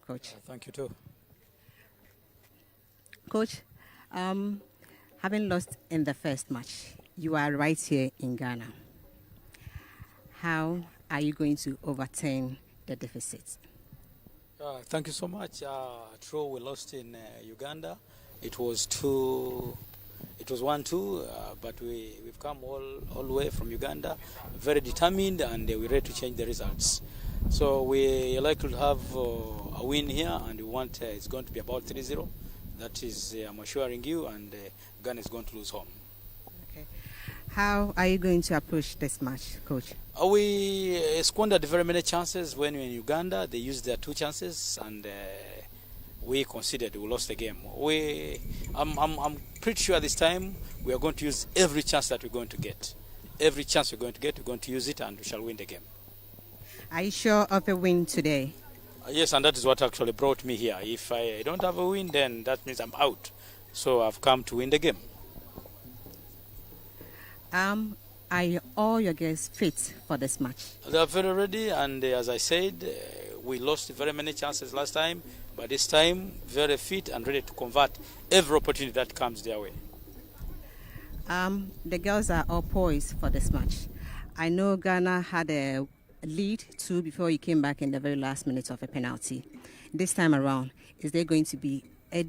Coach. Thank you too. Coach, having lost in the first match, you are right here in Ghana. How are you going to overturn the deficit? Thank you so much. True, we lost in Uganda. It was two. It was 1-2, but we've come all the way from Uganda, very determined, and we're ready to change the results. So we likely to have a win here, and we want it's going to be about 3-0. That is, I'm assuring you, and Ghana is going to lose home. Okay. How are you going to approach this match, Coach? We squandered very many chances when we were in Uganda. They used their 2 chances, and we considered we lost the game. I'm pretty sure this time we are going to use every chance that we're going to get. Every chance we're going to use it, and we shall win the game. Are you sure of a win today? Yes, and that is what actually brought me here. If I don't have a win, then that means I'm out. So I've come to win the game. Are all your guys fit for this match? They are very ready, and as I said, we lost very many chances last time, but this time very fit and ready to convert every opportunity that comes their way. The girls are all poised for this match. I know Ghana had a lead 2 before you came back in the very last minute of a penalty. This time around, is there going to be a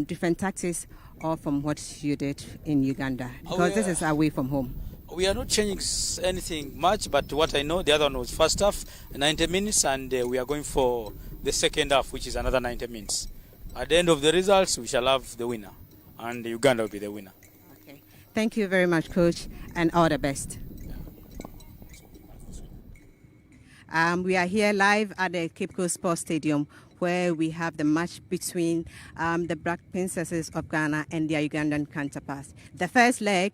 different tactics or from what you did in Uganda? Because this is away from home. We are not changing anything much, but what I know, the other one was first half, 90 minutes, and we are going for the second half, which is another 90 minutes. At the end of the results, we shall have the winner, and Uganda will be the winner. Okay. Thank you very much, Coach, and all the best. We are here live at the Cape Coast Sports Stadium, where we have the match between the Black Princesses of Ghana and their Ugandan counterparts. The first leg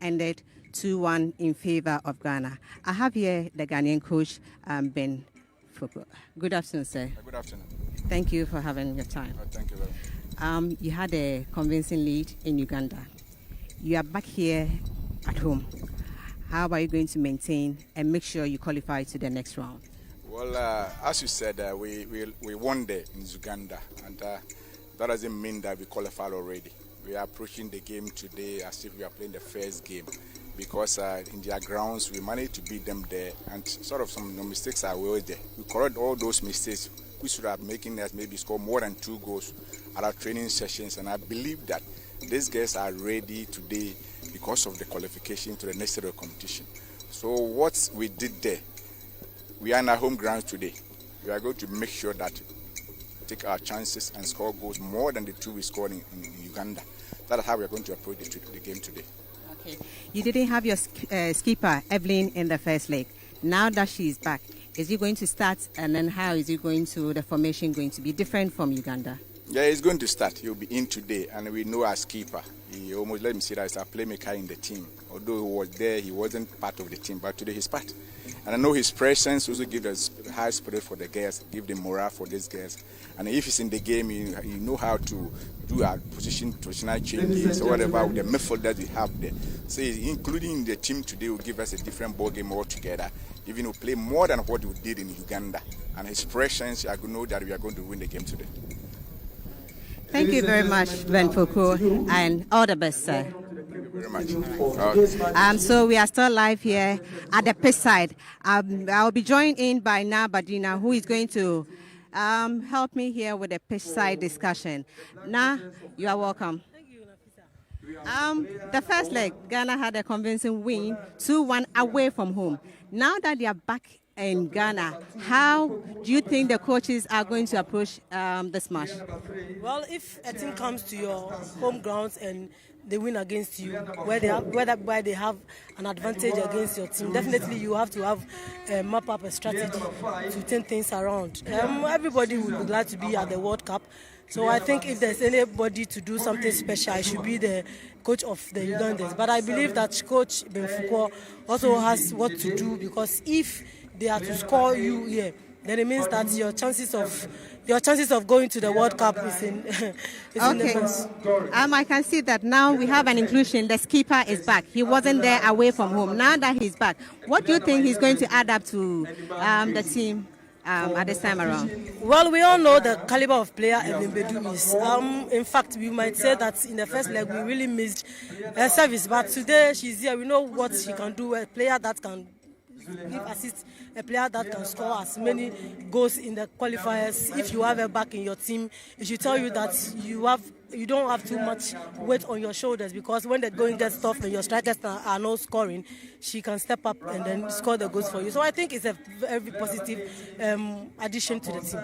ended 2-1 in favor of Ghana. I have here the Ghanaian coach, Ben Foko. Good afternoon, sir. Good afternoon. Thank you for having your time. Thank you very much. You had a convincing lead in Uganda. You are back here at home. How are you going to maintain and make sure you qualify to the next round? Well, as you said, we won there in Uganda, and that doesn't mean that we qualified already. We are approaching the game today as if we are playing the first game, because in their grounds we managed to beat them there, and sort of some mistakes are well there. We correct all those mistakes. We should have making us maybe score more than 2 goals at our training sessions, and I believe that these guys are ready today because of the qualification to the next level competition. So what we did there, we are in our home grounds today. We are going to make sure that take our chances and score goals more than the 2 we scored in Uganda. That is how we are going to approach the game today. Okay. You didn't have your skipper, Evelyn, in the first leg. Now that she is back, is he going to start, and then how is the formation going to be different from Uganda? Yeah, he's going to start. He'll be in today, and we know our skipper. He almost let me see that he's a playmaker in the team. Although he was there, he wasn't part of the team, but today he's part. And I know his presence also gives us high spirit for the girls, give them morale for these girls. And if he's in the game, you know how to do our positional changes or whatever with the midfield that we have there. So including the team today will give us a different ball game altogether. Even will play more than what we did in Uganda. And his presence, I know that we are going to win the game today. Thank you very much, Ben Foko, and all the best, sir. Thank you very much. So we are still live here at the pitch side. I'll be joined in by Badina, who is going to help me here with the pitch side discussion. Na, you are welcome. Thank you, Nafisa. The first leg, Ghana had a convincing win, 2-1 away from home. Now that they are back in Ghana, how do you think the coaches are going to approach this match? Well, if a team comes to your home grounds and they win against you, where they have an advantage against your team, definitely you have to have map up a strategy to turn things around. Everybody would be glad to be at the World Cup. So I think if there's anybody to do something special, it should be the coach of the Ugandans. But I believe that Coach Benfuko also has what to do, because if they are to score you here, then it means that your chances of going to the World Cup is in the mess. I can see that now we have an inclusion. The skipper is back. He wasn't there away from home. Now that he's back, what do you think he's going to add up to the team? at this time around? Well, we all know the caliber of player Evelyn Bedu is. In fact, we might say that in the first leg we really missed her service, but today she's here. We know what she can do. A player that can give assist, a player that can score as many goals in the qualifiers. If you have her back in your team, it should tell you that you don't have too much weight on your shoulders, because when the going gets tough and your strikers are not scoring, she can step up and then score the goals for you. So I think it's a very positive addition to the team.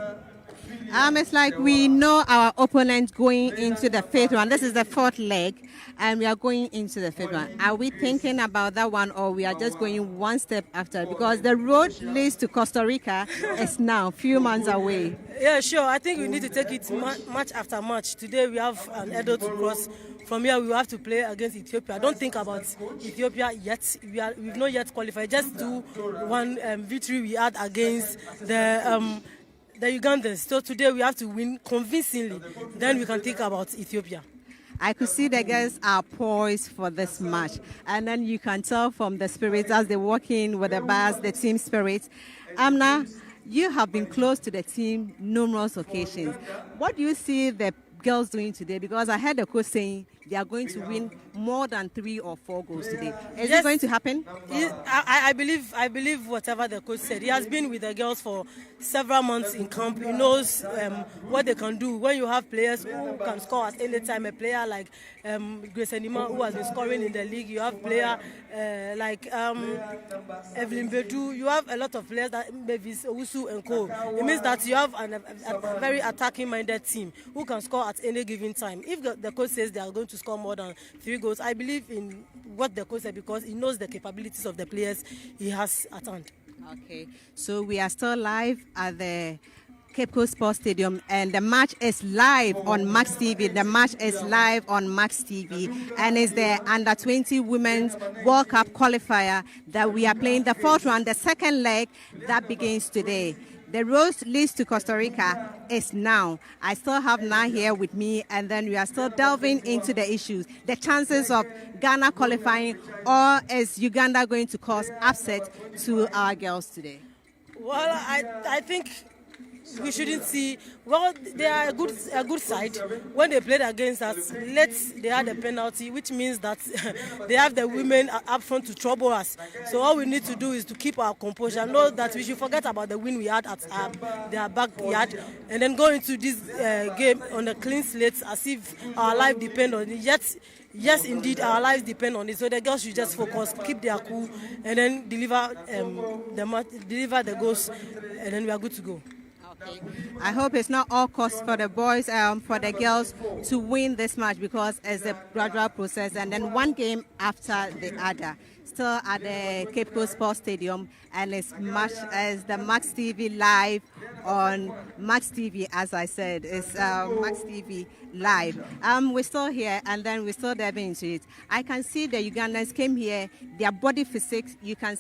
It's like we know our opponent going into the fifth one. This is the fourth leg, and we are going into the fifth one. Are we thinking about that one, or we are just going one step after? Because the road leads to Costa Rica is now a few months away. Yeah, sure. I think we need to take it match after match. Today we have an Edo to cross. From here we have to play against Ethiopia. I don't think about Ethiopia yet. We've not yet qualified. Just do one victory we had against the Ugandans. So today we have to win convincingly. Then we can think about Ethiopia. I could see the girls are poised for this match. And then you can tell from the spirits as they walk in with the bars, the team spirit. Amna, you have been close to the team numerous occasions. What do you see the girls doing today? Because I heard the coach saying they are going to win more than 3 or 4 goals today. Is it going to happen? I believe whatever the coach said. He has been with the girls for several months in camp. He knows what they can do. When you have players who can score at any time, a player like Grace Enima, who has been scoring in the league, you have player like Evelyn Bedu, you have a lot of players that Mavis Owusu and co. It means that you have a very attacking-minded team who can score at any given time. If the coach says they are going to score more than 3 goals, I believe in what the coach said, because he knows the capabilities of the players he has at hand. Okay, so we are still live at the Cape Coast Sports Stadium, and the match is live on Max TV. The match is live on Max TV, and it's the Under-20 Women's World Cup qualifier that we are playing the fourth round, the second leg that begins today. The road leads to Costa Rica is now. I still have Na here with me, and then we are still delving into the issues, the chances of Ghana qualifying, or is Uganda going to cause upset to our girls today? Well, I think we shouldn't see. Well, they are a good side. When they played against us, they had a penalty, which means that they have the women up front to trouble us. So all we need to do is to keep our composure. Know that we should forget about the win we had at their backyard, and then go into this game on a clean slate, as if our life depends on it. Yes, indeed, our lives depend on it. So the girls should just focus, keep their cool, and then deliver the goals, and then we are good to go. Okay. I hope it's not all cost for the boys, for the girls to win this match, because it's a gradual process, and then one game after the other. Still at the Cape Coast Sports Stadium, and it's much as the Max TV live on Max TV. As I said, it's Max TV live. We're still here, and then we're still diving into it. I can see the Ugandans came here. Their body physics, you can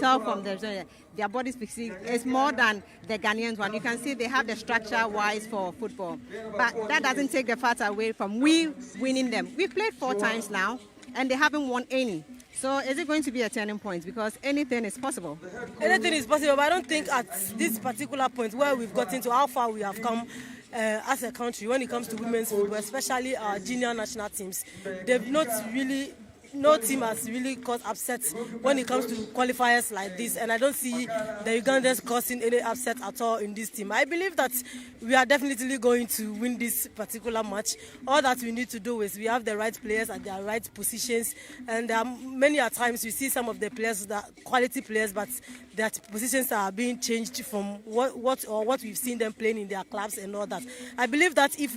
tell from their body physics is more than the Ghanaians one. You can see they have the structure-wise for football, but that doesn't take the fact away from we winning them. We've played 4 times now, and they haven't won any. So is it going to be a turning point? Because anything is possible. Anything is possible, but I don't think at this particular point where we've gotten to, how far we have come as a country when it comes to women's football, especially our junior national teams, they've not really. No team has really caused upsets when it comes to qualifiers like this, and I don't see the Ugandans causing any upset at all in this team. I believe that we are definitely going to win this particular match. All that we need to do is we have the right players at their right positions, and many a times we see some of the players that quality players, but their positions are being changed from what we've seen them playing in their clubs and all that. I believe that if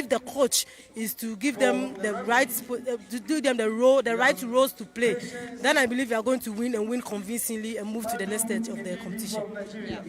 the coach is to give them the right, to do them the right roles to play, then I believe we are going to win, and win convincingly, and move to the next stage of the competition. Yeah.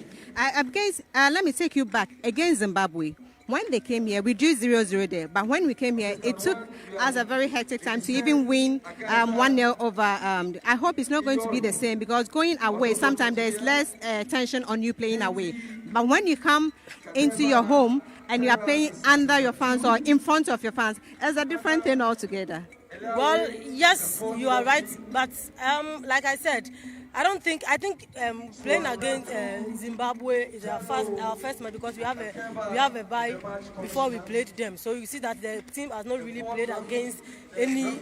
Let me take you back against Zimbabwe. When they came here, we drew 0-0 there. But when we came here, it took us a very hectic time to even win 1-0 over. I hope it's not going to be the same, because going away, sometimes there's less tension on you playing away. But when you come into your home and you are playing under your fans or in front of your fans, it's a different thing altogether. Well, yes, you are right. But like I said, I think playing against Zimbabwe is our first match because we have a bye before we played them. So you see that the team has not really played against any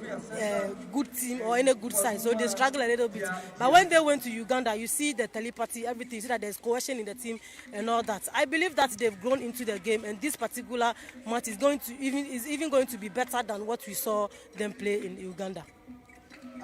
good team or any good side. So they struggle a little bit. But when they went to Uganda, you see the telepathy, everything. You see that there's cohesion in the team and all that. I believe that they've grown into the game, and this particular match is even going to be better than what we saw them play in Uganda.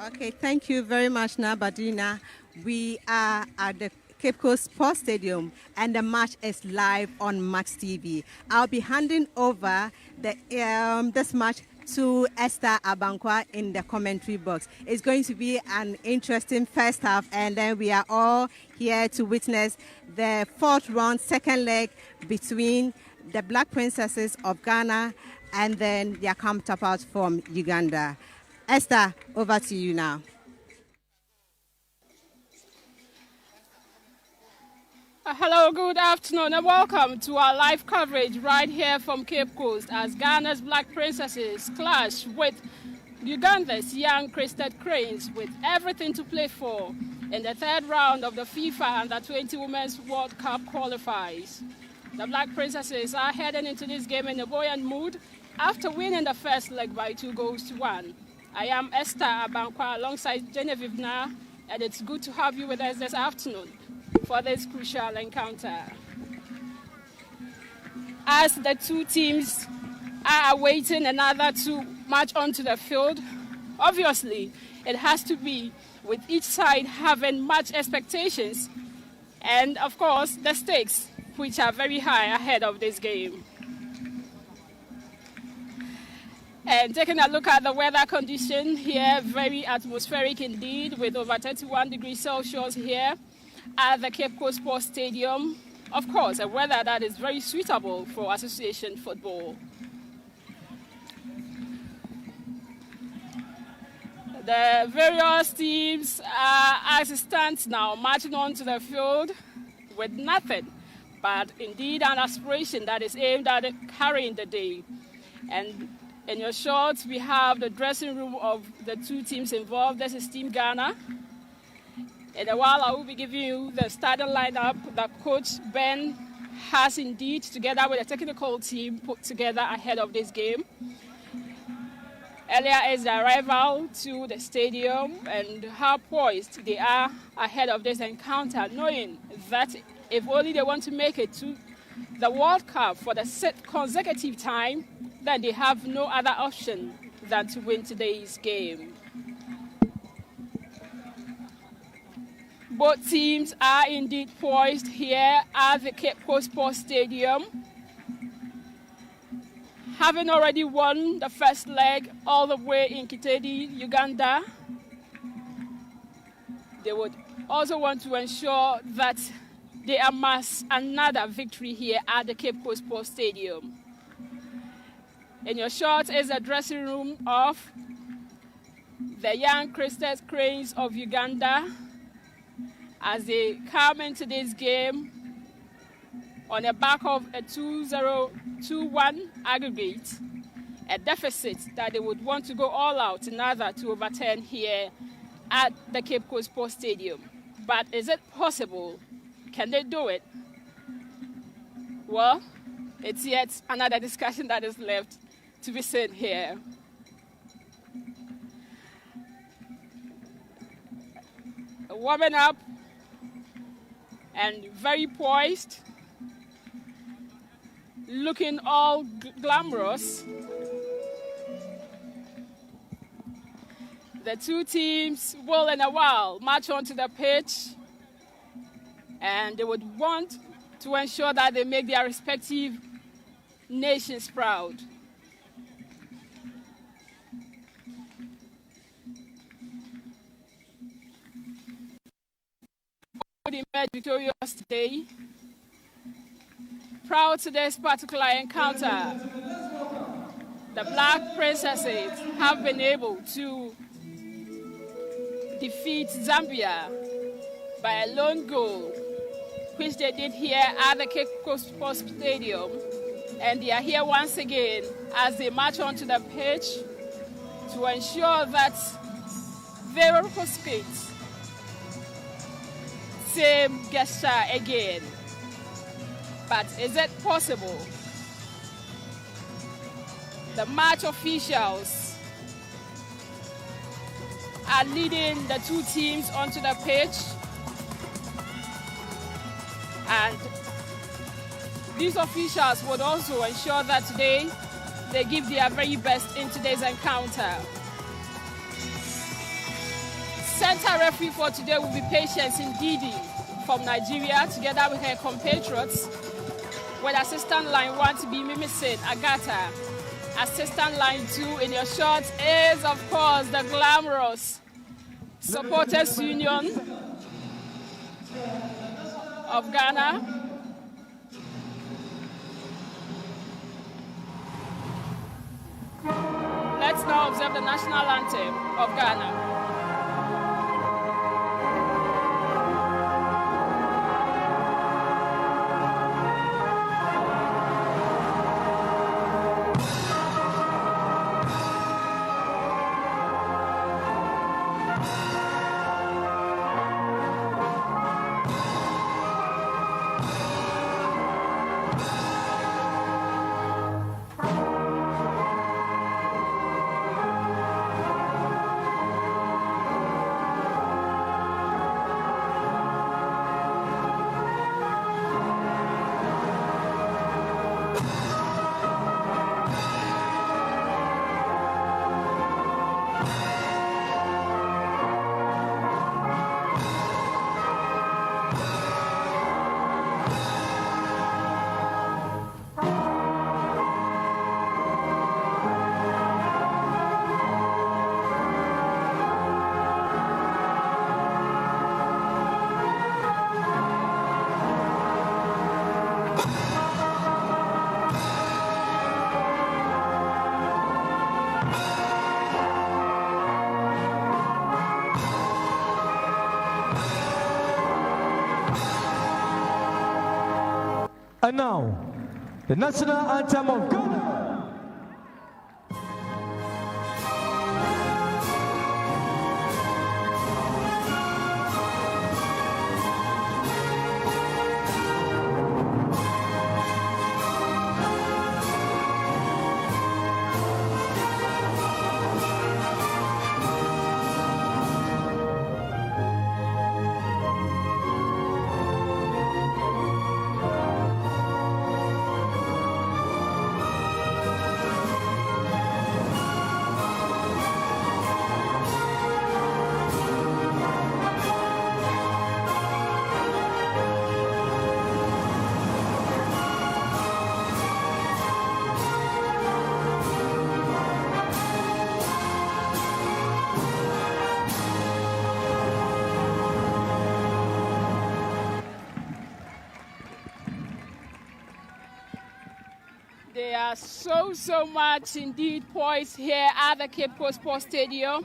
Okay, thank you very much, Nabadina. We are at the Cape Coast Sports Stadium, and the match is live on Max TV. I'll be handing over this match to Esther Abankwa in the commentary box. It's going to be an interesting first half, and then we are all here to witness the fourth round, second leg between the Black Princesses of Ghana and then their counterparts from Uganda. Esther, over to you now. Hello, good afternoon, and welcome to our live coverage right here from Cape Coast as Ghana's Black Princesses clash with Uganda's young crested cranes with everything to play for in the third round of the FIFA Under-20 Women's World Cup qualifiers. The Black Princesses are heading into this game in a buoyant mood after winning the first leg by 2-1. I am Esther Abankwa alongside Genevieve Na, and it's good to have you with us this afternoon for this crucial encounter. As the two teams are awaiting another to march onto the field, obviously it has to be with each side having much expectations and, of course, the stakes, which are very high ahead of this game. And taking a look at the weather condition here, very atmospheric indeed, with over 31 degrees Celsius here at the Cape Coast Sports Stadium. Of course, a weather that is very suitable for association football. The various teams are, as it stands now, marching onto the field with nothing but indeed an aspiration that is aimed at carrying the day. And in your shorts, we have the dressing room of the two teams involved. This is Team Ghana. In a while, I will be giving you the starting lineup that Coach Ben has indeed, together with the technical team, put together ahead of this game. Earlier is the arrival to the stadium and how poised they are ahead of this encounter, knowing that if only they want to make it to the World Cup for the sixth consecutive time, then they have no other option than to win today's game. Both teams are indeed poised here at the Cape Coast Sports Stadium, having already won the first leg all the way in Kitedi, Uganda. They would also want to ensure that they amass another victory here at the Cape Coast Sports Stadium. In your shot is the dressing room of the young crested cranes of Uganda as they come into this game on the back of a 2-0-2-1 aggregate, a deficit that they would want to go all out in order to overturn here at the Cape Coast Sports Stadium. But is it possible? Can they do it? Well, it's yet another discussion that is left to be seen here. Warming up and very poised, looking all glamorous. The two teams will in a while march onto the pitch, and they would want to ensure that they make their respective nations proud. Would emerge victorious today. Proud to this particular encounter, the Black Princesses have been able to defeat Zambia by a lone goal, which they did here at the Cape Coast Sports Stadium. And they are here once again as they march onto the pitch to ensure that they replicate same gesture again. But is it possible? The match officials are leading the two teams onto the pitch. And these officials would also ensure that today they give their very best in today's encounter. Center referee for today will be Patience Ndidi from Nigeria, together with her compatriots, with assistant line 1 to be Mimisin Agata. Assistant line 2 in your shots is, of course, the glamorous Supporters Union of Ghana. Let's now observe the national anthem of Ghana. And now, the national anthem of Ghana. There are so much indeed poised here at the Cape Coast Sports Stadium.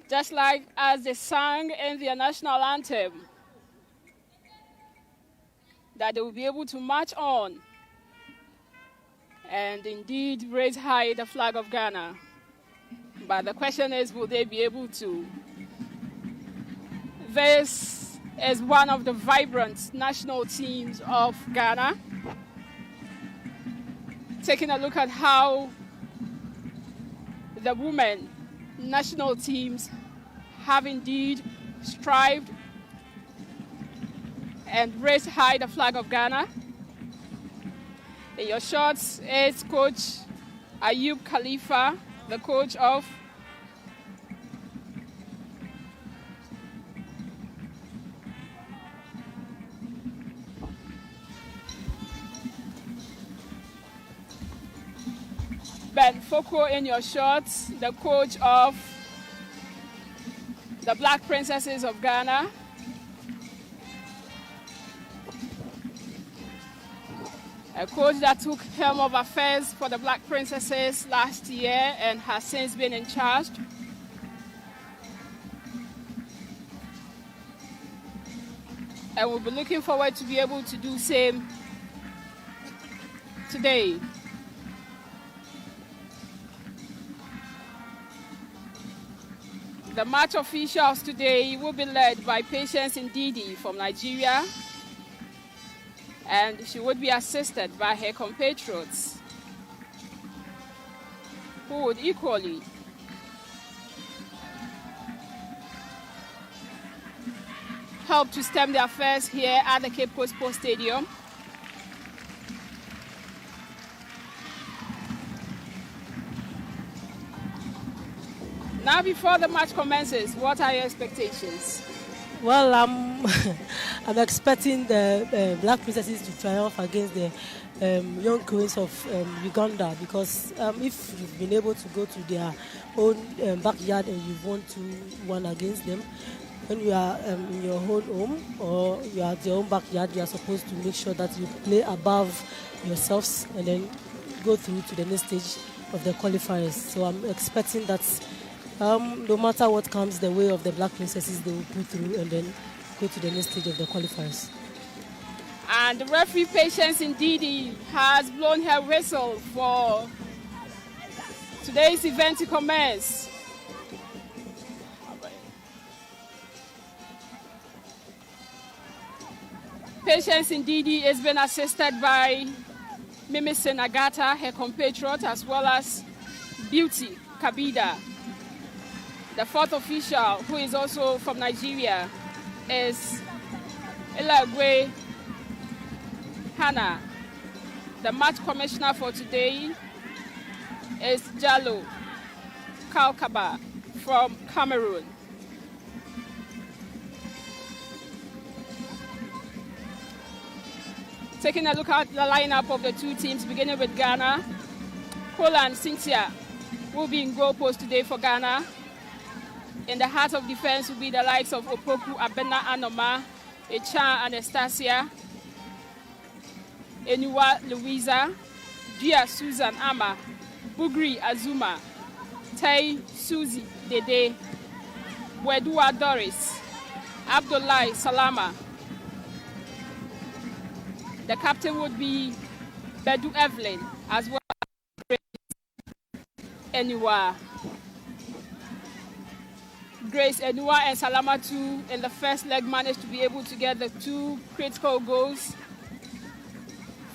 Just like as they sang in their national anthem, that they will be able to march on and indeed raise high the flag of Ghana. But the question is, will they be able to? This is one of the vibrant national teams of Ghana. Taking a look at how the women national teams have indeed strived and raised high the flag of Ghana. In your shots is Coach Ayub Khalifa, the coach of Ben Foko in your shots, the coach of the Black Princesses of Ghana. A coach that took helm of affairs for the Black Princesses last year and has since been in charge. And we'll be looking forward to be able to do the same today. The match officials today will be led by Patience Ndidi from Nigeria, and she would be assisted by her compatriots, who would equally help to stem the affairs here at the Cape Coast Sports Stadium. Now, before the match commences, what are your expectations? Well, I'm expecting the Black Princesses to triumph against the young queens of Uganda, because if you've been able to go to their own backyard and you've won 2-1 against them, when you are in your own home or you are at your own backyard, you are supposed to make sure that you play above yourselves and then go through to the next stage of the qualifiers. So I'm expecting that no matter what comes the way of the Black Princesses, they will pull through and then go to the next stage of the qualifiers. And the referee Patience Ndidi has blown her whistle for today's event to commence. Patience Ndidi has been assisted by Mimi Senagata, her compatriot, as well as Beauty Kabida. The fourth official, who is also from Nigeria, is Elagwe Hannah. The match commissioner for today is Jalo Kalkaba from Cameroon. Taking a look at the lineup of the two teams, beginning with Ghana, Poland Cynthia will be in goal post today for Ghana. In the heart of defense will be the likes of Opoku Abena Anoma, Echa Anastasia, Enuwa Louisa, Dia Susan Ama, Bugri Azuma, Tai Suzy Dede, Wedua Doris, Abdullahi Salama. The captain would be Bedu Evelyn, as well as Enuwa. Grace Enua and Salamatu in the first leg managed to be able to get the two critical goals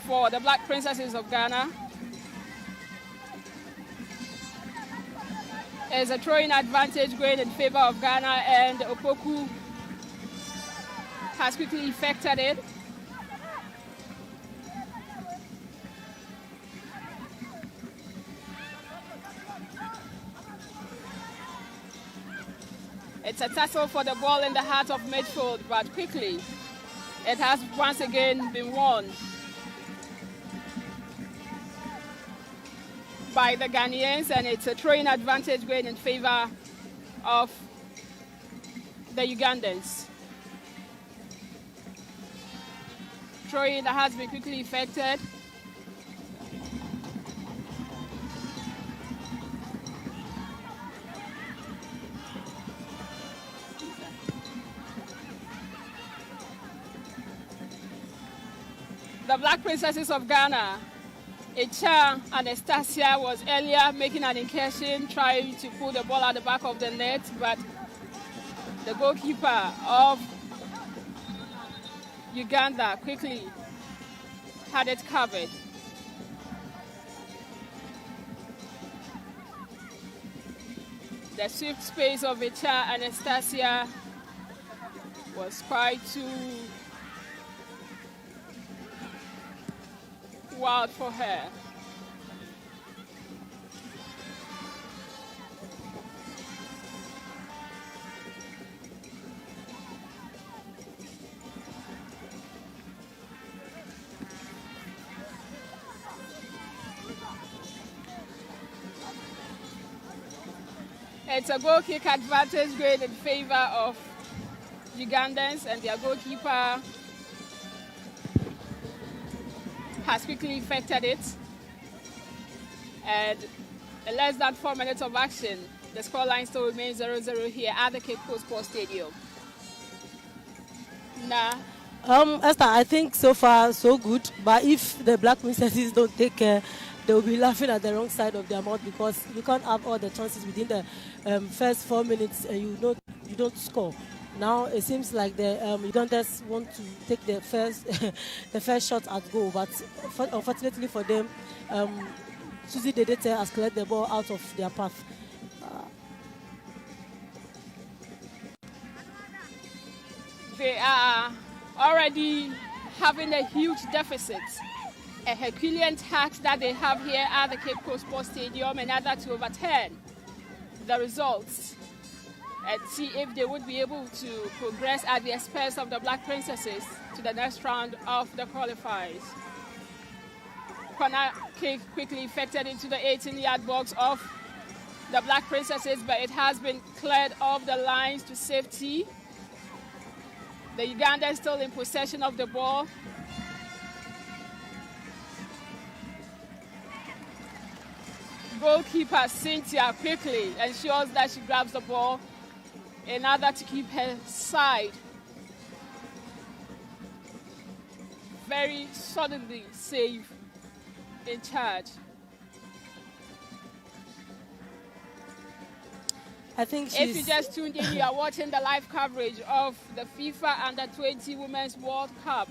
for the Black Princesses of Ghana. There's a throwing advantage going in favor of Ghana, and Opoku has quickly effected it. It's a tussle for the ball in the heart of midfield, but quickly it has once again been won by the Ghanaians, and it's a throwing advantage going in favor of the Ugandans. Throwing that has been quickly effected. The Black Princesses of Ghana, Echa Anastasia, was earlier making an incursion, trying to pull the ball at the back of the net, but the goalkeeper of Uganda quickly had it covered. The swift space of Echa Anastasia was quite too wild for her. It's a goal kick advantage going in favor of Ugandans, and their goalkeeper has quickly effected it. And in less than 4 minutes of action, the scoreline still remains 0-0 here at the Cape Coast Sports Stadium. Esther, I think so far so good, but if the Black Princesses don't take they will be laughing at the wrong side of their mouth, because you can't have all the chances within the first 4 minutes and you don't score. Now it seems like the Ugandans want to take the first the first shot at goal, but unfortunately for them, Susie Dedete has cleared the ball out of their path. They are already having a huge deficit. A Herculean task that they have here at the Cape Coast Sports Stadium, in order to overturn the results and see if they would be able to progress at the expense of the Black Princesses to the next round of the qualifiers. Corner kick quickly effected into the 18-yard box of the Black Princesses, but it has been cleared off the lines to safety. The Ugandans still in possession of the ball. Goalkeeper Cynthia quickly ensures that she grabs the ball in order to keep her side very suddenly safe in charge. I think if you just tuned in, you are watching the live coverage of the FIFA Under-20 Women's World Cup.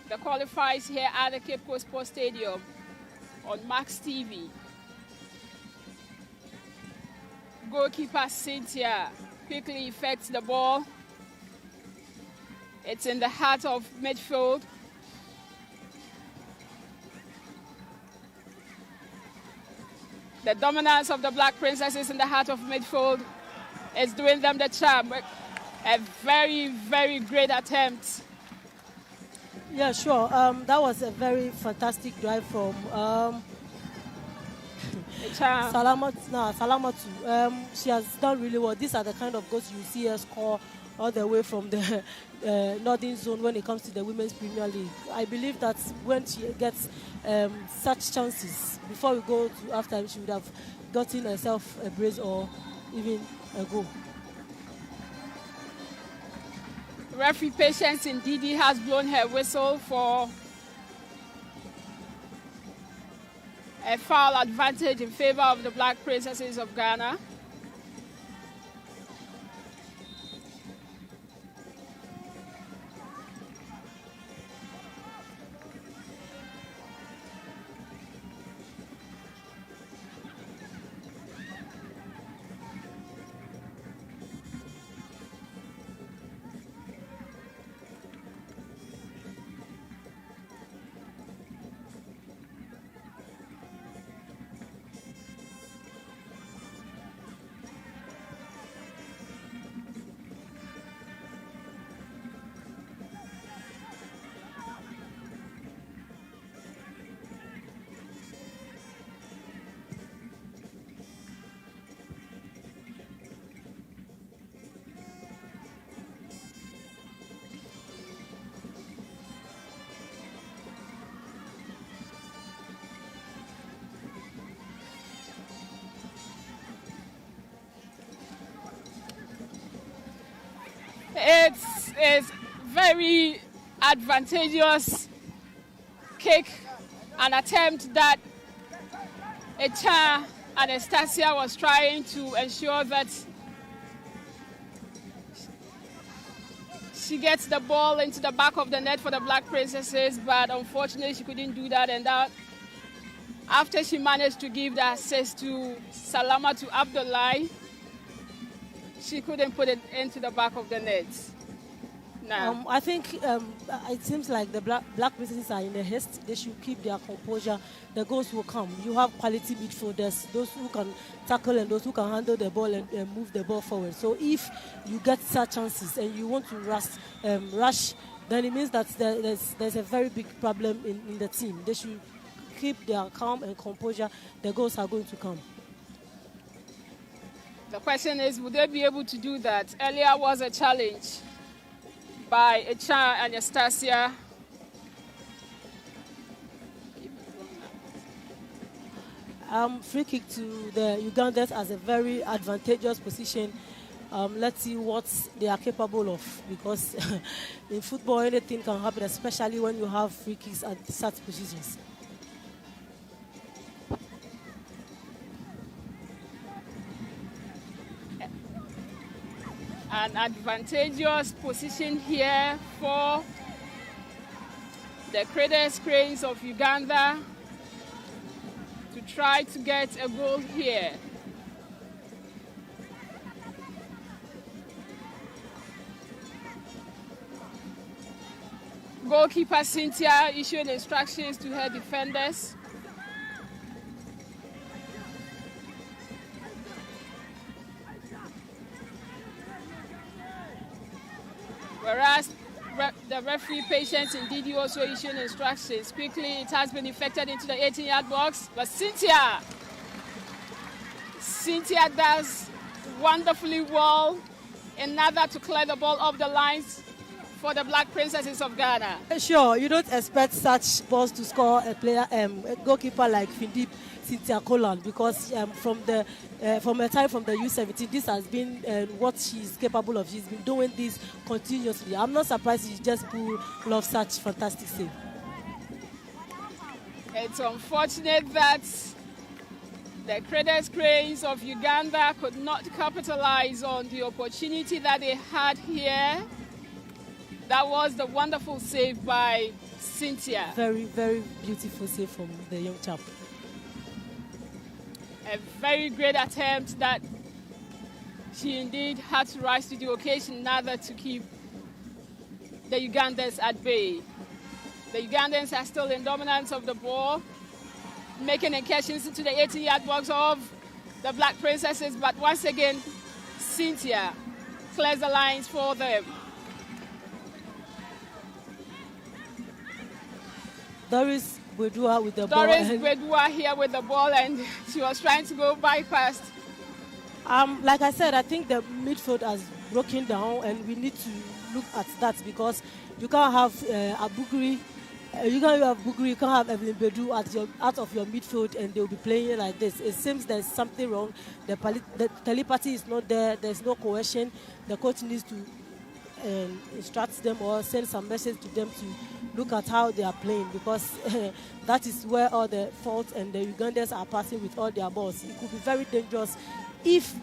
The qualifiers here at the Cape Coast Sports Stadium on Max TV. Goalkeeper Cynthia quickly effects the ball. It's in the heart of midfield. The dominance of the Black Princesses in the heart of midfield is doing them the charm. A very, very great attempt. Yeah, sure. That was a very fantastic drive from Salamatu. She has done really well. These are the kind of goals you see her score all the way from the northern zone when it comes to the Women's Premier League. I believe that when she gets such chances, before we go to halftime, she would have gotten herself a brace or even a goal. Referee Patience Ndidi has blown her whistle for a foul advantage in favor of the Black Princesses of Ghana. It's very advantageous kick, an attempt that Echa Anastasia was trying to ensure that she gets the ball into the back of the net for the Black Princesses, but unfortunately she couldn't do that, and that after she managed to give the assist to Salama to Abdullahi, she couldn't put it into the back of the net. No. I think it seems like the Black Princesses are in a haste. They should keep their composure. The goals will come. You have quality midfielders, those who can tackle and those who can handle the ball and move the ball forward. So if you get such chances and you want to rush, then it means that there's a very big problem in the team. They should keep their calm and composure. The goals are going to come. The question is, would they be able to do that? Earlier was a challenge by Echa Anastasia. Free kick to the Ugandans as a very advantageous position. Let's see what they are capable of, because in football anything can happen, especially when you have free kicks at such positions. An advantageous position here for the Cradles Cranes of Uganda to try to get a goal here. Goalkeeper Cynthia issued instructions to her defenders. Whereas the referee Patience indeed also issued instructions. Quickly, it has been effected into the 18-yard box, but Cynthia does wonderfully well. Another to clear the ball off the lines for the Black Princesses of Ghana. Sure, you don't expect such balls to score a player, a goalkeeper like Findip Cynthia Colon, because from a time from the U17, this has been what she's capable of. She's been doing this continuously. I'm not surprised she just pulled off such fantastic save. It's unfortunate that the Cradles Cranes of Uganda could not capitalize on the opportunity that they had here. That was the wonderful save by Cynthia. Very, very beautiful save from the young chap. A very great attempt that she indeed had to rise to the occasion in order to keep the Ugandans at bay. The Ugandans are still in dominance of the ball, making incursions into the 18-yard box of the Black Princesses, but once again, Cynthia clears the lines for them. Doris Bedua with the ball. Doris Bedua here with the ball, and she was trying to go bypass. Like I said, I think the midfield has broken down, and we need to look at that, because you can't have Abugri, you can't have Bugri, you can't have Evelyn Bedu out of your midfield, and they'll be playing like this. It seems there's something wrong. The telepathy is not there. There's no cohesion. The coach needs to instruct them or send some message to them to look at how they are playing, because that is where all the faults and the Ugandans are passing with all their balls. It could be very dangerous if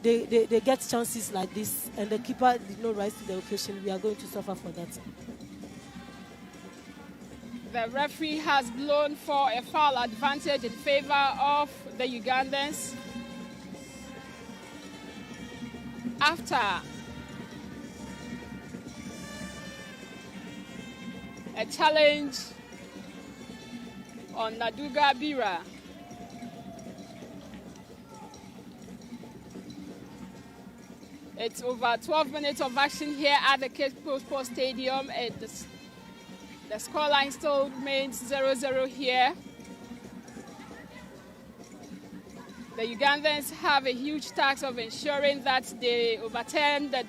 they get chances like this and the keeper did not rise to the occasion. We are going to suffer for that. The referee has blown for a foul advantage in favor of the Ugandans after a challenge on Naduga Bira. It's over 12 minutes of action here at the Cape Coast Sports Stadium. The scoreline still remains 0-0 here. The Ugandans have a huge task of ensuring that they overturn the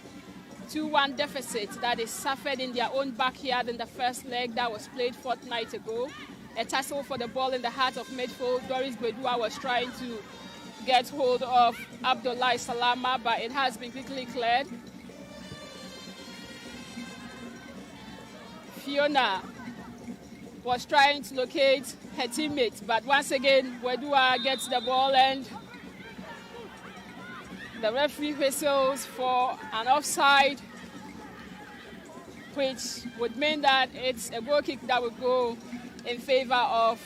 2-1 deficit that is suffered in their own backyard in the first leg that was played fortnight ago. A tussle for the ball in the heart of midfield. Doris Bedua was trying to get hold of Abdullah Salama, but it has been quickly cleared. Fiona was trying to locate her teammate, but once again, Bedua gets the ball, and the referee whistles for an offside, which would mean that it's a goal kick that would go in favor of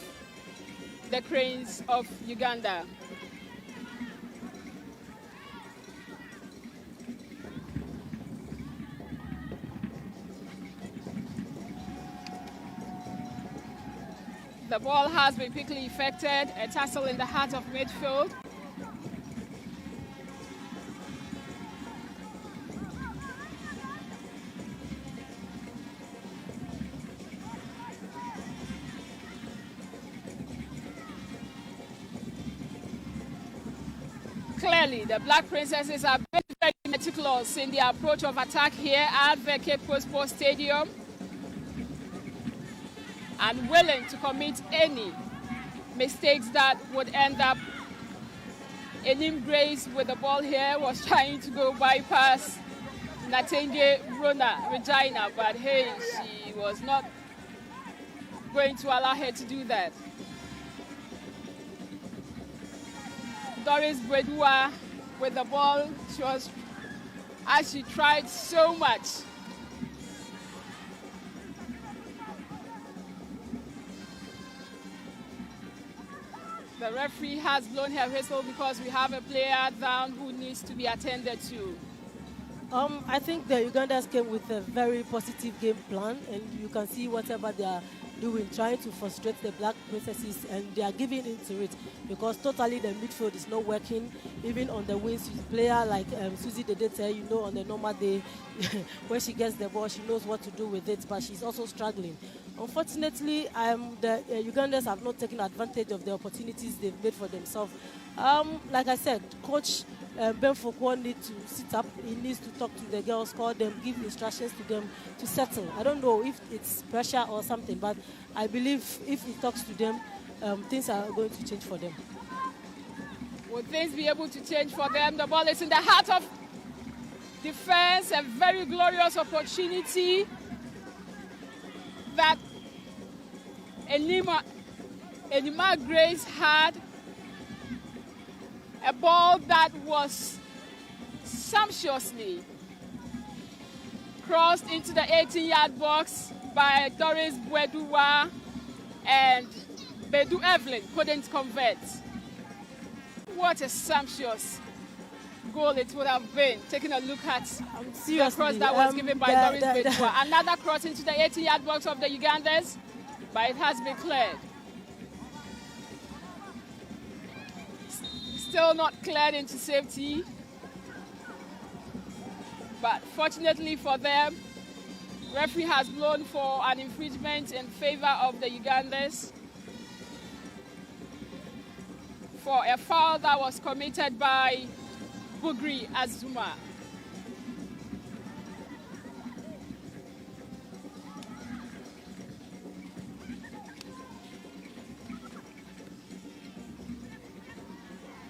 the Cranes of Uganda. The ball has been quickly effected, a tussle in the heart of midfield. Clearly, the Black Princesses are very, very meticulous in their approach of attack here at the Cape Coast Sports Stadium, and willing to commit any mistakes that would end up. Enim Grace with the ball here was trying to go bypass Natenge Rona Regina, but hey, she was not going to allow her to do that. Doris Bedua with the ball, she was as she tried so much. The referee has blown her whistle because we have a player down who needs to be attended to. I think the Ugandans came with a very positive game plan, and you can see whatever they are doing, trying to frustrate the Black Princesses, and they are giving into it because totally the midfield is not working. Even on the wings, player like Susie Dedete, you know, on the normal day, when she gets the ball, she knows what to do with it, but she's also struggling. Unfortunately, the Ugandans have not taken advantage of the opportunities they've made for themselves. Like I said, Coach Ben Foucault needs to sit up. He needs to talk to the girls, call them, give instructions to them to settle. I don't know if it's pressure or something, but I believe if he talks to them, things are going to change for them. Will things be able to change for them? The ball is in the heart of defense. A very glorious opportunity that Enima Grace had. A ball that was sumptuously crossed into the 18-yard box by Doris Bweduwa, and Bedu Evelyn couldn't convert. What a sumptuous goal it would have been, taking a look at the cross that was given by Doris Bweduwa. Another cross into the 18-yard box of the Ugandans, but it has been cleared. Still not cleared into safety, but fortunately for them, referee has blown for an infringement in favor of the Ugandans for a foul that was committed by Bugri Azuma.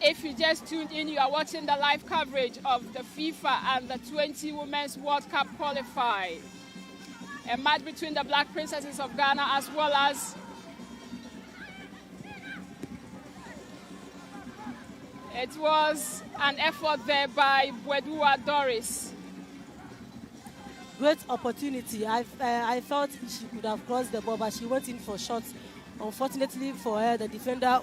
If you just tuned in, you are watching the live coverage of the FIFA and the 20 Women's World Cup qualified. A match between the Black Princesses of Ghana as well as it was an effort there by Bweduwa Doris. Great opportunity. I thought she could have crossed the ball, but she went in for shots. Unfortunately for her, the defender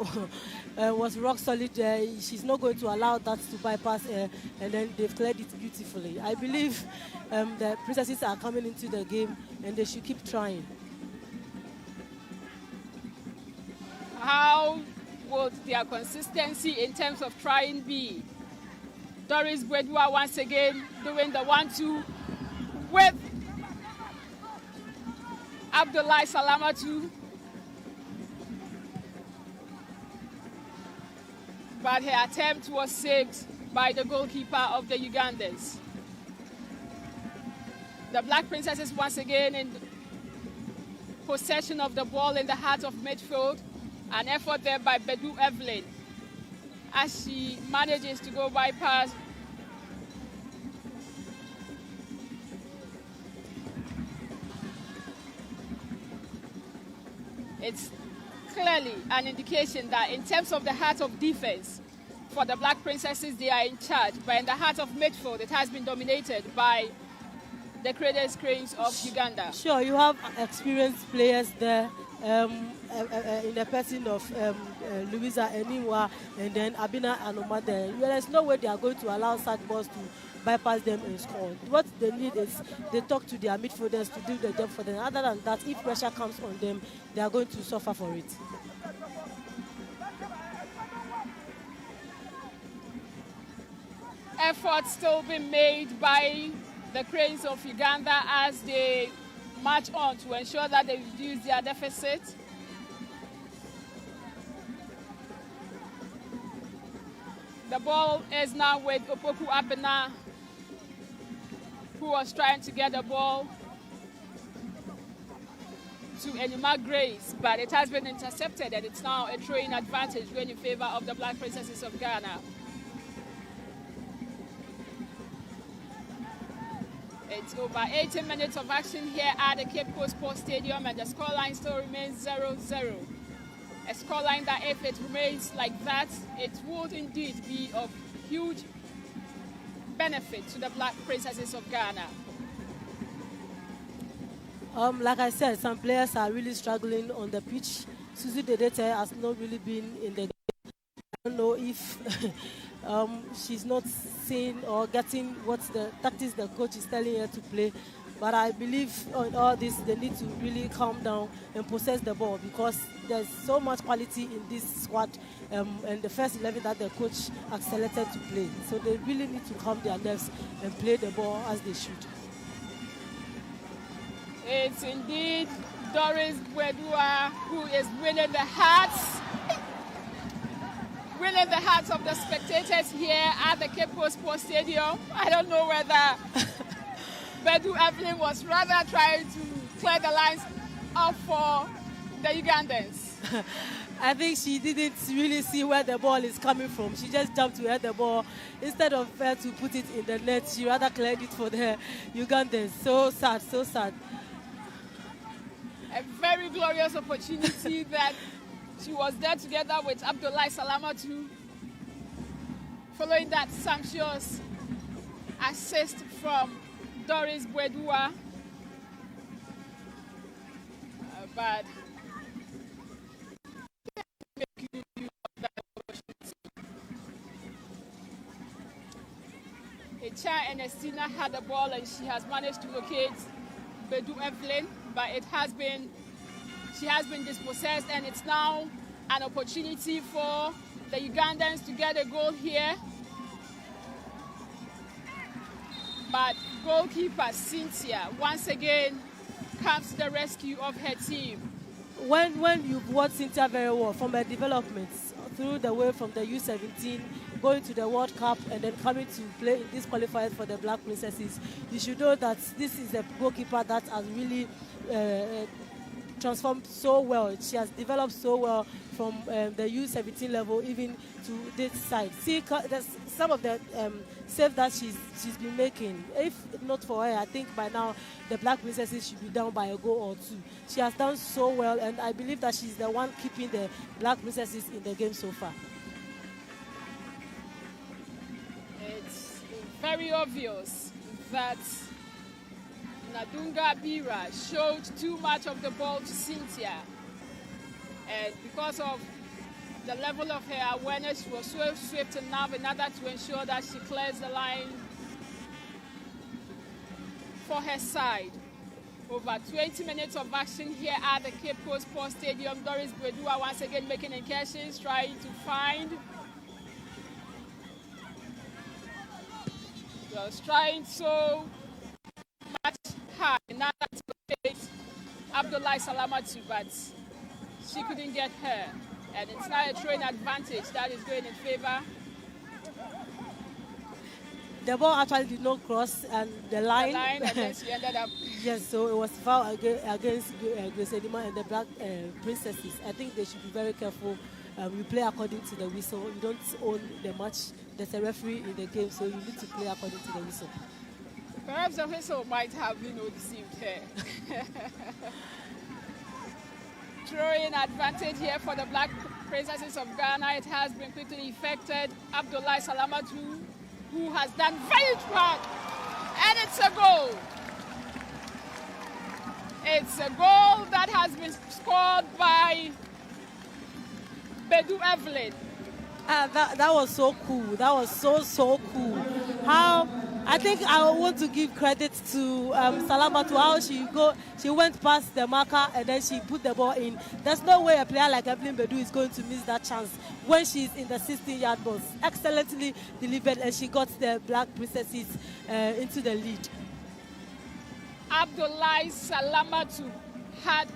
was rock solid. She's not going to allow that to bypass her, and then they've cleared it beautifully. I believe the Princesses are coming into the game, and they should keep trying. How would their consistency in terms of trying be? Doris Bweduwa once again doing the 1-2 with Abdullahi Salamatu. But her attempt was saved by the goalkeeper of the Ugandans. The Black Princesses once again in possession of the ball in the heart of midfield. An effort there by Bedu Evelyn as she manages to go bypass it's clearly an indication that in terms of the heart of defense for the Black Princesses, they are in charge. But in the heart of midfield, it has been dominated by the Cradles Cranes of Uganda. Sure, you have experienced players there in the person of Louisa Eniwa and then Abina Anoma there. There's no way they are going to allow such balls to bypass them and score. What they need is they talk to their midfielders to do the job for them. Other than that, if pressure comes on them, they are going to suffer for it. Effort still being made by the Cranes of Uganda as they march on to ensure that they reduce their deficit. The ball is now with Opoku Abena, who was trying to get the ball to Enima Grace, but it has been intercepted and it's now a throwing advantage going in favor of the Black Princesses of Ghana. It's over 80 minutes of action here at the Cape Coast Sports Stadium, and the scoreline still remains 0-0. A scoreline that, if it remains like that, it would indeed be of huge benefit to the Black Princesses of Ghana? Like I said, some players are really struggling on the pitch. Susie Dedete has not really been in the game. I don't know if she's not seeing or getting what the tactics the coach is telling her to play. But I believe on all this, they need to really calm down and possess the ball, because there's so much quality in this squad and the first 11 that the coach has selected to play. So they really need to calm their nerves and play the ball as they should. It's indeed Doris Bwedua who is winning the hearts of the spectators here at the Cape Coast Sports Stadium. I don't know whether Bedu Evelyn was rather trying to clear the lines up for the Ugandans. I think she didn't really see where the ball is coming from. She just jumped to head the ball. Instead of her to put it in the net, she rather cleared it for the Ugandans. So sad, so sad. A very glorious opportunity that she was there together with Abdullahi Salamatu, following that sumptuous assist from Doris Bwedua. But Echa and Estina had the ball and she has managed to locate Bedu Evelyn, but she has been dispossessed, and it's now an opportunity for the Ugandans to get a goal here. But goalkeeper Cynthia once again comes to the rescue of her team. When you've watched Cynthia very well from her developments through the way from the U17, going to the World Cup and then coming to play in this qualifiers for the Black Princesses, you should know that this is a goalkeeper that has really transformed so well. She has developed so well from the U17 level even to this side. See, there's some of the saves that she's been making. If not for her, I think by now the Black Princesses should be down by a goal or two. She has done so well, and I believe that she's the one keeping the Black Princesses in the game so far. It's very obvious that Nadunga Bira showed too much of the ball to Cynthia, and because of the level of her awareness, she was so swift enough in order to ensure that she clears the line for her side. Over 20 minutes of action here at the Cape Coast Sports Stadium. Doris Bwedua once again making incursions, trying to find. She was trying so much hard in order to locate Abdullahi Salamatu, but she couldn't get her. And it's now a throwing advantage that is going in favor. The ball actually did not cross the line. And then she ended up. Yes, so it was foul against Grace Edima and the Black Princesses. I think they should be very careful. You play according to the whistle. You don't own the match. There's a referee in the game, so you need to play according to the whistle. Perhaps the whistle might have, deceived her. Throwing advantage here for the Black Princesses of Ghana. It has been quickly effected. Abdullahi Salamatu, who has done very well, and it's a goal. It's a goal that has been scored by Bedu Evelyn. That was so cool. That was so cool. How I think I want to give credit to Salamatu, how she went past the marker and then she put the ball in. There's no way a player like Evelyn Bedu is going to miss that chance when she's in the 16-yard box. Excellently delivered, and she got the Black Princesses into the lead. Abdullahi Salamatu had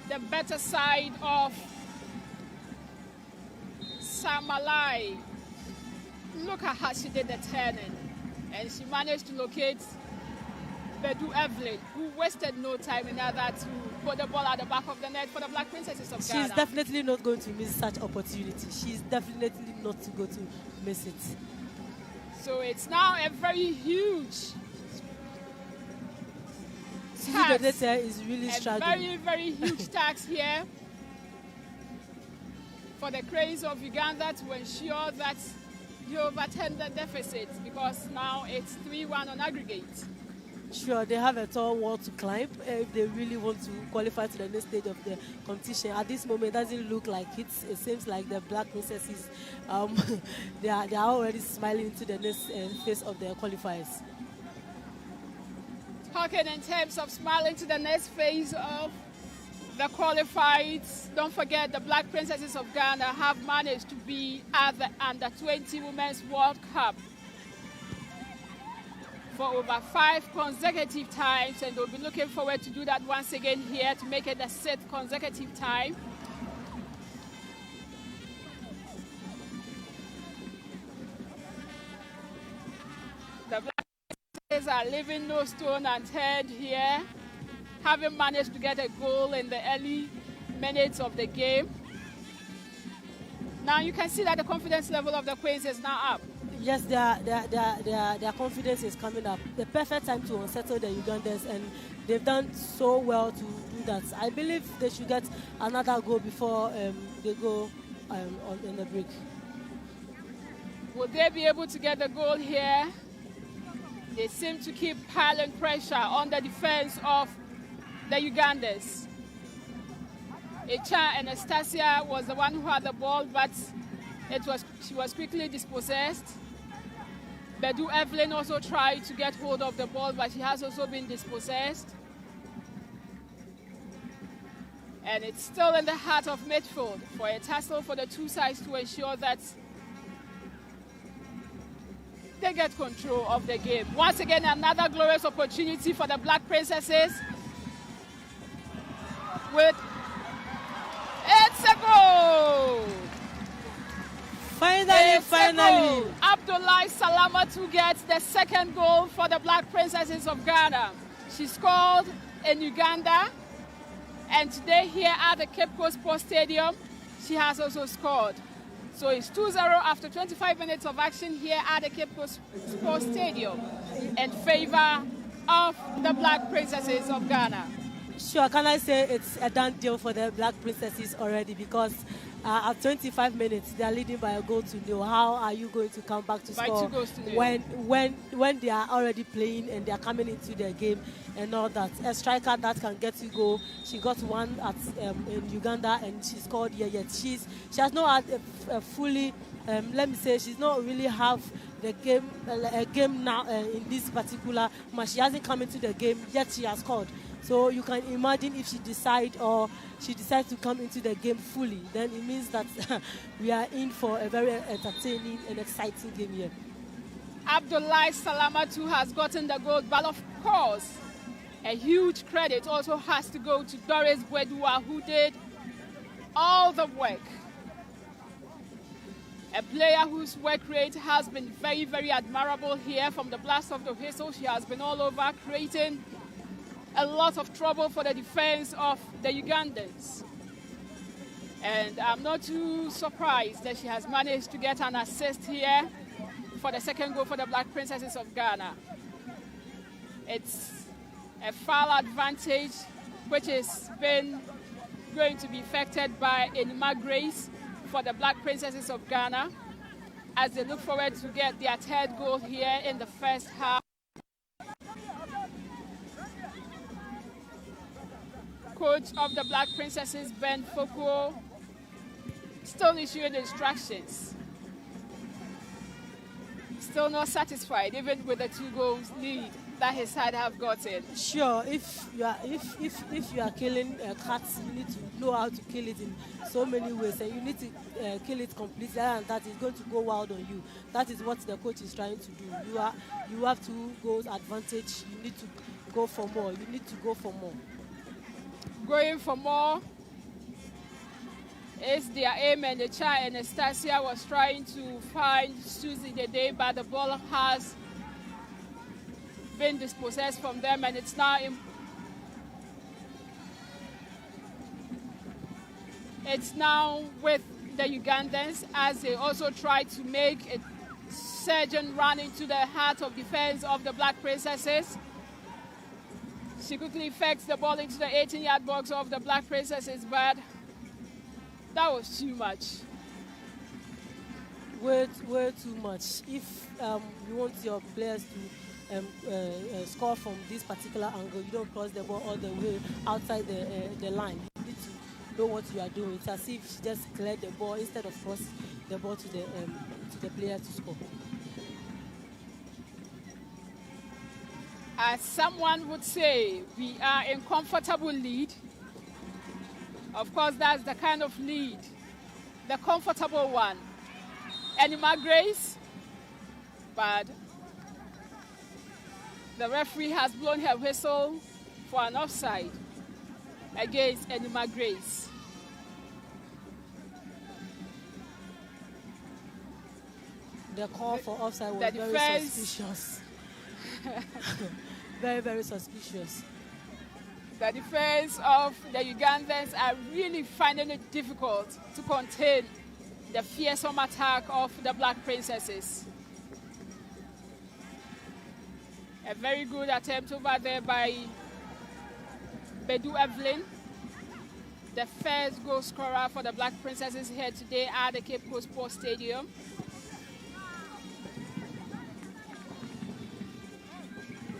the better side of Samalai. Look at how she did the turning. And she managed to locate Bedu Evelyn, who wasted no time in order to put the ball at the back of the net for the Black Princesses of Ghana. She's definitely not going to miss such opportunity. She's definitely not going to miss it. So it's now a very huge tax. Is really struggling. A very huge tax here for the craze of Uganda to ensure that you overturn the deficit because now it's 3-1 on aggregate. Sure, they have a tall wall to climb if they really want to qualify to the next stage of the competition. At this moment, it doesn't look like it. It seems like the Black Princesses, they are already smiling into the next phase of their qualifiers. Talking in terms of smiling to the next phase of the qualified, don't forget the Black Princesses of Ghana have managed to be at the Under-20 Women's World Cup for over 5 consecutive times, and they'll be looking forward to do that once again here to make it the 6th consecutive time. The Black Princesses are leaving no stone unturned here, having managed to get a goal in the early minutes of the game. Now you can see that the confidence level of the Queens is now up. Yes, their confidence is coming up. The perfect time to unsettle the Ugandans, and they've done so well to do that. I believe they should get another goal before they go on the break. Will they be able to get the goal here? They seem to keep piling pressure on the defense of the Ugandans. Echa Anastasia was the one who had the ball, but she was quickly dispossessed. Bedu Evelyn also tried to get hold of the ball, but she has also been dispossessed. And it's still in the heart of midfield for a tussle for the two sides to ensure that they get control of the game. Once again, another glorious opportunity for the Black Princesses. It's a goal! Finally! Abdullahi Salamatu gets the second goal for the Black Princesses of Ghana. She scored in Uganda, and today here at the Cape Coast Sports Stadium, she has also scored. So it's 2-0 after 25 minutes of action here at the Cape Coast Sports Stadium in favor of the Black Princesses of Ghana. Sure, can I say it's a done deal for the Black Princesses already, because at 25 minutes they are leading by a goal to nil. How are you going to come back to score 2 goals to nil when they are already playing and they are coming into the game and all that? A striker that can get you goal. She got one in Uganda and she scored here yet. She has not had a fully let me say, she's not really have the game a game now in this particular match. She hasn't come into the game yet. She has scored. So you can imagine if she decides to come into the game fully, then it means that we are in for a very entertaining and exciting game here. Abdullahi Salamatu has gotten the goal, but of course, a huge credit also has to go to Doris Bwedua, who did all the work. A player whose work rate has been very, very admirable here from the blast of the whistle. She has been all over, creating a lot of trouble for the defense of the Ugandans. And I'm not too surprised that she has managed to get an assist here for the second goal for the Black Princesses of Ghana. It's a foul advantage which is going to be affected by Enima Grace for the Black Princesses of Ghana as they look forward to get their third goal here in the first half. Coach of the Black Princesses, Ben Foko, still issuing instructions. Still not satisfied, even with the 2 goals lead that his side have gotten. Sure, if you are killing cats, you need to know how to kill it in so many ways, and you need to kill it completely, and that is going to go wild on you. That is what the coach is trying to do. You have 2 goals advantage. You need to go for more. You need to go for more. Going for more is their aim, and the child Anastasia was trying to find Susie Dede, but the ball has been dispossessed from them, and it's now with the Ugandans as they also try to make a surgeon run into the heart of defense of the Black Princesses. She quickly effects the ball into the 18-yard box of the Black Princesses, but that was too much. way too much. If you want your players to score from this particular angle, you don't cross the ball all the way outside the line. You need to know what you are doing. It's as if she just cleared the ball instead of cross the ball to the player to score. As someone would say, we are in comfortable lead. Of course, that's the kind of lead, the comfortable one. Anima Grace, but the referee has blown her whistle for an offside against Anima Grace. The call for offside was very suspicious. Very, very suspicious. The defense of the Ugandans are really finding it difficult to contain the fearsome attack of the Black Princesses. A very good attempt over there by Bedu Evelyn, the first goal scorer for the Black Princesses here today at the Cape Coast Sports Stadium.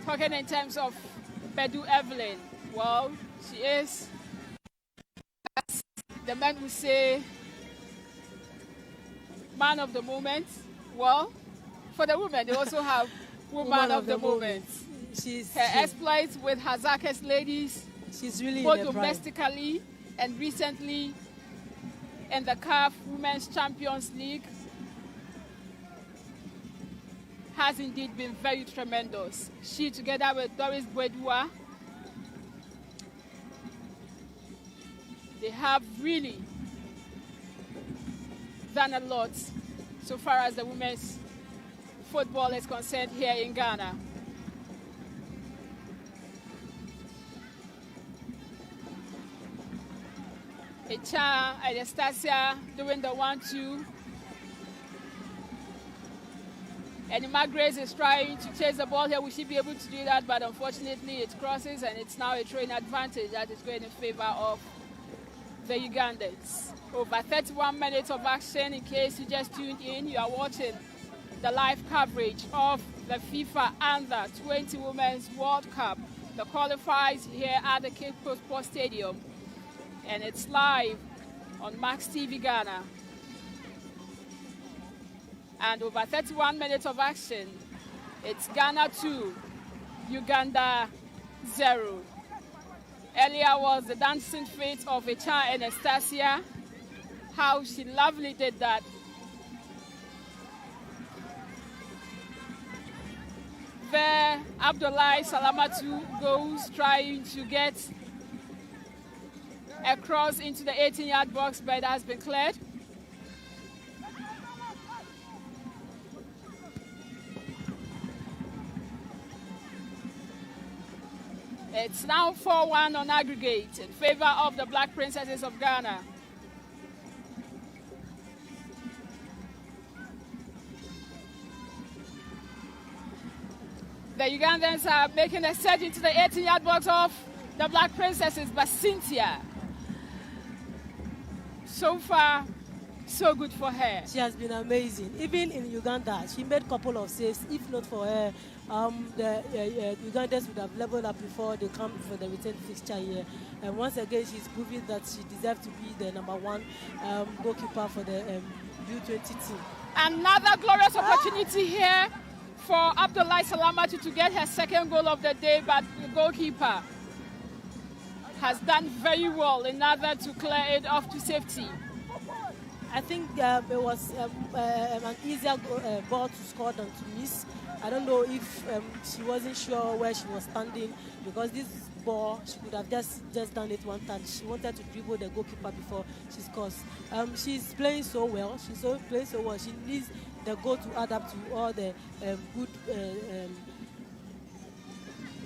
Talking in terms of Bedu Evelyn, well, she is, as the men would say, man of the moment. Well, for the women, they also have woman of the moment. Her exploits with Hazakis ladies, she's really both domestically and recently in the CAF Women's Champions League, has indeed been very tremendous. She, together with Doris Bwedua, they have really done a lot so far as the women's football is concerned here in Ghana. Echa Anastasia doing the 1-2. And Grace is trying to chase the ball here. We should be able to do that, but unfortunately it crosses, and it's now a train advantage that is going in favor of the Ugandans. Over 31 minutes of action. In case you just tuned in, you are watching the live coverage of the FIFA Under-20 Women's World Cup, the qualifiers here at the Cape Coast Sports Stadium, and it's live on Max TV Ghana. And over 31 minutes of action, it's Ghana 2, Uganda 0. Earlier was the dancing feat of Echa Anastasia. How she lovely did that. There, Abdullahi Salamatu goes trying to get a cross into the 18-yard box, but it has been cleared. It's now 4-1 on aggregate in favor of the Black Princesses of Ghana. The Ugandans are making a surge into the 18-yard box of the Black Princesses, but Cynthia, so far, so good for her. She has been amazing. Even in Uganda, she made a couple of saves. If not for her, the Ugandans would have leveled up before they come for the return fixture here. And once again, she's proving that she deserves to be the #1 goalkeeper for the U20 team. Another glorious opportunity here for Abdullahi Salamatu to get her second goal of the day, but the goalkeeper has done very well in order to clear it off to safety. I think it was an easier ball to score than to miss. I don't know if she wasn't sure where she was standing, because this ball, she could have just done it one time. She wanted to dribble the goalkeeper before she scores. She's playing so well. Playing so well. She needs the goal to add up to all the good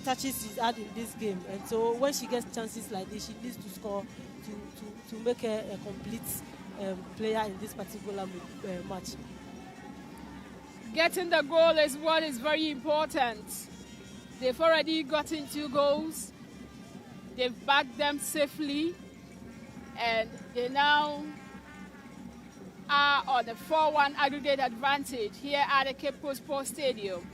touches she's had in this game. And so when she gets chances like this, she needs to score to make her a complete player in this particular match. Getting the goal is what is very important. They've already gotten 2 goals. They've backed them safely, and they now are on a 4-1 aggregate advantage here at the Cape Coast Sports Stadium.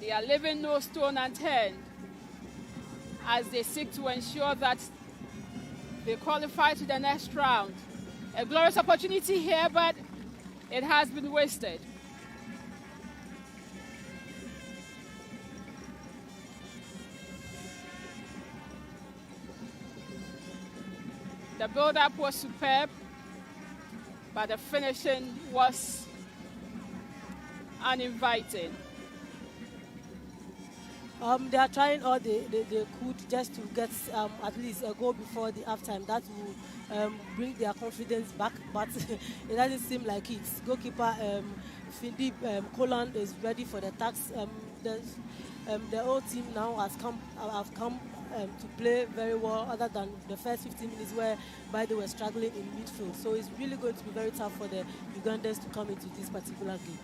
They are leaving no stone unturned as they seek to ensure that they qualify to the next round. A glorious opportunity here, but it has been wasted. The build-up was superb, but the finishing was uninviting. They are trying all they could just to get at least a goal before the halftime. That will bring their confidence back, but it doesn't seem like it. Goalkeeper Philip Colon is ready for the task. The whole team now have come to play very well, other than the first 15 minutes whereby they were struggling in midfield. So it's really going to be very tough for the Ugandans to come into this particular game.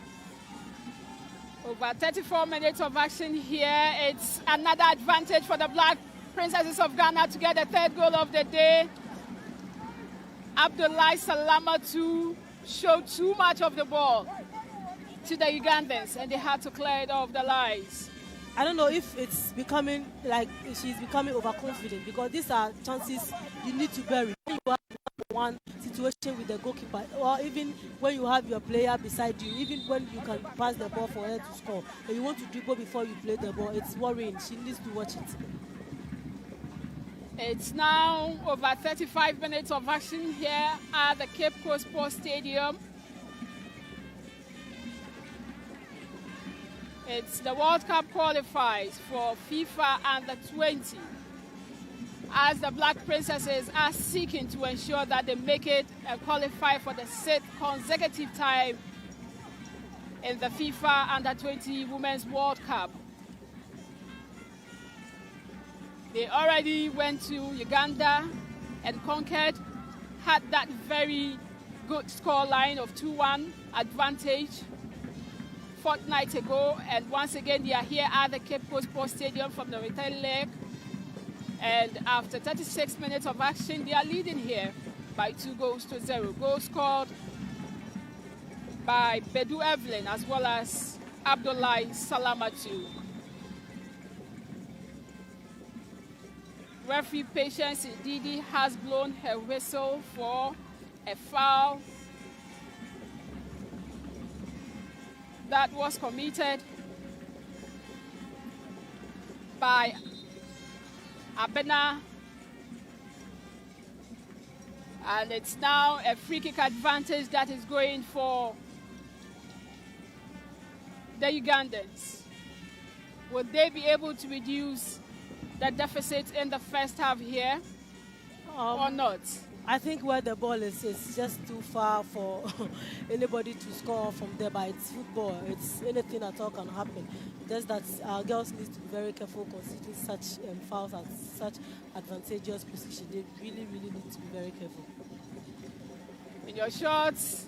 Over 34 minutes of action here. It's another advantage for the Black Princesses of Ghana to get the third goal of the day. Abdullahi Salamatu showed too much of the ball to the Ugandans, and they had to clear it off the lines. I don't know if it's becoming like she's becoming overconfident, because these are chances you need to bury. When you have one situation with the goalkeeper, or even when you have your player beside you, even when you can pass the ball for her to score, and you want to dribble before you play the ball, it's worrying. She needs to watch it. It's now over 35 minutes of action here at the Cape Coast Sports Stadium. It's the World Cup qualifiers for FIFA Under-20, as the Black Princesses are seeking to ensure that they make it and qualify for the 6th consecutive time in the FIFA Under-20 Women's World Cup. They already went to Uganda and conquered, had that very good scoreline of 2-1 advantage fortnight ago, and once again they are here at the Cape Coast Sports Stadium from the return leg, and after 36 minutes of action they are leading here by 2-0. Goals scored by Bedu Evelyn as well as Abdullahi Salamatu. Referee Patience Ndidi has blown her whistle for a foul that was committed by Abena, and it's now a free kick advantage that is going for the Ugandans. Will they be able to reduce the deficit in the first half here or not? I think where the ball is just too far for anybody to score from there, but it's football. It's anything at all can happen. Just that our girls need to be very careful considering such fouls at such advantageous position. They really, really need to be very careful. In your shots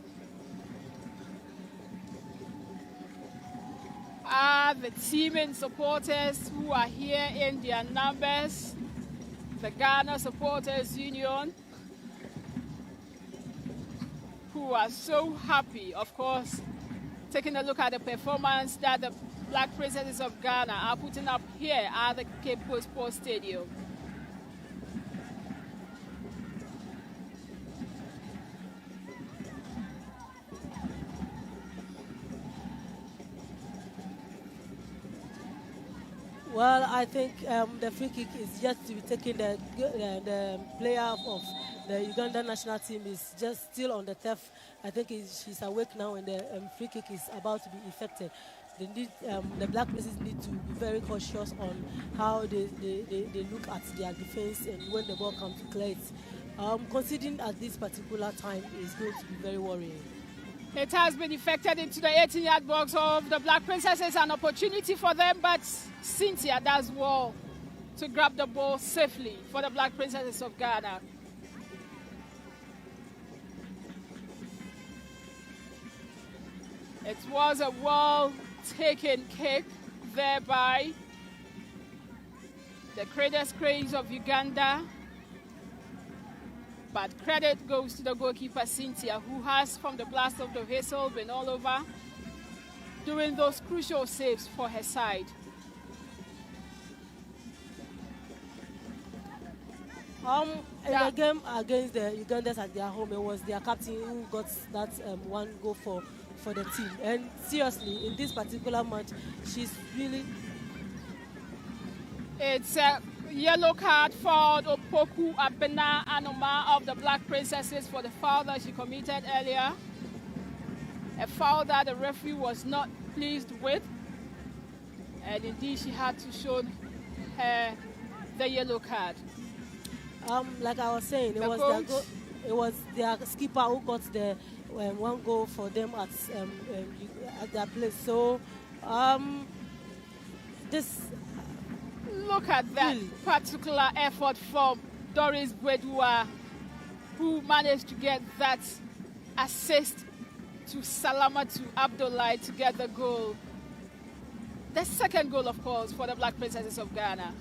are the teaming supporters who are here in their numbers, the Ghana Supporters Union, who are so happy, of course, taking a look at the performance that the Black Princesses of Ghana are putting up here at the Cape Coast Sports Stadium. Well, I think the free kick is yet to be taken. The player of the Ugandan national team is just still on the turf. I think she's awake now, and the free kick is about to be effected. The Black Princesses need to be very cautious on how they look at their defense and when the ball comes to clear it. Considering at this particular time is going to be very worrying. It has been effected into the 18-yard box of the Black Princesses, an opportunity for them, but Cynthia does well to grab the ball safely for the Black Princesses of Ghana. It was a well-taken kick there by the Cradles Cranes of Uganda. But credit goes to the goalkeeper, Cynthia, who has, from the blast of the whistle, been all over, doing those crucial saves for her side. In the game against the Ugandans at their home, it was their captain who got that one goal for the team. And seriously, in this particular match, she's really... It's a yellow card for Opoku Abena Anoma of the Black Princesses for the foul that she committed earlier. A foul that the referee was not pleased with. And indeed, she had to show her the yellow card. Like I was saying, it was their skipper who got the one goal for them at their place. So this... Look at that particular effort from Doris Bwedua, who managed to get that assist to Salamatu Abdullahi to get the goal. The second goal, of course, for the Black Princesses of Ghana.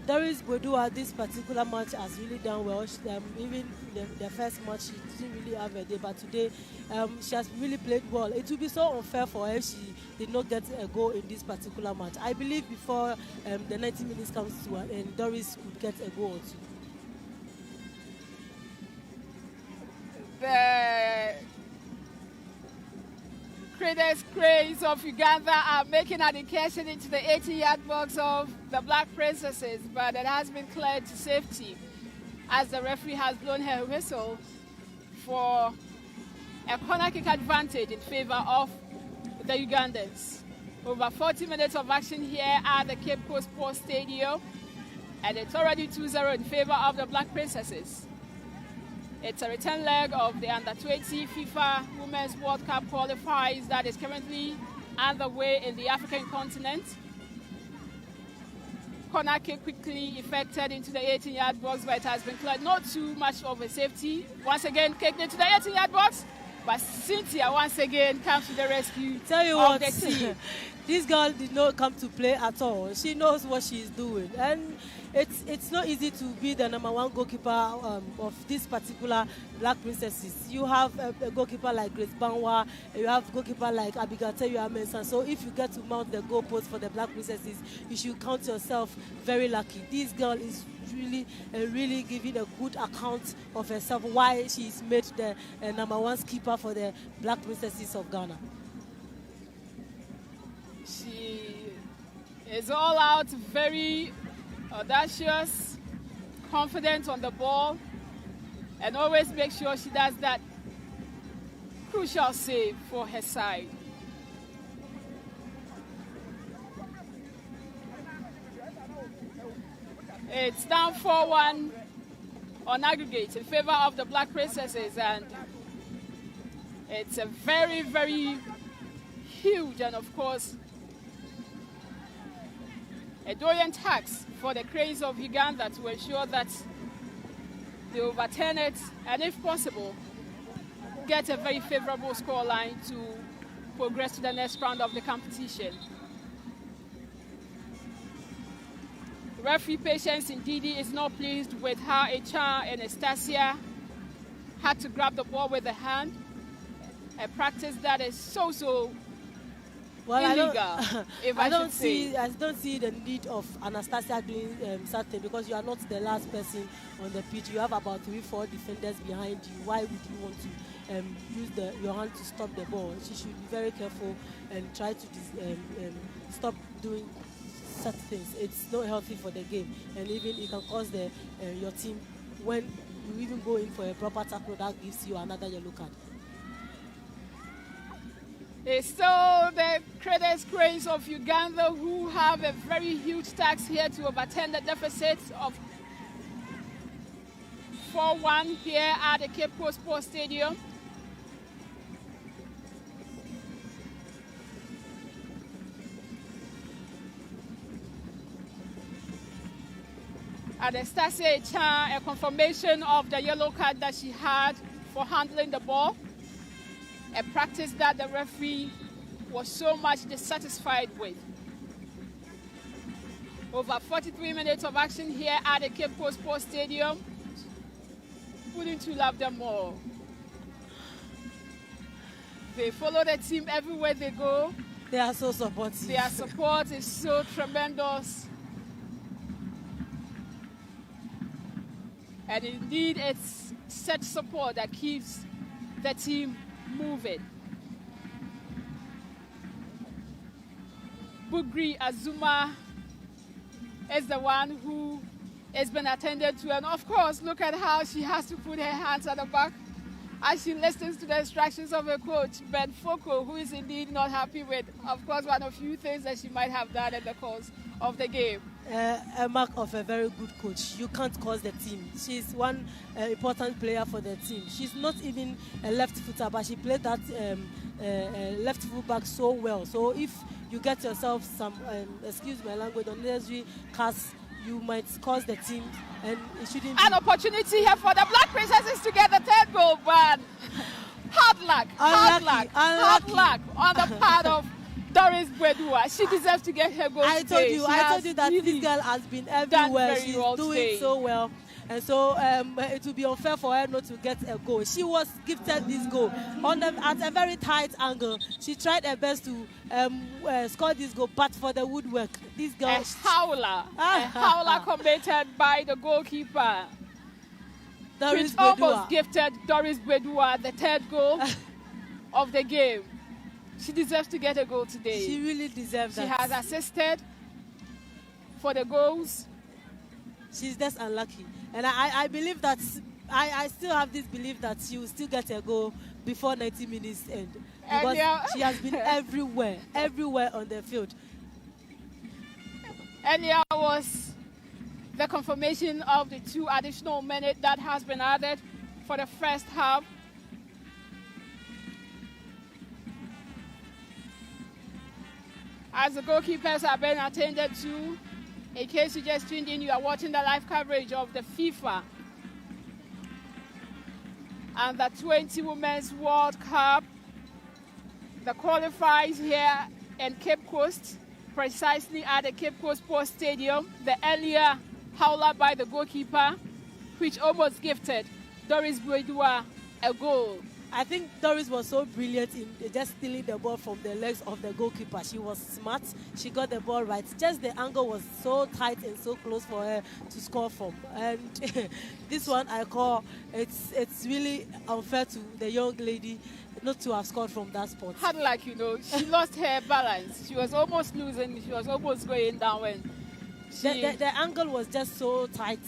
Doris Bwedua, this particular match has really done well. Even the first match, she didn't really have a day, but today she has really played well. It would be so unfair for her if she did not get a goal in this particular match. I believe before the 90 minutes comes to an end, Doris could get a goal or two. The Credence Cranes of Uganda are making an incursion into the 80-yard box of the Black Princesses, but it has been cleared to safety as the referee has blown her whistle for a corner kick advantage in favor of the Ugandans. Over 40 minutes of action here at the Cape Coast Sports Stadium, and it's already 2-0 in favor of the Black Princesses. It's a return leg of the Under-20 FIFA Women's World Cup qualifiers that is currently underway in the African continent. Corner kick quickly effected into the 18-yard box, but it has been cleared. Not too much of a safety. Once again, kicked into the 18-yard box, but Cynthia once again comes to the rescue. Tell you of what, the team. This girl did not come to play at all. She knows what she's doing, and it's not easy to be the number one goalkeeper of this particular Black Princesses. You have a goalkeeper like Grace Banwa, you have a goalkeeper like Abigail Mensah. So if you get to mount the goal post for the Black Princesses, you should count yourself very lucky. This girl is really giving a good account of herself, why she's made the number one skipper for the Black Princesses of Ghana. She is all out, very audacious, confident on the ball, and always make sure she does that crucial save for her side. It's down 4-1 on aggregate in favor of the Black Princesses, and it's a very, very huge and, of course, a doyen tax for the Cranes of Uganda to ensure that they overturn it, and if possible, get a very favorable scoreline to progress to the next round of the competition. Referee Patience Ndidi is not pleased with how Echa and Anastasia had to grab the ball with the hand, a practice that is so illegal. I don't see the need of Anastasia doing something, because you are not the last person on the pitch. You have about 3-4 defenders behind you. Why would you want to use your hand to stop the ball? She should be very careful and try to stop doing such things. It's not healthy for the game, and even it can cause your team, when you even go in for a proper tackle, that gives you another yellow card. It's still the Credence Cranes of Uganda who have a very huge task here to overturn the deficit of 4-1 here at the Cape Coast Sports Stadium. Anastasia Chan, a confirmation of the yellow card that she had for handling the ball. A practice that the referee was so much dissatisfied with. Over 43 minutes of action here at the Cape Coast Sports Stadium. wouldn't you love them more? They follow the team everywhere they go. They are so supportive. Their support is so tremendous. And indeed, it's such support that keeps the team moving. Bugri Azuma is the one who has been attended to. And of course, look at how she has to put her hands at the back as she listens to the instructions of her coach, Ben Foko, who is indeed not happy with, of course, one of few things that she might have done in the course of the game. A mark of a very good coach. You can't cause the team. She's one important player for the team. She's not even a left footer, but she played that left foot back so well. So if you get yourself some, excuse my language, unnecessary cast, you might cause the team, and it shouldn't. An opportunity here for the Black Princesses to get the third goal, but hard luck on the part of Doris Bwedua. She deserves to get her goal I today. told you that this girl has been everywhere. She's doing so well. And so it would be unfair for her not to get a goal. She was gifted this goal at a very tight angle. She tried her best to score this goal, but for the woodwork, this girl... A howler committed by the goalkeeper. Doris Which almost gifted Doris Bwedua the third goal of the game. She deserves to get a goal today. She really deserves that. She has assisted for the goals. She's just unlucky. And I believe that, I still have this belief that she will still get a goal before 90 minutes end. Because she has been everywhere on the field. Earlier was the confirmation of the 2 additional minutes that has been added for the first half. As the goalkeepers are being attended to, in case you just tuned in, you are watching the live coverage of the FIFA and the 20 Women's World Cup. The qualifiers here in Cape Coast, precisely at the Cape Coast Sports Stadium. The earlier howler by the goalkeeper, which almost gifted Doris Bwedua a goal. I think Doris was so brilliant in just stealing the ball from the legs of the goalkeeper. She was smart. She got the ball right. Just the angle was so tight and so close for her to score from. And this one I call, it's really unfair to the young lady not to have scored from that spot. Hard luck, you know. She lost her balance. She was almost losing. She was almost going down when the angle was just so tight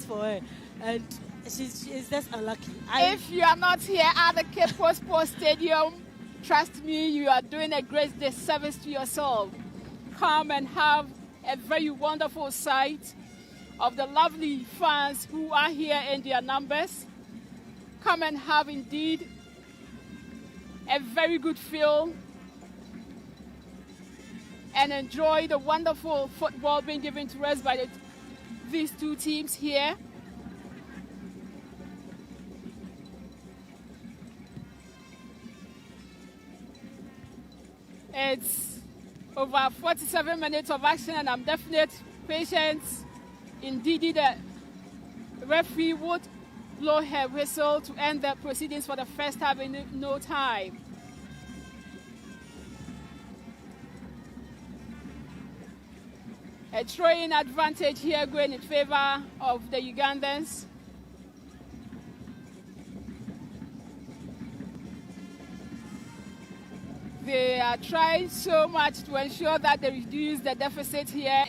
for her. And she's just unlucky. If you are not here at the Cape Coast Sports Stadium, trust me, you are doing a great disservice to yourself. Come and have a very wonderful sight of the lovely fans who are here in their numbers. Come and have indeed a very good feel and enjoy the wonderful football being given to us by these 2 teams here. It's over 47 minutes of action, and I'm definite patience. Indeed, the referee would blow her whistle to end the proceedings for the first half in no time. A throw-in advantage here going in favor of the Ugandans. They are trying so much to ensure that they reduce the deficit here.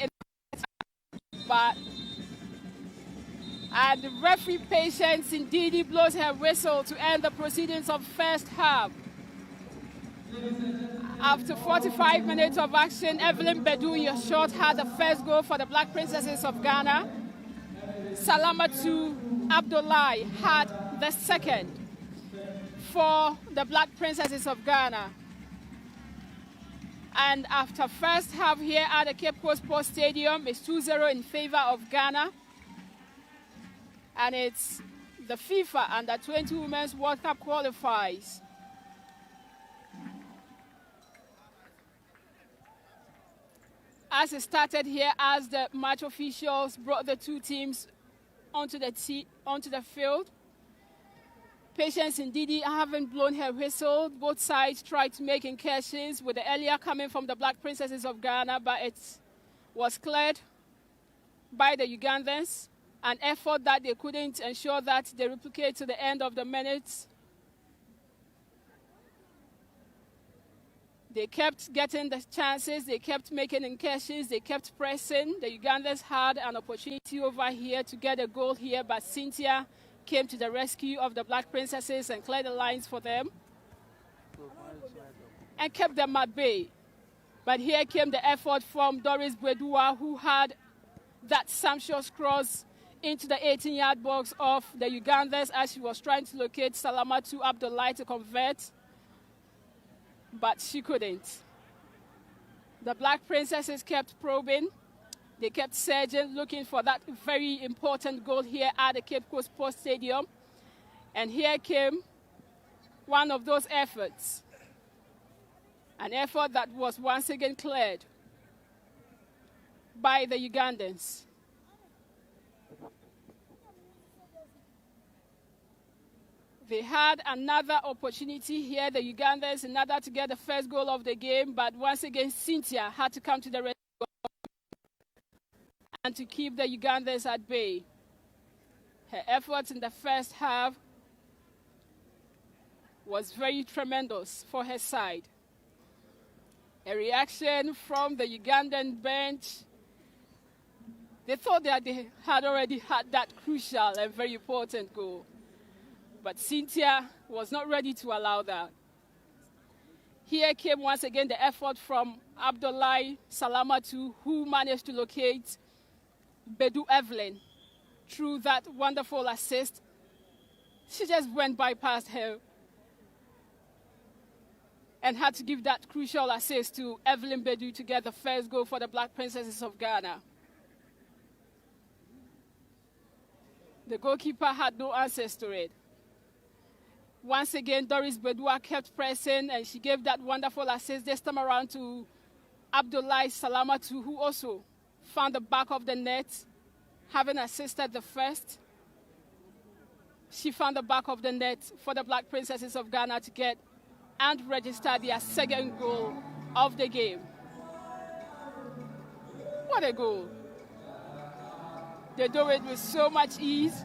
And the referee Patience indeed blows her whistle to end the proceedings of first half. After 45 minutes of action, Evelyn Bedu, your shot, had the first goal for the Black Princesses of Ghana. Salamatu Abdullahi had the second for the Black Princesses of Ghana. And after first half here at the Cape Coast Sports Stadium, it's 2-0 in favor of Ghana. And it's the FIFA Under 20 Women's World Cup qualifiers. As it started here, as the match officials brought the 2 teams onto the field, Patience Ndidi haven't blown her whistle. Both sides tried to make incursions with the earlier coming from the Black Princesses of Ghana, but it was cleared by the Ugandans, an effort that they couldn't ensure that they replicate to the end of the minutes. They kept getting the chances, they kept making incursions, they kept pressing. The Ugandans had an opportunity over here to get a goal here, but Cynthia came to the rescue of the Black Princesses and cleared the lines for them and kept them at bay. But here came the effort from Doris Bwedua, who had that sumptuous cross into the 18-yard box of the Ugandans as she was trying to locate Salamatu Abdullahi to convert, but she couldn't. The Black Princesses kept probing. They kept searching, looking for that very important goal here at the Cape Coast Sports Stadium. And here came one of those efforts, an effort that was once again cleared by the Ugandans. They had another opportunity here, the Ugandans, in order to get the first goal of the game, but once again, Cynthia had to come to the rescue and to keep the Ugandans at bay. Her efforts in the first half was very tremendous for her side. A reaction from the Ugandan bench. They thought that they had already had that crucial and very important goal. But Cynthia was not ready to allow that. Here came once again the effort from Abdullahi Salamatu, who managed to locate Bedu Evelyn through that wonderful assist. She just went bypassed her and had to give that crucial assist to Evelyn Bedu to get the first goal for the Black Princesses of Ghana. The goalkeeper had no answers to it. Once again, Doris Bedua kept pressing, and she gave that wonderful assist this time around to Abdullahi Salamatu, who also found the back of the net, having assisted the first. She found the back of the net for the Black Princesses of Ghana to get and register their second goal of the game. What a goal. They do it with so much ease,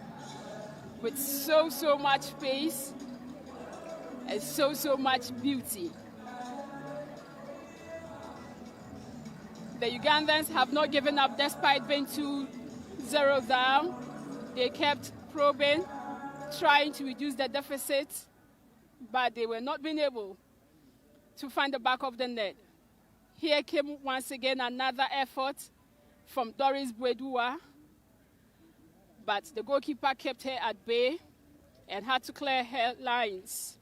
with so much pace, and so much beauty. The Ugandans have not given up despite being 2-0 down. They kept probing, trying to reduce the deficit, but they were not being able to find the back of the net. Here came once again another effort from Doris Bwedua, but the goalkeeper kept her at bay and had to clear her lines.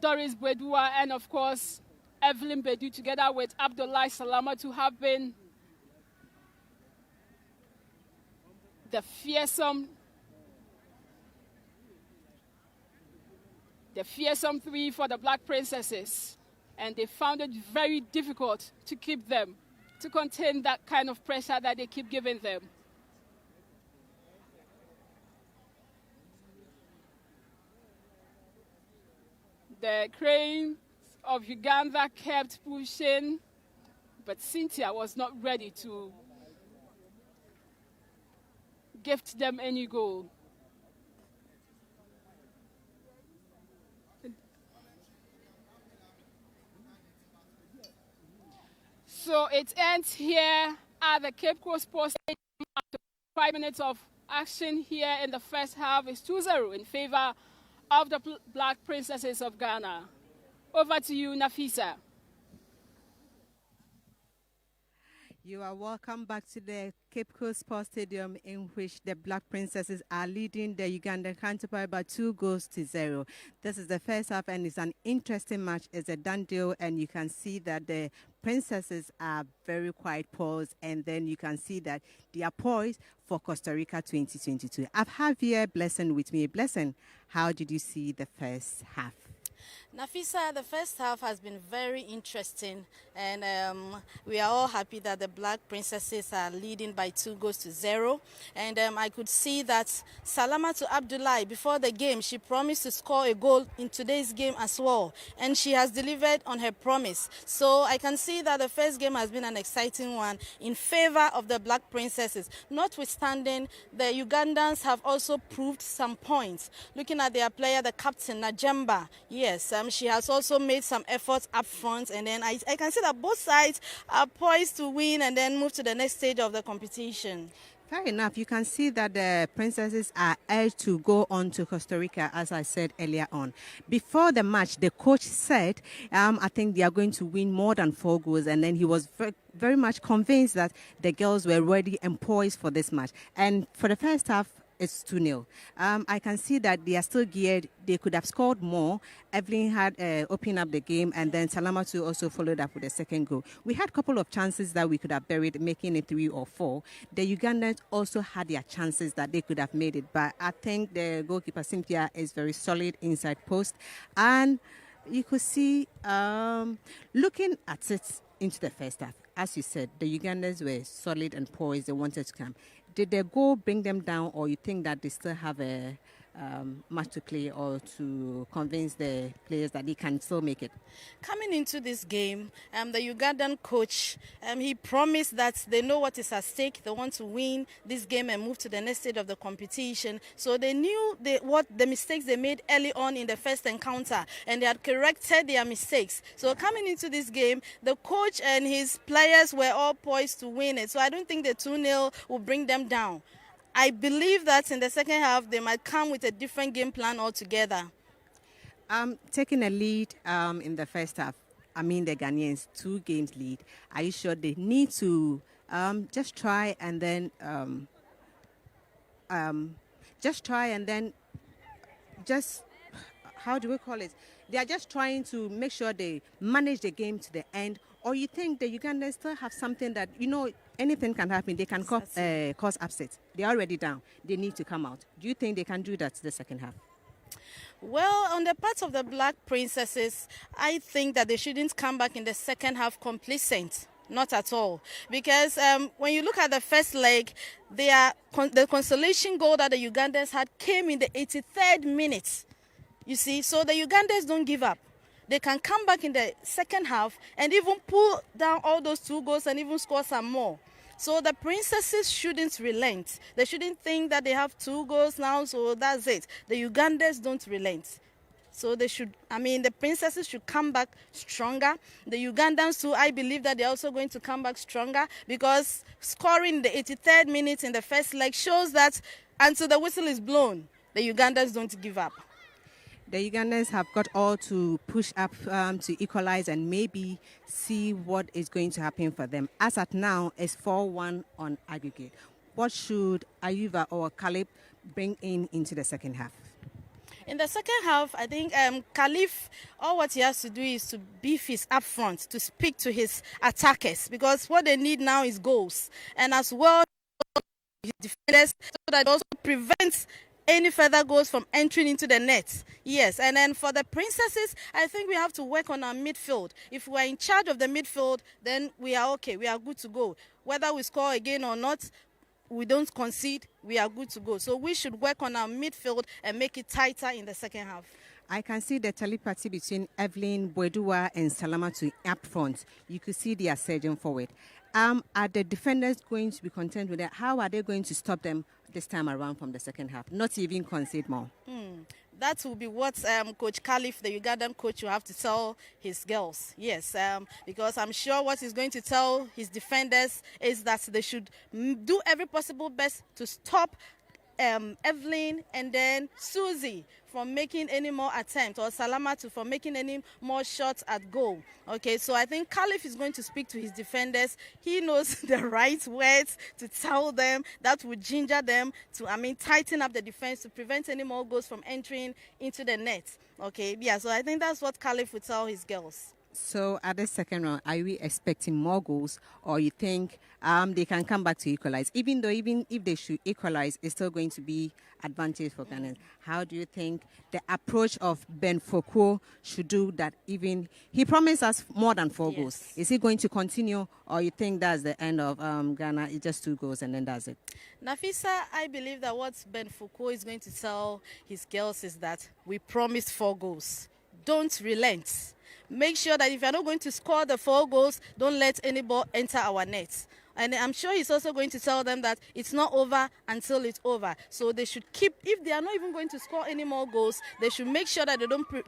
Doris Bwedua and, of course, Evelyn Bedu, together with Abdullahi Salamatu, have been the fearsome three for the Black Princesses, and they found it very difficult to keep them, to contain that kind of pressure that they keep giving them. The Cranes of Uganda kept pushing, but Cynthia was not ready to gift them any goal. So it ends here at the Cape Coast Sports Stadium after 5 minutes of action here in the first half. It's 2-0 in favor of the Black Princesses of Ghana. Over to you, Nafisa. You are welcome back to the Cape Coast Sports Stadium, in which the Black Princesses are leading the Ugandan counterpart by 2-0. This is the first half, and it's an interesting match. It's a done deal, and you can see that the Princesses are very quite poised, and then you can see that they are poised for Costa Rica 2022. I have here Blessing with me. Blessing, how did you see the first half? Nafisa, the first half has been very interesting, and we are all happy that the Black Princesses are leading by 2-0. And I could see that Salamatu Abdullahi, before the game, she promised to score a goal in today's game as well, and she has delivered on her promise. So I can see that the first game has been an exciting one in favor of the Black Princesses. Notwithstanding, the Ugandans have also proved some points. Looking at their player, the captain, Najemba, yes, she has also made some efforts up front, and then I can see that both sides are poised to win and then move to the next stage of the competition. Fair enough. You can see that the Princesses are urged to go on to Costa Rica, as I said earlier on. Before the match, the coach said, I think they are going to win more than 4 goals, and then he was very much convinced that the girls were ready and poised for this match. And for the first half, it's 2-0. I can see that they are still geared. They could have scored more. Evelyn had opened up the game, and then Salamatu also followed up with a second goal. We had a couple of chances that we could have buried, making it 3 or 4. The Ugandans also had their chances that they could have made it, but I think the goalkeeper Cynthia is very solid inside post, and you could see looking at it into the first half. As you said, the Ugandans were solid and poised. They wanted to come. Did the goal bring them down, or you think that they still have a match to play, or to convince the players that they can still make it? Coming into this game, the Ugandan coach, he promised that they know what is at stake. They want to win this game and move to the next stage of the competition. So they knew what the mistakes they made early on in the first encounter, and they had corrected their mistakes. So coming into this game, the coach and his players were all poised to win it. So I don't think the 2-0 will bring them down. I believe that in the second half, they might come with a different game plan altogether. Taking a lead in the first half, I mean the Ghanaians 2 games lead. Are you sure they need to just try and then how do we call it? They are just trying to make sure they manage the game to the end, or you think the Ugandans still have something that, anything can happen. They can cause upset. They're already down. They need to come out. Do you think they can do that the second half? Well, on the part of the Black Princesses, I think that they shouldn't come back in the second half complacent. Not at all. Because when you look at the first leg, the consolation goal that the Ugandans had came in the 83rd minute. You see, so the Ugandans don't give up. They can come back in the second half and even pull down all those 2 goals and even score some more. So the Princesses shouldn't relent. They shouldn't think that they have 2 goals now, so that's it. The Ugandans don't relent. So the Princesses should come back stronger. The Ugandans too, I believe that they're also going to come back stronger, because scoring in the 83rd minute in the first leg shows that until the whistle is blown, the Ugandans don't give up. The Ugandans have got all to push up to equalize and maybe see what is going to happen for them. As at now, it's 4-1 on aggregate. What should Ayuva or Caleb bring into the second half? In the second half, I think Khalif, all what he has to do is to beef his up front, to speak to his attackers, because what they need now is goals. And as well, his defenders, so that it also prevents any further goals from entering into the net. Yes, and then for the Princesses, I think we have to work on our midfield. If we're in charge of the midfield, then we are okay, we are good to go. Whether we score again or not, we don't concede, we are good to go. So we should work on our midfield and make it tighter in the second half. I can see the telepathy between Evelyn, Bwedua and Salamatu up front. You could see they are surging forward. Are the defenders going to be content with that? How are they going to stop them this time around from the second half? Not even concede more. That will be what Coach Khalif, the Ugandan coach, will have to tell his girls. Yes, because I'm sure what he's going to tell his defenders is that they should do every possible best to stop Evelyn and then Susie from making any more attempts, or Salamatu from making any more shots at goal. Okay, so I think Khalif is going to speak to his defenders. He knows the right words to tell them that would ginger them to, tighten up the defense to prevent any more goals from entering into the net. Okay, yeah, so I think that's what Khalif would tell his girls. So at the second round, are we expecting more goals, or you think they can come back to equalize? Even if they should equalize, it's still going to be advantage for Ghana. How do you think the approach of Ben Foucault should do that? Even he promised us more than 4 goals. Yes. Is he going to continue, or you think that's the end of Ghana? It's just 2 goals and then that's it. Nafisa, I believe that what Ben Foucault is going to tell his girls is that we promised 4 goals. Don't relent. Make sure that if you're not going to score the 4 goals, don't let any ball enter our net. And I'm sure he's also going to tell them that it's not over until it's over. So they should keep, if they are not even going to score any more goals, they should make sure that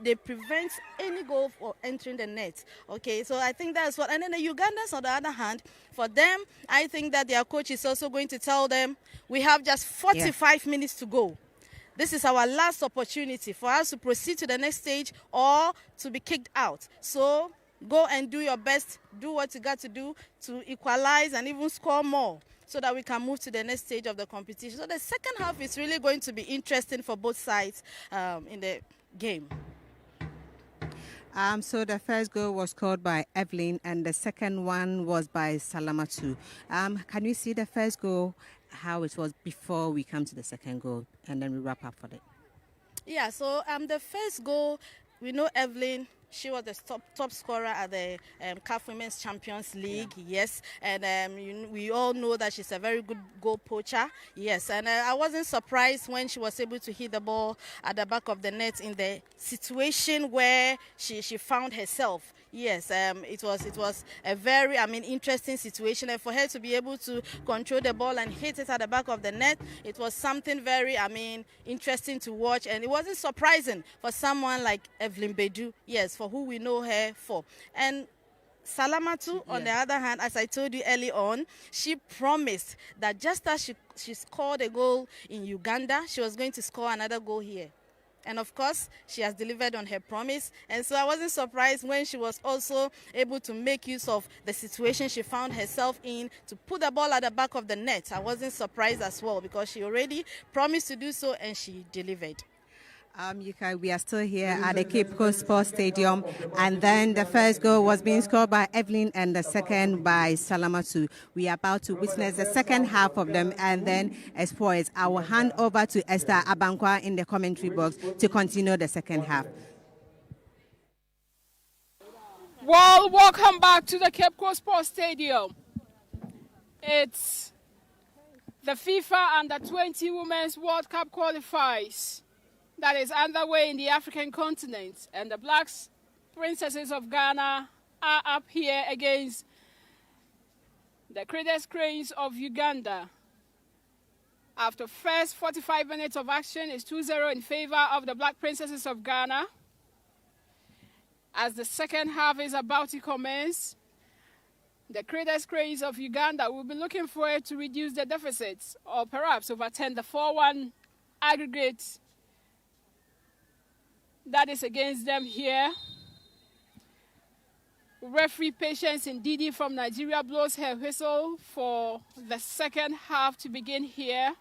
they prevent any goal from entering the net. Okay, so I think that's what. And then the Ugandans, on the other hand, for them, I think that their coach is also going to tell them, we have just 45 minutes to go. This is our last opportunity for us to proceed to the next stage or to be kicked out. So go and do your best, do what you got to do to equalize and even score more so that we can move to the next stage of the competition. So the second half is really going to be interesting for both sides in the game. So the first goal was scored by Evelyn and the second one was by Salamatu. Can we see the first goal, how it was before we come to the second goal, and then we wrap up for it? Yeah, so the first goal, we know Evelyn, she was the top scorer at the CAF Women's Champions League, yes. And we all know that she's a very good goal poacher, yes. And I wasn't surprised when she was able to hit the ball at the back of the net in the situation where she found herself. Yes, it was a very, interesting situation. And for her to be able to control the ball and hit it at the back of the net, it was something very, interesting to watch. And it wasn't surprising for someone like Evelyn Bedu, yes, for who we know her for. And Salamatu, on the other hand, as I told you early on, she promised that just as she scored a goal in Uganda, she was going to score another goal here. And of course, she has delivered on her promise. And so I wasn't surprised when she was also able to make use of the situation she found herself in to put the ball at the back of the net. I wasn't surprised as well because she already promised to do so and she delivered. We are still here at the Cape Coast Sports Stadium, and then the first goal was being scored by Evelyn and the second by Salamatu. We are about to witness the second half of them, and then as far as I will hand over to Esther Abankwa in the commentary box to continue the second half. Well, welcome back to the Cape Coast Sports Stadium. It's the FIFA Under-20 Women's World Cup qualifiers that is underway in the African continent, and the Black Princesses of Ghana are up here against the Credence Cranes of Uganda. After first 45 minutes of action, it's 2-0 in favor of the Black Princesses of Ghana. As the second half is about to commence, the Credence Cranes of Uganda will be looking for it to reduce the deficits or perhaps overturn the 4-1 aggregate that is against them here. Referee Patience Ndidi from Nigeria blows her whistle for the second half to begin here.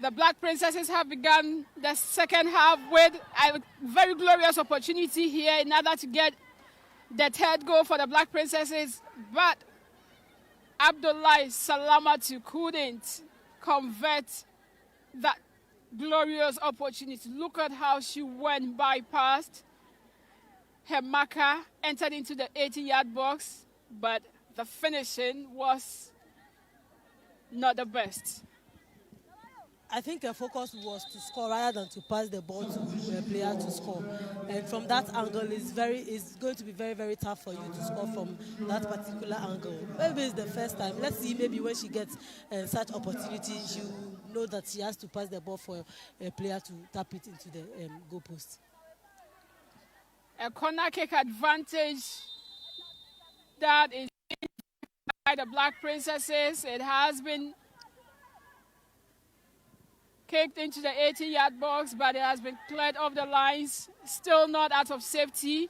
The Black Princesses have begun the second half with a very glorious opportunity here in order to get the third goal for the Black Princesses, but Abdullahi Salamatu couldn't convert that glorious opportunity. Look at how she went bypassed. Her marker entered into the 18-yard box, but the finishing was not the best. I think her focus was to score rather than to pass the ball to a player to score. And from that angle, it's going to be very, very tough for you to score from that particular angle. Maybe it's the first time. Let's see, maybe when she gets such opportunities, she will know that she has to pass the ball for a player to tap it into the goal post. A corner kick advantage that is by the Black Princesses. It has been kicked into the 18-yard box, but it has been cleared off the lines. Still not out of safety.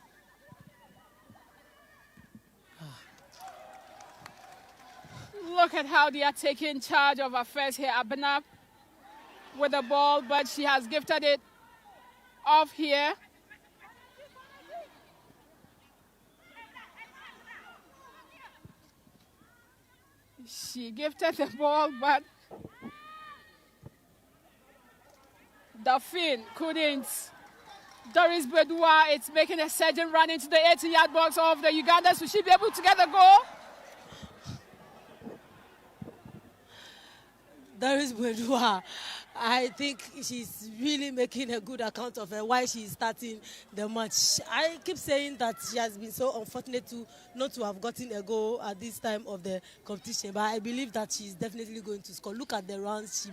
Look at how they are taking charge of affairs here. Abinab with the ball, but she has gifted it off here. She gifted the ball, but Dauphine couldn't. Doris Bedua, it's making a surgeon run into the 18-yard box of the Ugandans. Will she be able to get the goal? Doris Bedua, I think she's really making a good account of why she's starting the match. I keep saying that she has been so unfortunate not to have gotten a goal at this time of the competition, but I believe that she's definitely going to score. Look at the runs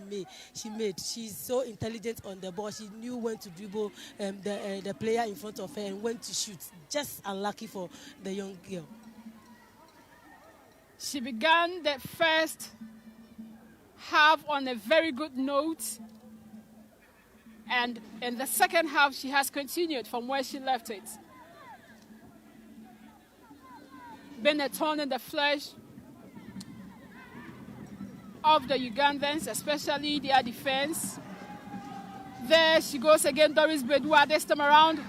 she made. She's so intelligent on the ball. She knew when to dribble the player in front of her and when to shoot. Just unlucky for the young girl. She began the first half on a very good note, and in the second half she has continued from where she left it. Been a thorn in the flesh of the Ugandans, especially their defense. There she goes again, Doris Bedua this time around,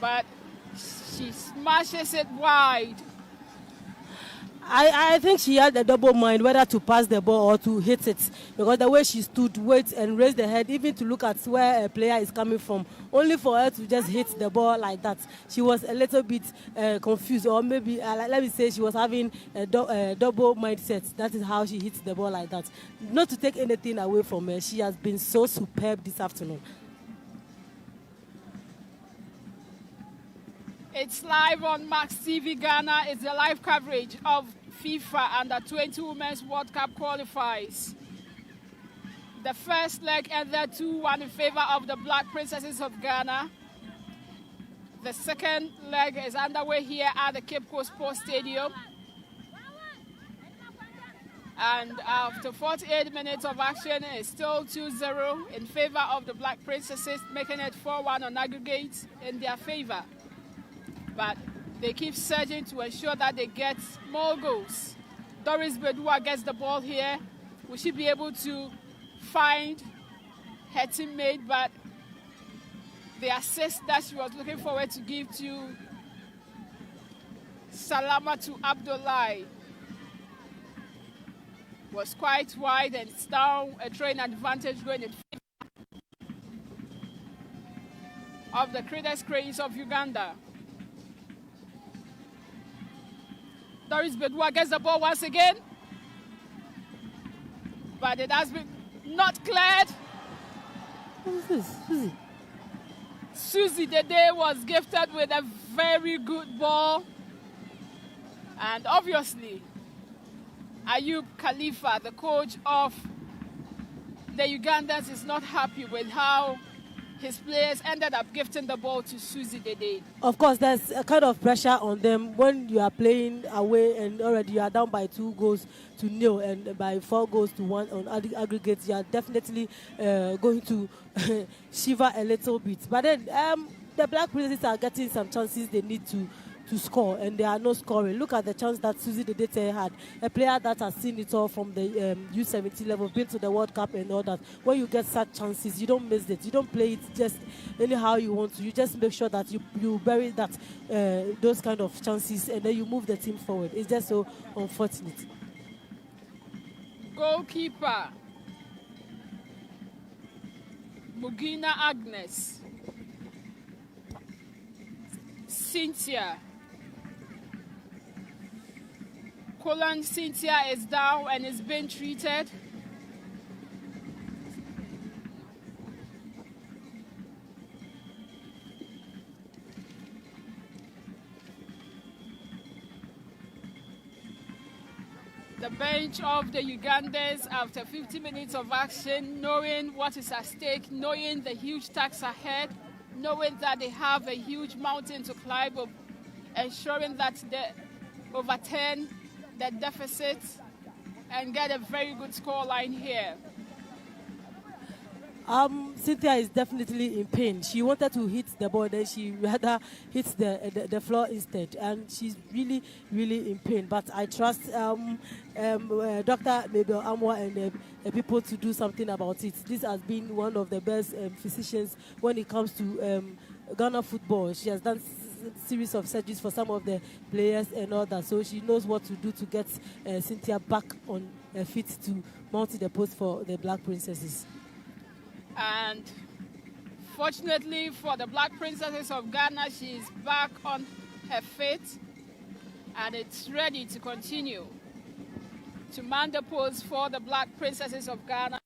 but she smashes it wide. I think she had a double mind whether to pass the ball or to hit it, because the way she stood, wait and raised the head, even to look at where a player is coming from, only for her to just hit the ball like that. She was a little bit confused, or maybe let me say she was having a double mindset. That is how she hits the ball like that. Not to take anything away from her, she has been so superb this afternoon. It's live on Max TV Ghana. It's the live coverage of FIFA Under-20 Women's World Cup qualifiers. The first leg ended 2-1 in favor of the Black Princesses of Ghana. The second leg is underway here at the Cape Coast Sports Stadium. And after 48 minutes of action, it's still 2-0 in favor of the Black Princesses, making it 4-1 on aggregate in their favor. But they keep surging to ensure that they get more goals. Doris Bedua gets the ball here. Will she be able to find her teammate? But the assist that she was looking forward to give to Salama to Abdullahi was quite wide, and it's now a train advantage going in favor of the Credence Cranes of Uganda. Doris Bedua gets the ball once again, but it has been not cleared. What is this? Susie? Susie Dede was gifted with a very good ball, and obviously Ayub Khalifa, the coach of the Ugandans, is not happy with how his players ended up gifting the ball to Susie Dede. Of course, there's a kind of pressure on them when you are playing away and already you are down by 2-0 and by 4-1 on aggregate. You are definitely going to shiver a little bit. But then the Black Princesses are getting some chances they need to score, and there are no scoring. Look at the chance that Susie Dede had, a player that has seen it all from the U17 level, been to the World Cup and all that. When you get such chances, you don't miss it. You don't play it just anyhow you want to. You just make sure that you bury that those kind of chances, and then you move the team forward. It's just so unfortunate. Goalkeeper Mugina Agnes, Cynthia. Colon Cynthia is down and is being treated. The bench of the Ugandans, after 50 minutes of action, knowing what is at stake, knowing the huge task ahead, knowing that they have a huge mountain to climb, ensuring that they overturn the deficit and get a very good score line here. Cynthia is definitely in pain. She wanted to hit the ball, then she rather hits the floor instead, and she's really, really in pain. But I trust Dr. Mabel Amwa and the people to do something about it. This has been one of the best physicians when it comes to Ghana football. She has done series of surgeries for some of the players and all that, so she knows what to do to get Cynthia back on her feet to mount the post for the Black Princesses. And fortunately for the Black Princesses of Ghana, she is back on her feet and it's ready to continue to man the post for the Black Princesses of Ghana.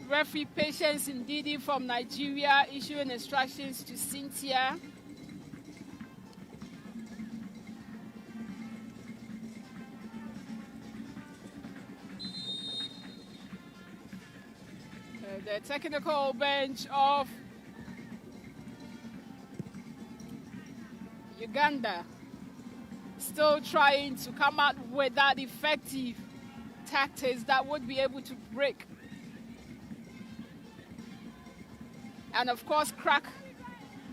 Referee Patience Ndidi from Nigeria issuing instructions to Cynthia. The technical bench of Uganda still trying to come out with that effective tactics that would be able to break and of course crack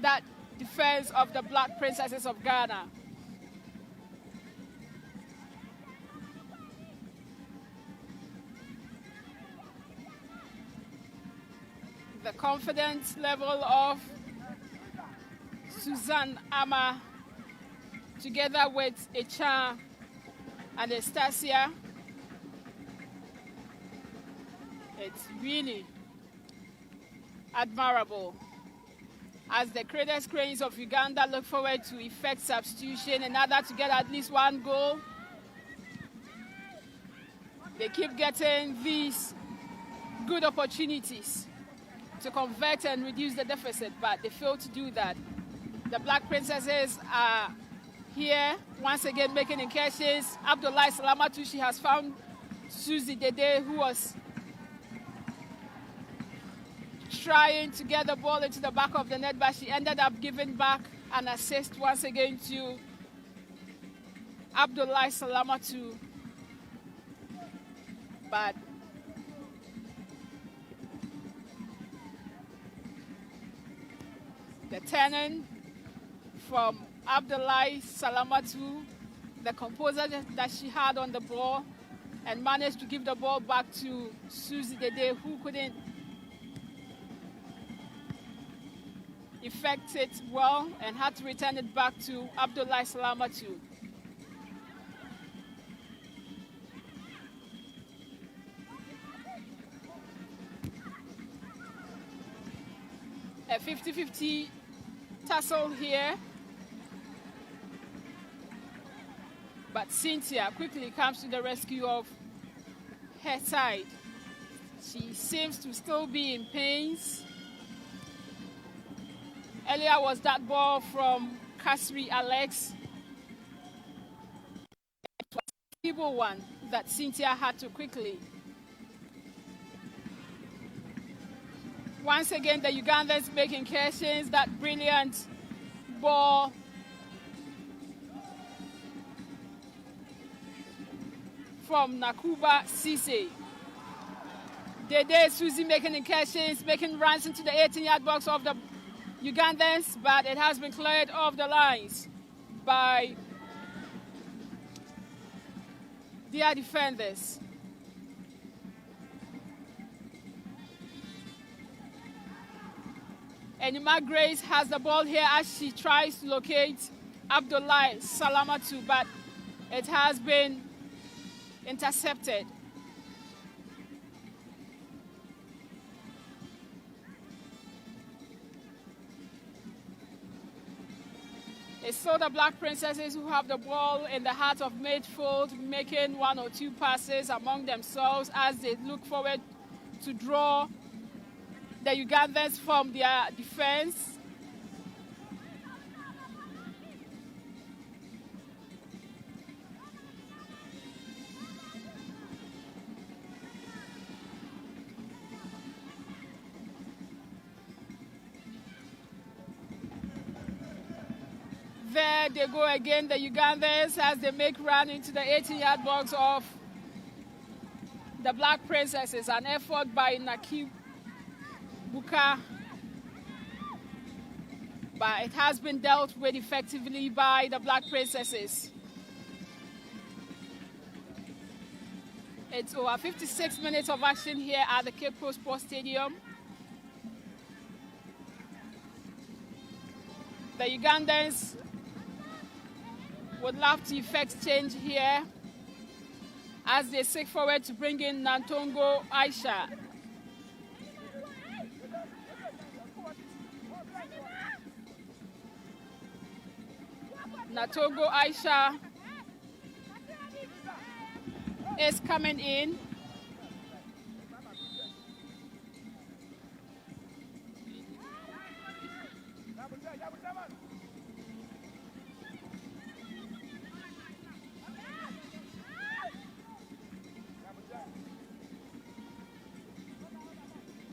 that defense of the Black Princesses of Ghana. The confidence level of Susan Ama together with Echa and Estacia, it's really admirable. As the Cradles Cranes of Uganda look forward to effect substitution in order to get at least one goal, they keep getting these good opportunities to convert and reduce the deficit, but they fail to do that. The Black Princesses are here once again making incursions. Abdullahi Salamatu, she has found Susie Dede, who was trying to get the ball into the back of the net, but she ended up giving back an assist once again to Abdullahi Salamatu. But the turning from Abdullahi Salamatu, the composer that she had on the ball, and managed to give the ball back to Susie Dede, who couldn't effect it well and had to return it back to Abdullahi Salamatu. A 50-50 tussle here. But Cynthia quickly comes to the rescue of her side. She seems to still be in pains. Earlier was that ball from Kasri Alex. It was a feeble one that Cynthia had to quickly. Once again, the Ugandans making incursions. That brilliant ball from Nakuba Sise. Dede Susie making incursions, making runs into the 18-yard box of the Ugandans, but it has been cleared off the lines by their defenders. Enima Grace has the ball here as she tries to locate Abdullahi Salamatu, but it has been intercepted. It's still the Black Princesses who have the ball in the heart of midfield, making one or two passes among themselves as they look forward to draw the Ugandans from their defense. There they go again, the Ugandans, as they make run into the 18-yard box of the Black Princesses. An effort by Naki Buka, but it has been dealt with effectively by the Black Princesses. It's over 56 minutes of action here at the Cape Coast Sports Stadium. The Ugandans would love to effect change here as they seek forward to bring in Nantongo Aisha. Nantongo Aisha is coming in.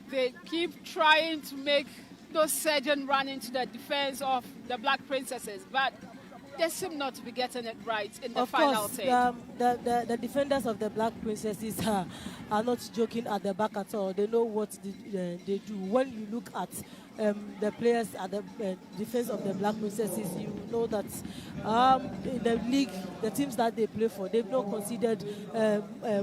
They keep trying to make those surgeons run into the defense of the Black Princesses, but they seem not to be getting it right in the final take. The defenders of the Black Princesses are not joking at the back at all. They know what they do. When you look at the players at the defense of the Black Princesses, you know that in the league, the teams that they play for, they've not conceded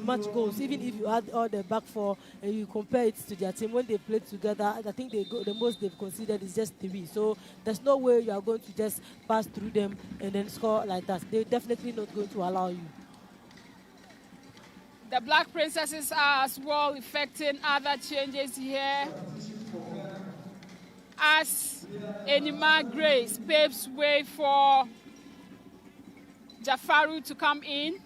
much goals. Even if you add all the back four and you compare it to their team, when they played together, I think the most they've conceded is just 3. So there's no way you are going to just pass through them and then score like that. They're definitely not going to allow you. The Black Princesses are as well effecting other changes here, as Enima Grace paves way for Jafaru to come in.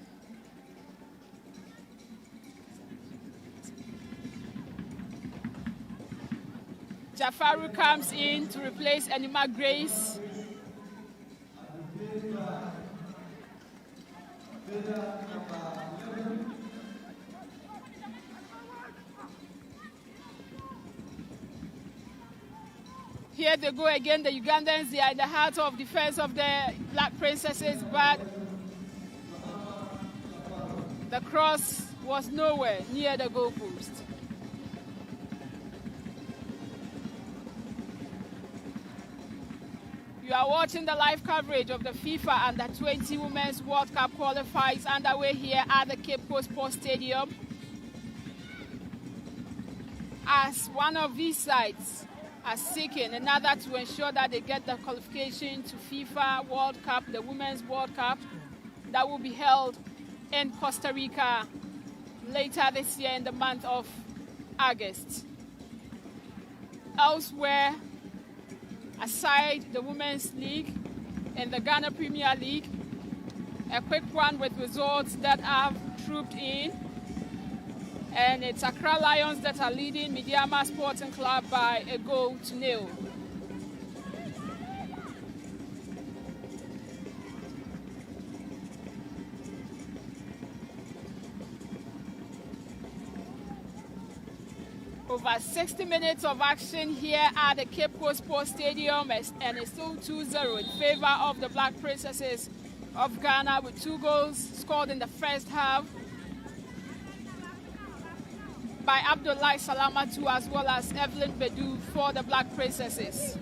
Jafaru comes in to replace Enima Grace. Here they go again, the Ugandans. They are in the heart of defense of the Black Princesses, but the cross was nowhere near the goalpost. You are watching the live coverage of the FIFA Under-20 Women's World Cup qualifiers underway here at the Cape Coast Sports Stadium. As one of these sides are seeking another to ensure that they get the qualification to FIFA World Cup, the Women's World Cup, that will be held in Costa Rica later this year in the month of August. Elsewhere, aside the Women's League and the Ghana Premier League, a quick one with results that have trooped in. And it's Accra Lions that are leading Midiama Sporting Club by 1-0. Over 60 minutes of action here at the Cape Coast Sports Stadium, and it's still 2-0 in favor of the Black Princesses of Ghana, with 2 goals scored in the first half by Abdullahi Salamatu as well as Evelyn Bedu for the Black Princesses.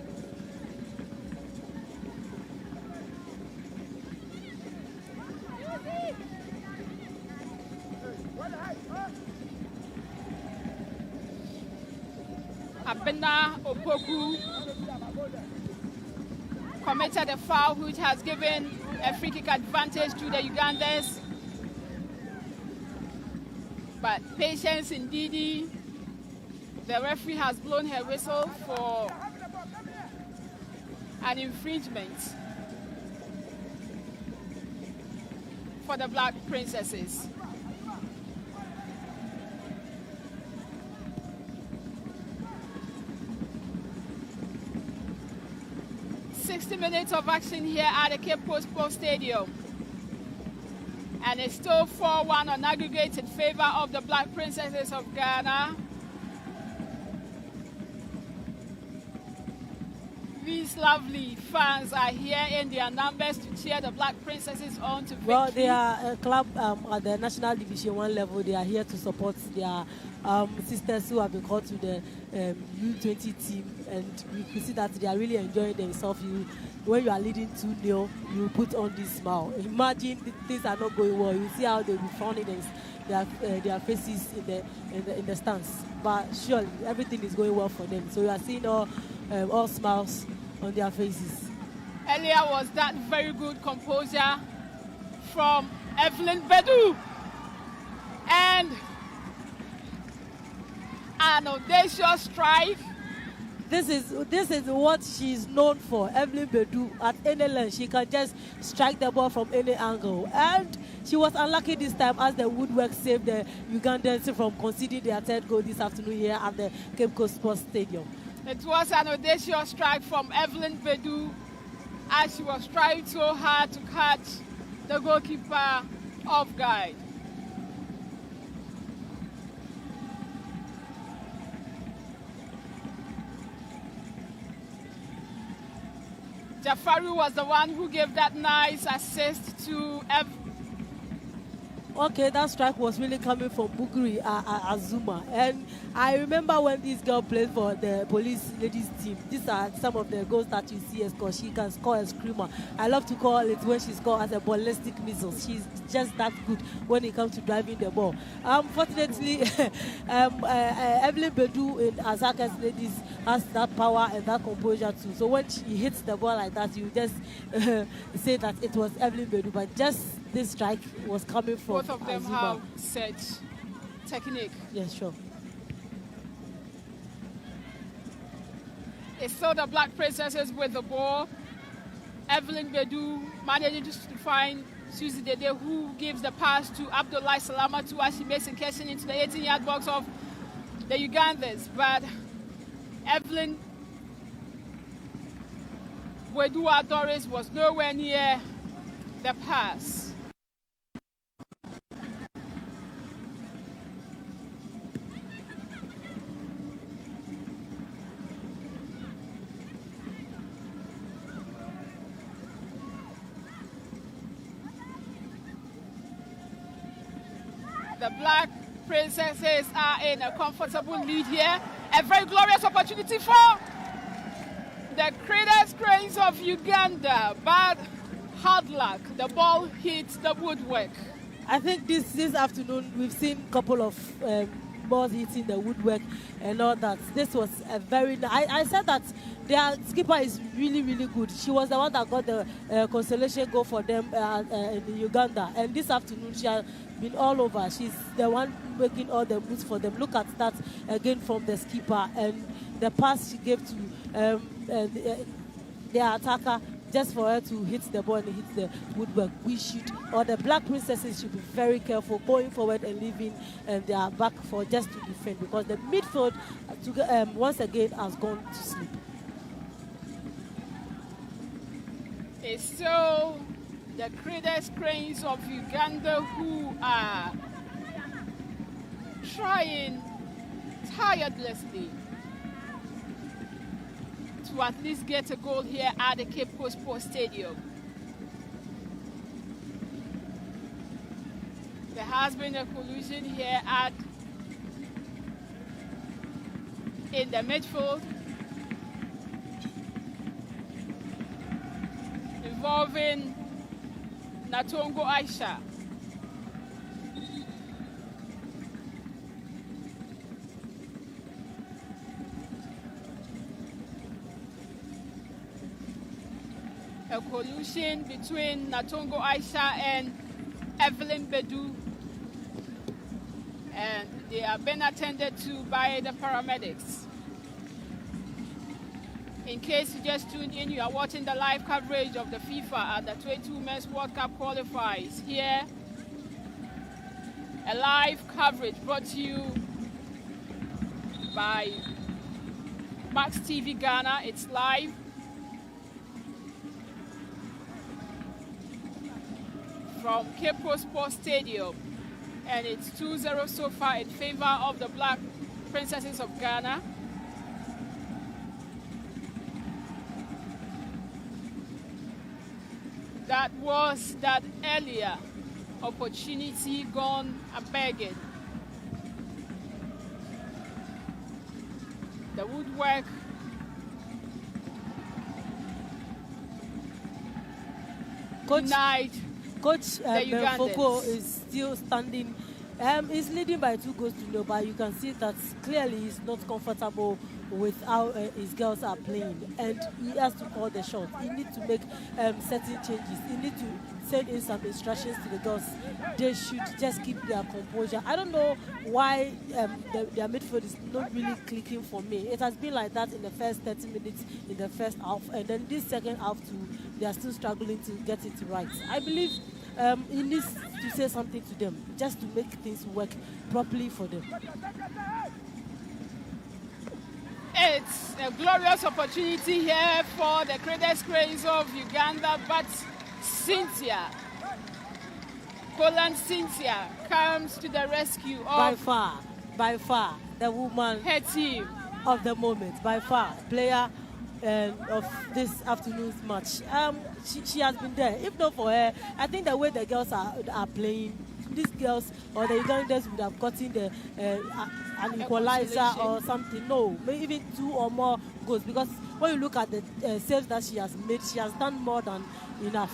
Abena Opoku committed a foul which has given a free kick advantage to the Ugandans. But patience indeed, the referee has blown her whistle for an infringement for the Black Princesses. Minutes of action here at the Cape Coast Sports Stadium. And it's still 4-1 on aggregate in favor of the Black Princesses of Ghana. these lovely fans are here in their numbers to cheer the Black Princesses on to victory? Well, they are a club at the National Division 1 level. They are here to support their sisters who have been called to the U20 team, and we can see that they are really enjoying themselves. When you are leading 2-0, you put on this smile. Imagine things are not going well. You see how they'll be frowning their faces in the stands. But surely everything is going well for them. So you are seeing all smiles on their faces. Earlier was that very good composure from Evelyn Bedu. And an audacious strike. This is what she's known for. Evelyn Bedu, at any length, she can just strike the ball from any angle. And she was unlucky this time as the woodwork saved the Ugandans from conceding their third goal this afternoon here at the Cape Coast Sports Stadium. It was an audacious strike from Evelyn Bedu as she was trying so hard to catch the goalkeeper off guard. Jafaru was the one who gave that nice assist to Okay, that strike was really coming from Bugri Azuma. And I remember when this girl played for the police ladies team. These are some of the goals that you see her score. She can score a screamer. I love to call it when she scores as a ballistic missile. She's just that good when it comes to driving the ball. Unfortunately, Evelyn Bedu in Azaka's ladies has that power and that composure too. So when she hits the ball like that, you just say that it was Evelyn Bedu. But just this strike was coming from both of them Azuma. have set technique. Yes, sure. It's still the Black Princesses with the ball. Evelyn Bedu managing to find Susie Dede, who gives the pass to Abdullah Salamatu as she makes incursion into the 18-yard box of the Ugandans. But Evelyn Bedu Doris was nowhere near the pass. The Black Princesses are in a comfortable lead here. A very glorious opportunity for the Cradles Cranes of Uganda, but hard luck. The ball hits the woodwork. I think this afternoon we've seen a couple of balls hitting the woodwork and all that. This was a very... I said that their skipper is really, really good. She was the one that got the consolation goal for them in Uganda. And this afternoon she has been all over. She's the one making all the moves for them. Look at that again from the skipper. And the pass she gave to their attacker, just for her to hit the ball and hit the woodwork. Or the Black Princesses should be very careful going forward and leaving their back for just to defend, because the midfield once again has gone to sleep. It's still the Cradles Cranes of Uganda who are trying tirelessly to at least get a goal here at the Cape Coast Sports Stadium. There has been a collision here in the midfield involving Natongo Aisha. A collusion between Natongo Aisha and Evelyn Bedu, and they are being attended to by the paramedics. In case you just tuned in, you are watching the live coverage of the FIFA at the 22 Men's World Cup qualifiers. Here, a live coverage brought to you by Max TV Ghana. It's live. From Cape Coast Sports Stadium, and it's 2-0 so far in favor of the Black Princesses of Ghana. That was that earlier opportunity gone a-begging. The woodwork denied. Coach the Ugandans. Foko is still standing. He's leading by 2-0, but you can see that clearly he's not comfortable with how his girls are playing, and he has to call the shot. He needs to make certain changes. He needs to send in some instructions to the girls. They should just keep their composure. I don't know why their midfield is not really clicking for me. It has been like that in the first 30 minutes in the first half, and then this second half too, they are still struggling to get it right. I believe he needs to say something to them just to make things work properly for them. It's a glorious opportunity here for the greatest cranes of Uganda, but Cynthia, Poland Cynthia, comes to the rescue of by far, the woman her team of the moment, by far, player of this afternoon's match. She has been there. If not for her, I think the way the girls are playing, these girls or the Ugandans would have gotten an equalizer or something. No, maybe even 2 or more goals, because when you look at the saves that she has made, she has done more than enough.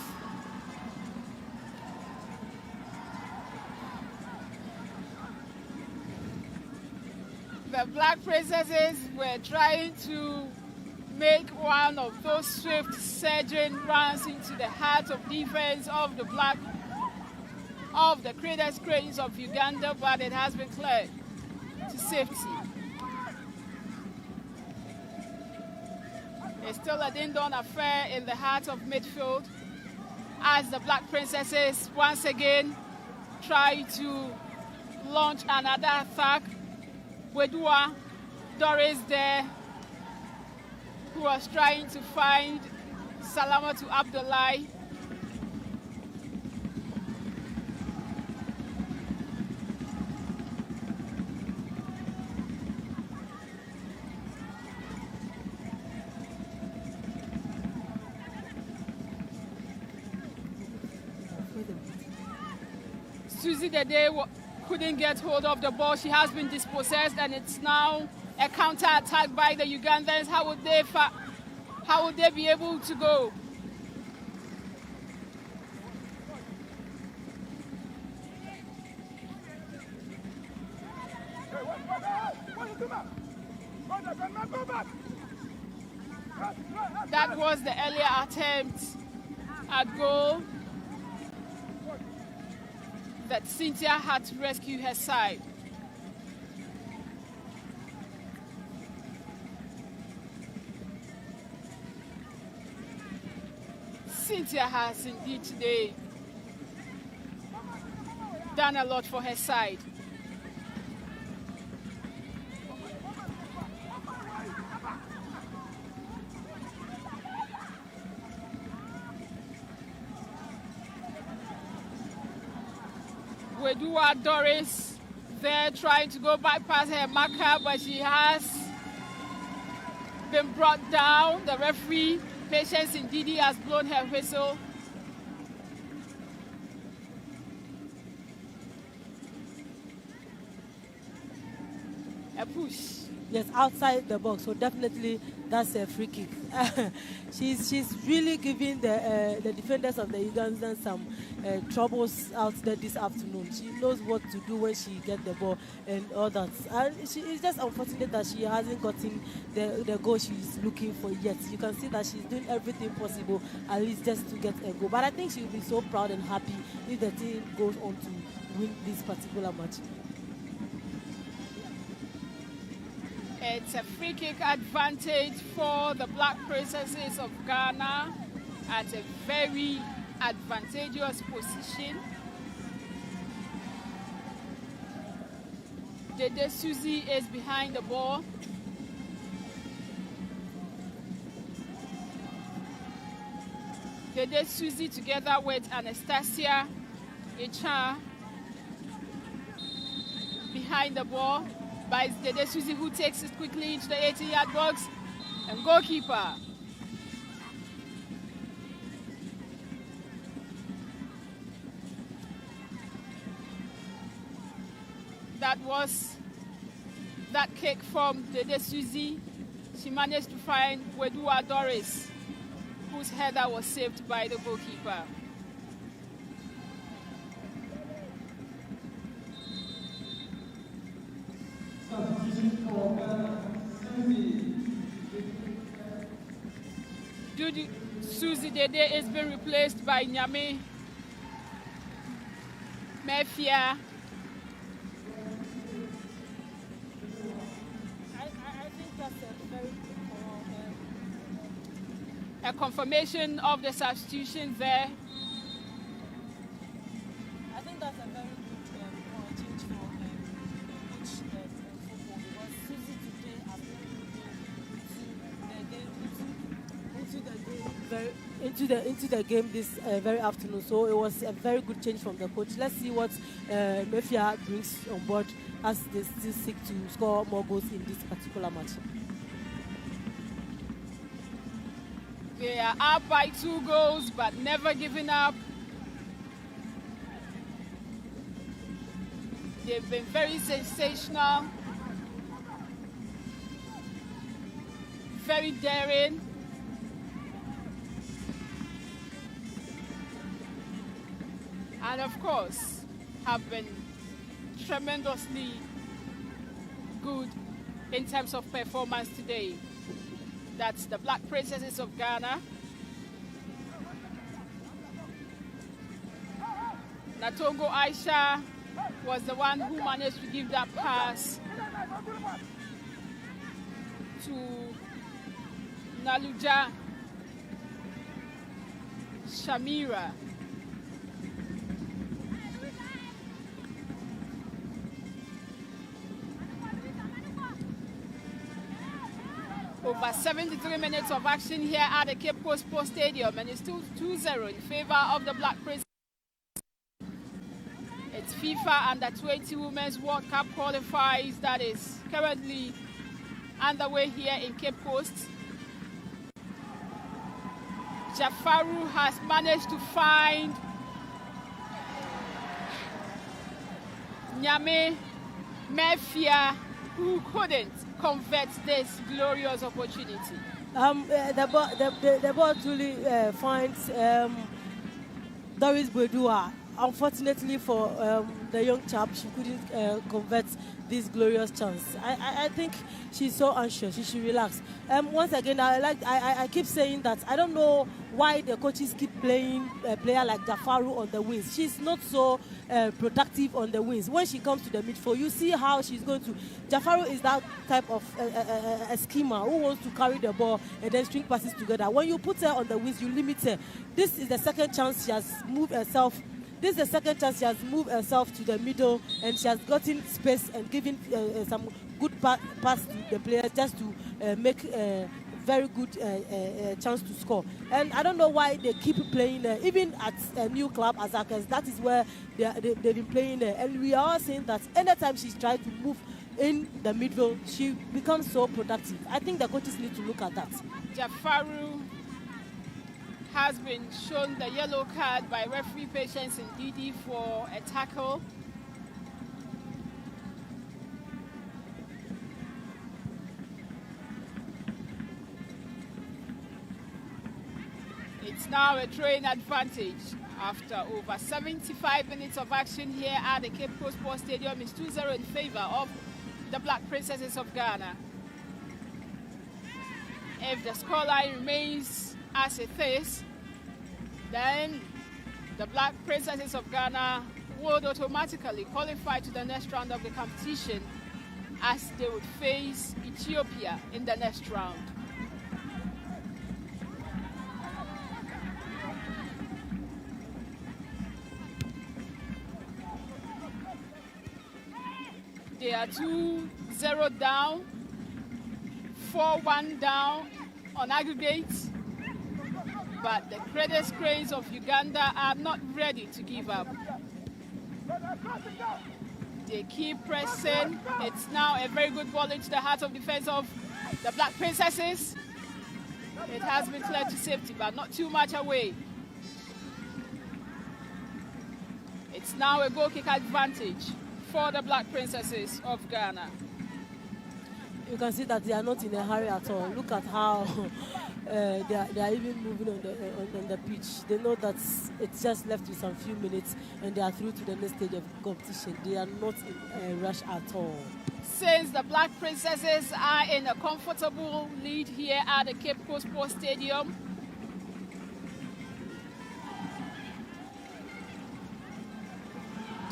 The Black Princesses were trying to make one of those swift surging runs into the heart of defense of the greatest cranes of Uganda, but it has been cleared to safety. It's still a ding-dong affair in the heart of midfield as the Black Princesses once again try to launch another attack. Wedua Doris there, who was trying to find Salama to Abdullah. Susie Dede couldn't get hold of the ball. She has been dispossessed, and it's now a counter-attack by the Ugandans. How would they be able to go? That was the earlier attempt at goal that Cynthia had to rescue her side. Cynthia has indeed today done a lot for her side. Wedua Doris there trying to go bypass her marker, but she has been brought down. The referee, Patience Ndidi, has blown her whistle. A push. Yes, outside the box, so definitely that's a free kick. she's really giving the defenders of the Ugandans some troubles out there this afternoon. She knows what to do when she gets the ball and all that. And it's just unfortunate that she hasn't gotten the goal she's looking for yet. You can see that she's doing everything possible, at least just to get a goal. But I think she'll be so proud and happy if the team goes on to win this particular match. It's a free kick advantage for the Black Princesses of Ghana at a very advantageous position. Dede Susie is behind the ball. Dede Susie together with Anastasia Echa behind the ball. By Dede Susie, who takes it quickly into the 80-yard box, and goalkeeper That was that kick from Dede Suzy. She managed to find Wedua Doris, whose header was saved by the goalkeeper. Suzy Dede is being replaced by Nyame Mefia. I think that's a very A confirmation of the substitution there. I think that's a very good change for coach football, because Suzy today has into the game this very afternoon. So it was a very good change from the coach. Let's see what Mefia brings on board as they still seek to score more goals in this particular match. They are up by 2 goals, but never giving up. They've been very sensational, very daring. And of course, have been tremendously good in terms of performance today. That's the Black Princesses of Ghana. Natongo Aisha was the one who managed to give that pass to Naluja Shamira. Over 73 minutes of action here at the Cape Coast Sports Stadium, and it's still 2-0 in favor of the Black Princesses. It's FIFA Under-20 Women's World Cup qualifiers that is currently underway here in Cape Coast. Jafaru has managed to find Nyame Mefia, who couldn't convert this glorious opportunity. The ball truly finds Doris Bedua. Unfortunately for the young chap, she couldn't convert this glorious chance. I think she's so anxious. She should relax. Once again, I keep saying that I don't know why the coaches keep playing a player like Jafaru on the wings. She's not so productive on the wings. When she comes to the midfield, you see how she's going to. Jafaru is that type of a schemer who wants to carry the ball and then string passes together. When you put her on the wings, you limit her. This is the second chance she has moved herself. This is the second chance she has moved herself to the middle, and she has gotten space and given some good pass to the players just to make a very good chance to score. And I don't know why they keep playing even at a new club, Azakers. That is where they've been playing and we are all saying that anytime she's trying to move in the middle, she becomes so productive. I think the coaches need to look at that. Jafaru has been shown the yellow card by referee Patience Ndidi for a tackle. It's now a train advantage after over 75 minutes of action here at the Cape Coast Sports Stadium. It's 2-0 in favor of the Black Princesses of Ghana. If the scoreline remains as it is, then the Black Princesses of Ghana would automatically qualify to the next round of the competition, as they would face Ethiopia in the next round. They are 2-0 down, 4-1 down on aggregate, but the Credit Cranes of Uganda are not ready to give up. They keep pressing. It's now a very good ball into the heart of defense of the Black Princesses. It has been cleared to safety, but not too much away. It's now a goal kick advantage for the Black Princesses of Ghana. You can see that they are not in a hurry at all. Look at how they are even moving on the pitch. They know that it's just left with some few minutes and they are through to the next stage of competition. They are not in a rush at all. Since the Black Princesses are in a comfortable lead here at the Cape Coast Sports Stadium,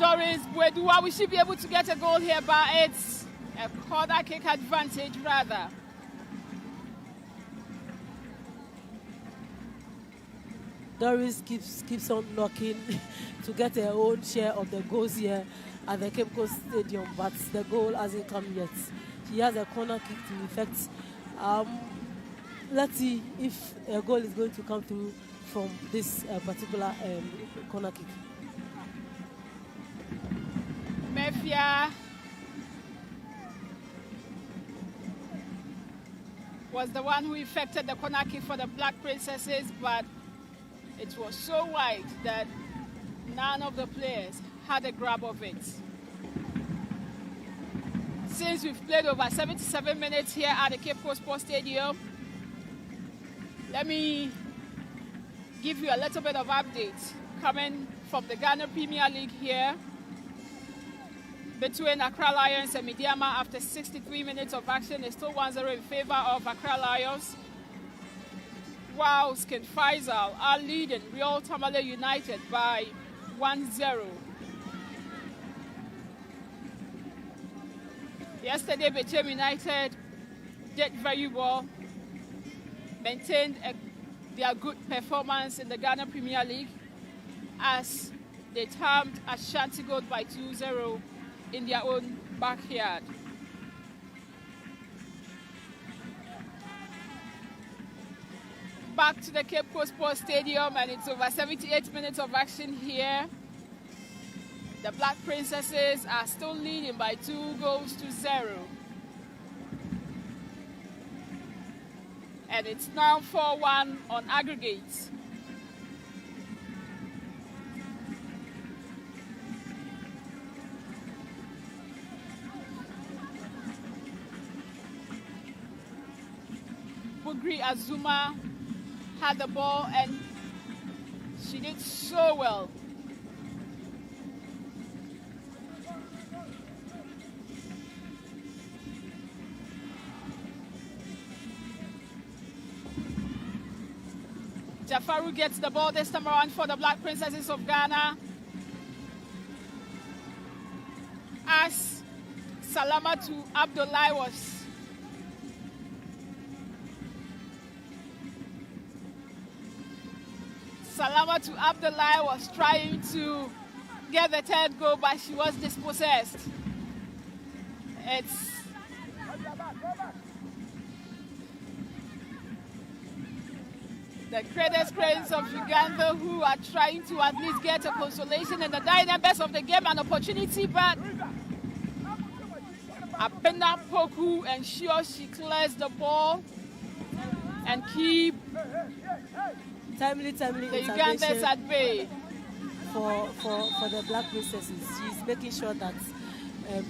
Doris Bwedua, we should be able to get a goal here, but it's a corner kick advantage rather. Doris keeps on knocking to get her own share of the goals here at the Cape Coast Stadium, but the goal hasn't come yet. She has a corner kick to effect. Let's see if a goal is going to come through from this particular corner kick. Mefia was the one who effected the corner kick for the Black Princesses, but it was so wide that none of the players had a grab of it. Since we've played over 77 minutes here at the Cape Coast Sports Stadium, let me give you a little bit of update coming from the Ghana Premier League here between Accra Lions and Midiama. After 63 minutes of action, it's still 1-0 in favor of Accra Lions, while Skin Faisal are leading Real Tamale United by 1-0. Yesterday, Bechem United did very well, maintained their good performance in the Ghana Premier League as they tamed Ashanti Gold by 2-0 in their own backyard. Back to the Cape Coast Sports Stadium, and it's over 78 minutes of action here. The Black Princesses are still leading by 2-0. And it's now 4-1 on aggregate. Bugri Azuma had the ball and she did so well. Jafaru gets the ball this time around for the Black Princesses of Ghana. As Salamatu Abdullahi was trying to get the third goal, but she was dispossessed. It's the Credit Cranes of Uganda who are trying to at least get a consolation in the dying best of the game, an opportunity, but Apenda Poku ensures she clears the ball and keep timely the intervention Ugandans at bay. For the Black Princesses. She's making sure that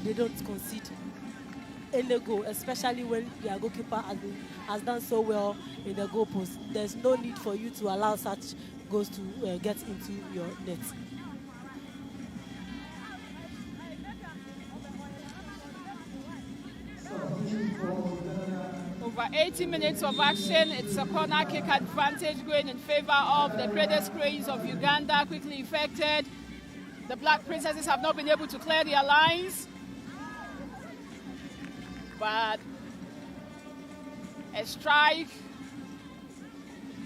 they don't concede any goal, especially when their goalkeeper has done so well in the goal post. There's no need for you to allow such goals to get into your net. Over 80 minutes of action. It's a corner kick advantage going in favor of the Credit Cranes of Uganda, quickly effected. The Black Princesses have not been able to clear their lines, but a strike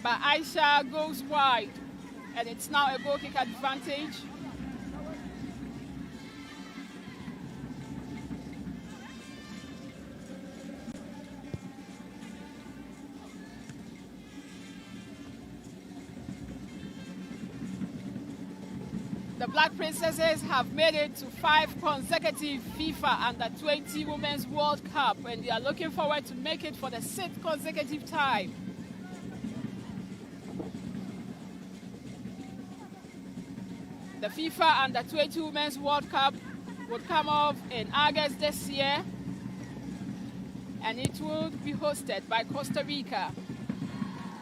by Aisha goes wide, and it's now a goal kick advantage. The Black Princesses have made it to 5 consecutive FIFA Under-20 Women's World Cup, and they are looking forward to make it for the 6th consecutive time. The FIFA Under-20 Women's World Cup would come off in August this year, and it will be hosted by Costa Rica.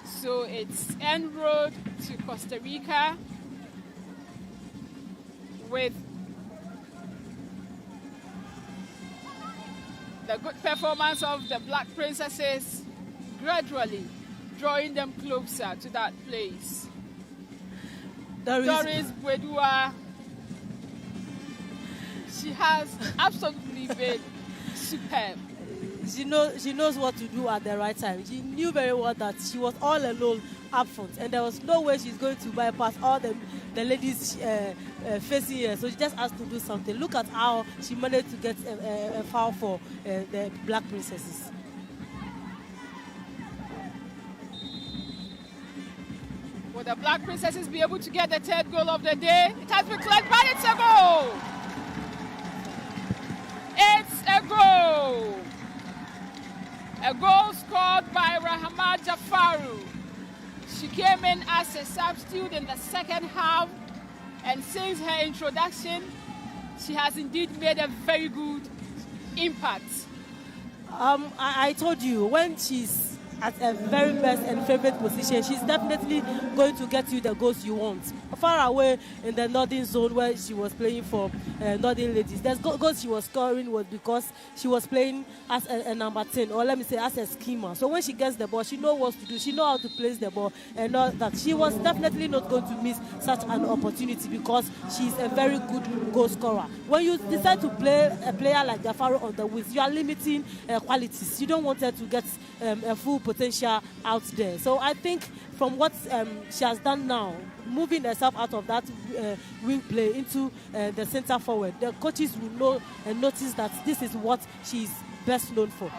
So it's en route to Costa Rica with the good performance of the Black Princesses gradually drawing them closer to that place. Doris Bwedua, she has absolutely been superb. She knows what to do at the right time. She knew very well that she was all alone up front, and there was no way she's going to bypass all the ladies facing her. So she just has to do something. Look at how she managed to get a foul for the Black Princesses. Will the Black Princesses be able to get the third goal of the day? It has been cleared, but it's a goal! It's a goal! A goal scored by Rahama Jafaru. She came in as a substitute in the second half, and since her introduction, she has indeed made a very good impact. I told you, when she's at a very best and favorite position, she's definitely going to get you the goals you want. Far away in the northern zone where she was playing for northern ladies, the goals she was scoring was because she was playing as a number 10, or let me say as a schemer. So when she gets the ball, she knows what to do, she knows how to place the ball, and all that. She was definitely not going to miss such an opportunity because she's a very good goal scorer. When you decide to play a player like Jafaro on the wings, you are limiting qualities. You don't want her to get a full potential out there. So I think from what she has done now, moving herself out of that wing play into the center forward, the coaches will know and notice that this is what she's best known for.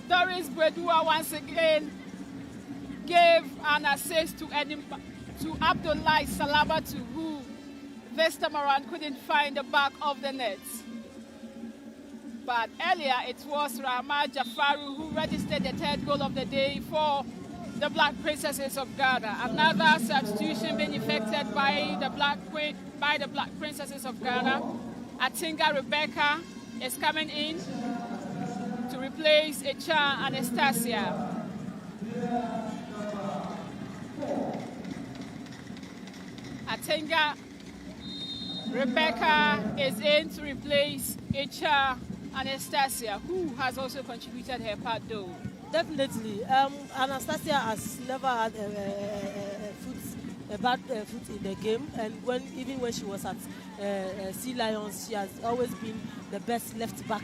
Doris Bwedua once again gave an assist to Abdullahi Salabatu, who this time around couldn't find the back of the net. But earlier it was Rahama Jafaru who registered the third goal of the day for the Black Princesses of Ghana. Another substitution being effected by the Black Princesses of Ghana. Atinga Rebecca is coming in to replace Echa Anastasia. Atinga Rebecca is in to replace Echa Anastasia, who has also contributed her part though. Definitely. Anastasia has never had a bad foot in the game, and even when she was at Sea Lions, she has always been the best left back,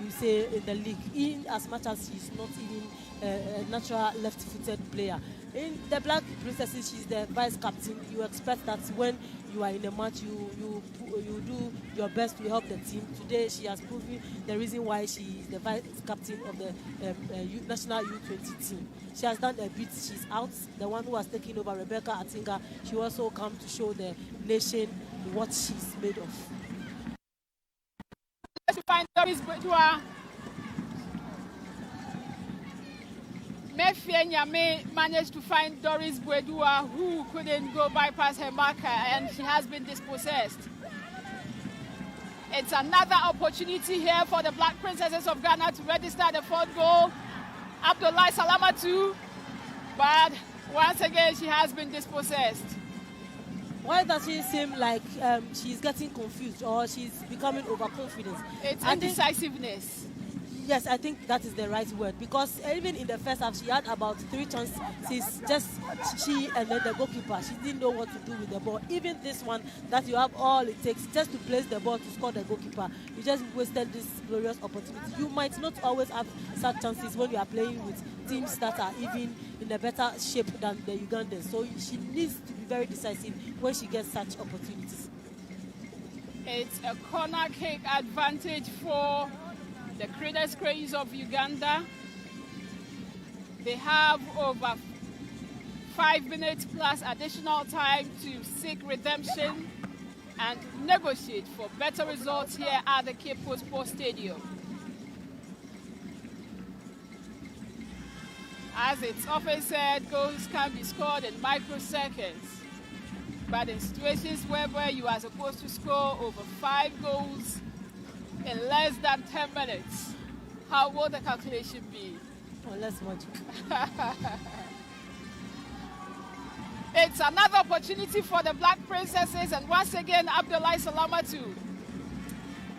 you say, in the league, in as much as she's not even a natural left-footed player. In the Black Princesses, she's the vice captain. You expect that when you are in a match, you do your best to help the team. Today, she has proven the reason why she is the vice captain of the national U20 team. She has done a bit. She's out. The one who has taken over, Rebecca Atinga, she also come to show the nation what she's made of. Let's find Doris Bwedua. Mefie Nyame managed to find Doris Bwedua, who couldn't go bypass her marker, and she has been dispossessed. It's another opportunity here for the Black Princesses of Ghana to register the fourth goal. Abdullahi Salamatu, but once again she has been dispossessed. Why does she seem like she's getting confused or she's becoming overconfident? It's indecisiveness. Yes, I think that is the right word, because even in the first half, she had about 3 chances, just she and then the goalkeeper. She didn't know what to do with the ball. Even this one, that you have all it takes just to place the ball to score the goalkeeper. You just wasted this glorious opportunity. You might not always have such chances when you are playing with teams that are even in a better shape than the Ugandans. So she needs to be very decisive when she gets such opportunities. It's a corner kick advantage for the Cradles Craze of Uganda. They have over 5 minutes plus additional time to seek redemption and negotiate for better results here at the Cape Coast Sports Stadium. As it's often said, goals can be scored in microseconds. But in situations where you are supposed to score over 5 goals in less than 10 minutes, how will the calculation be? Oh, less magic. It's another opportunity for the Black Princesses, and once again, Abdullahi Salamatu.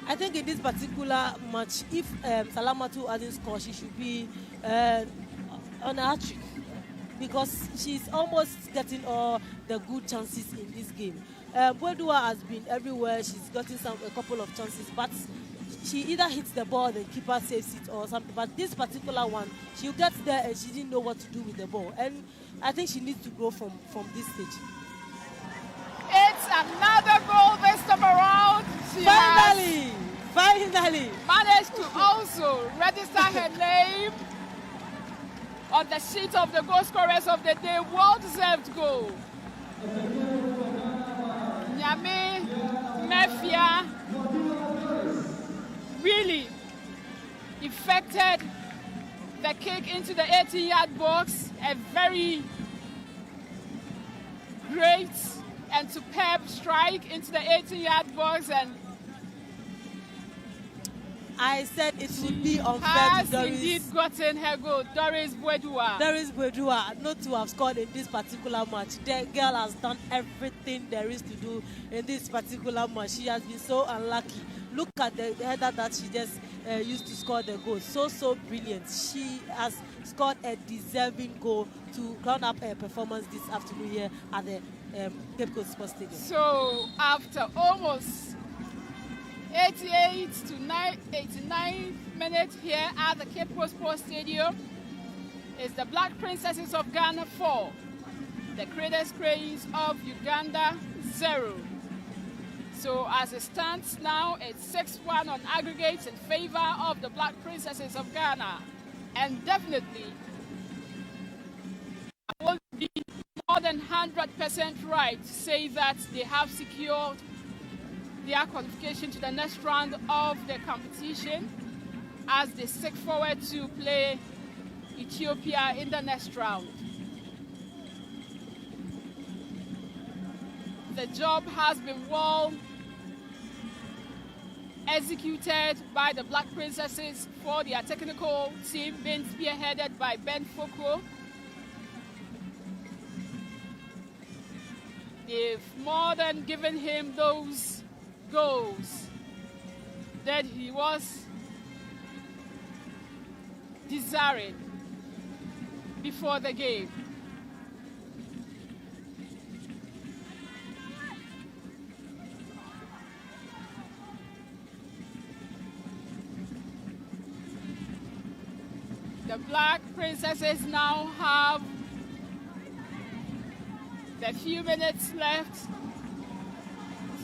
I think in this particular match, if Salamatu hasn't scored, she should be on a hat-trick, because she's almost getting all the good chances in this game. Bwedua has been everywhere. She's gotten a couple of chances, but she either hits the ball, the keeper saves it or something. But this particular one, she gets there and she didn't know what to do with the ball. And I think she needs to grow from this stage. It's another goal this time around. She Finally! managed to also register her name on the sheet of the goal scorers of the day. Well-deserved goal. Nyame Mefia really effected the kick into the 18-yard box. A very great and superb strike into the 18-yard box, and I said it would be unfair has to Doris. indeed gotten her goal. Doris Bwedua Not to have scored in this particular match. The girl has done everything there is to do in this particular match. She has been so unlucky. Look at the header that she just used to score the goal. So brilliant. She has scored a deserving goal to round up her performance this afternoon here at the Cape Coast Sports Stadium. So after almost 88 to 89 minutes here at the Cape Coast Sports Stadium, it's the Black Princesses of Ghana 4, the Cradles Cranes of Uganda 0. So as it stands now, it's 6-1 on aggregates in favor of the Black Princesses of Ghana. And definitely, I will be more than 100% right to say that they have secured their qualification to the next round of the competition as they seek forward to play Ethiopia in the next round. The job has been well executed by the Black Princesses for their technical team being spearheaded by Ben Foko. They've more than given him those goals that he was desiring before the game. The Black Princesses now have the few minutes left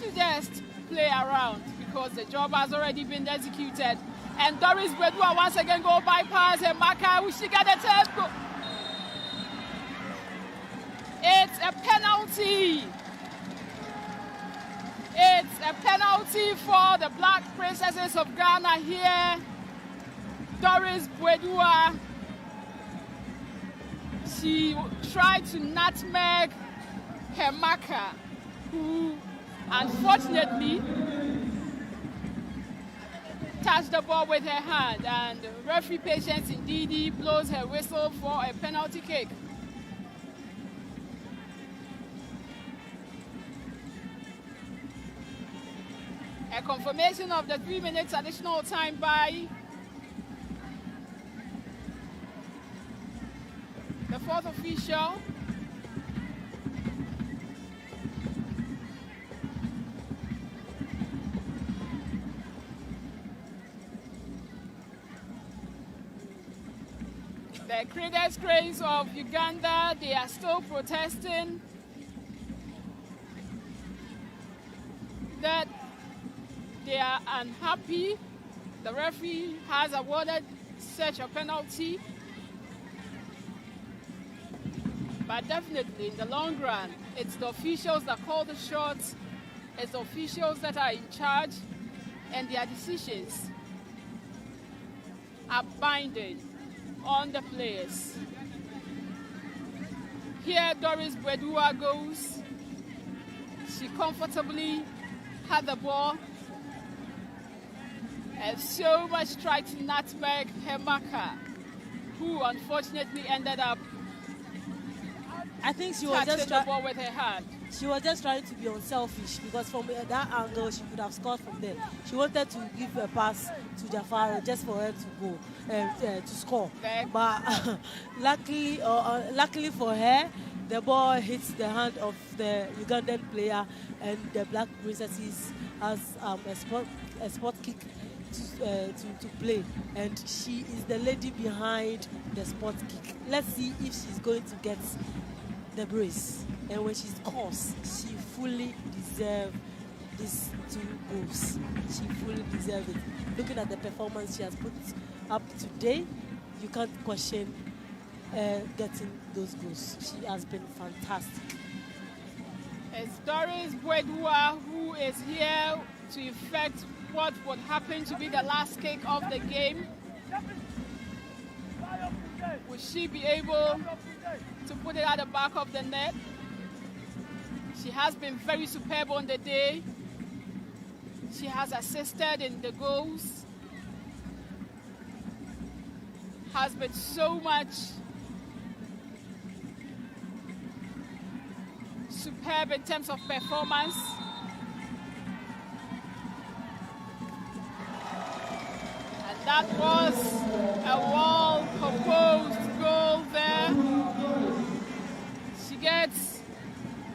to just play around because the job has already been executed. And Doris Bwedua once again go bypass and Maka. Will she get the third goal? It's a penalty. It's a penalty for the Black Princesses of Ghana here. Doris Bwedua, she tried to nutmeg her marker, who unfortunately touched the ball with her hand, and referee Patience Ndidi blows her whistle for a penalty kick. A confirmation of the 3 minutes additional time by the fourth official. The Cradles Cranes of Uganda, they are still protesting that they are unhappy. The referee has awarded such a penalty. But definitely, in the long run, it's the officials that call the shots, it's the officials that are in charge, and their decisions are binding on the players. Here Doris Bwedua goes She comfortably had the ball and so much tried to nutmeg her marker, who unfortunately ended up I think she was touching just the ball with her hand. She was just trying to be unselfish because from that angle she could have scored from there. She wanted to give a pass to Jafar just for her to go to score. Okay. But luckily for her, the ball hits the hand of the Ugandan player, and the Black Princesses has a spot kick to play, and she is the lady behind the spot kick. Let's see if she's going to get the brace, and when she scores, she fully deserves these 2 goals. She fully deserves it. Looking at the performance she has put up today, you can't question getting those goals. She has been fantastic. It's Doris Bwedua who is here to effect what would happen to be the last kick of the game. Will she be able to put it at the back of the net? She has been very superb on the day. She has assisted in the goals. Has been so much superb in terms of performance. And that was a well-composed goal there. She gets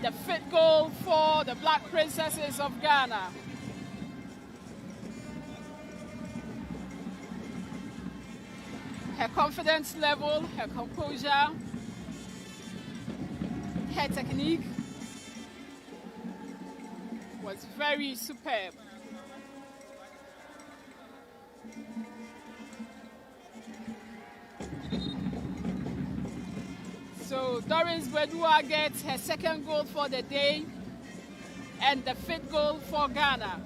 the 5th goal for the Black Princesses of Ghana. Her confidence level, her composure, her technique was very superb. So Doris Bwedua gets her 2nd goal for the day and the 5th goal for Ghana.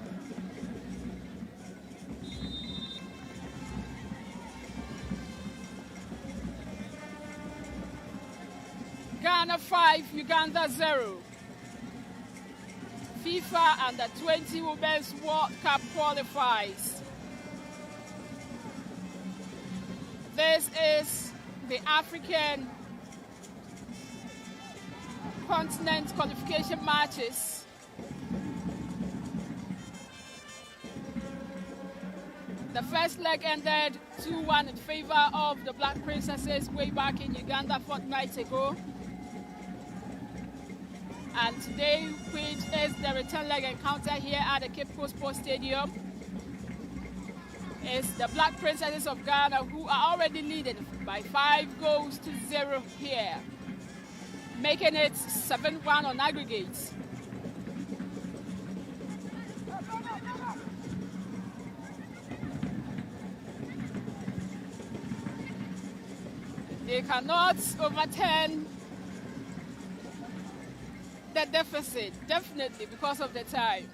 Ghana 5, Uganda 0. FIFA Under-20 Women's World Cup qualifies. This is the African continent qualification matches. The first leg ended 2-1 in favor of the Black Princesses way back in Uganda a fortnight ago. And today, which is the return leg encounter here at the Cape Coast Sports Stadium, is the Black Princesses of Ghana, who are already leading by 5-0 here, making it 7-1 on aggregate. They cannot overturn the deficit, definitely because of the time,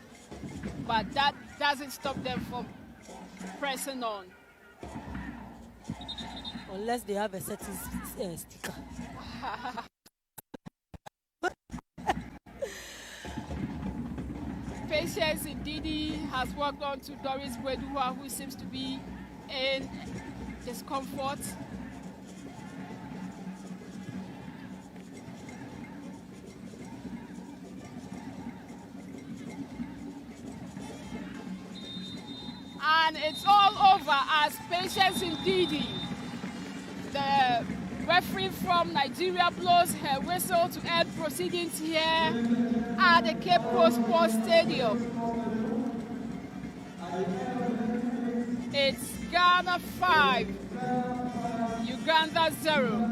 but that doesn't stop them from pressing on. Unless they have a certain sticker. Patience Ndidi has walked on to Doris Bwedua, who seems to be in discomfort. And it's all over as Patience Ndidi, the referee from Nigeria, blows her whistle to end proceedings here at the Cape Coast Sports Stadium. It's Ghana 5, Uganda 0.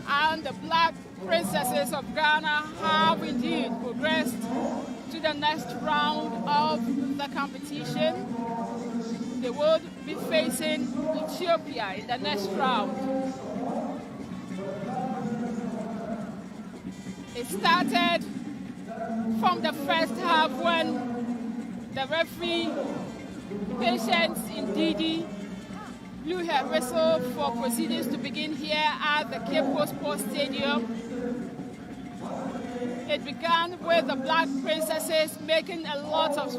And the Black Princesses of Ghana have indeed progressed to the next round of the competition. They will be facing Ethiopia in the next round. It started from the first half when the referee, Patience Ndidi, blew her whistle for proceedings to begin here at the Cape Coast Sports Stadium. It began with the Black Princesses making a lot of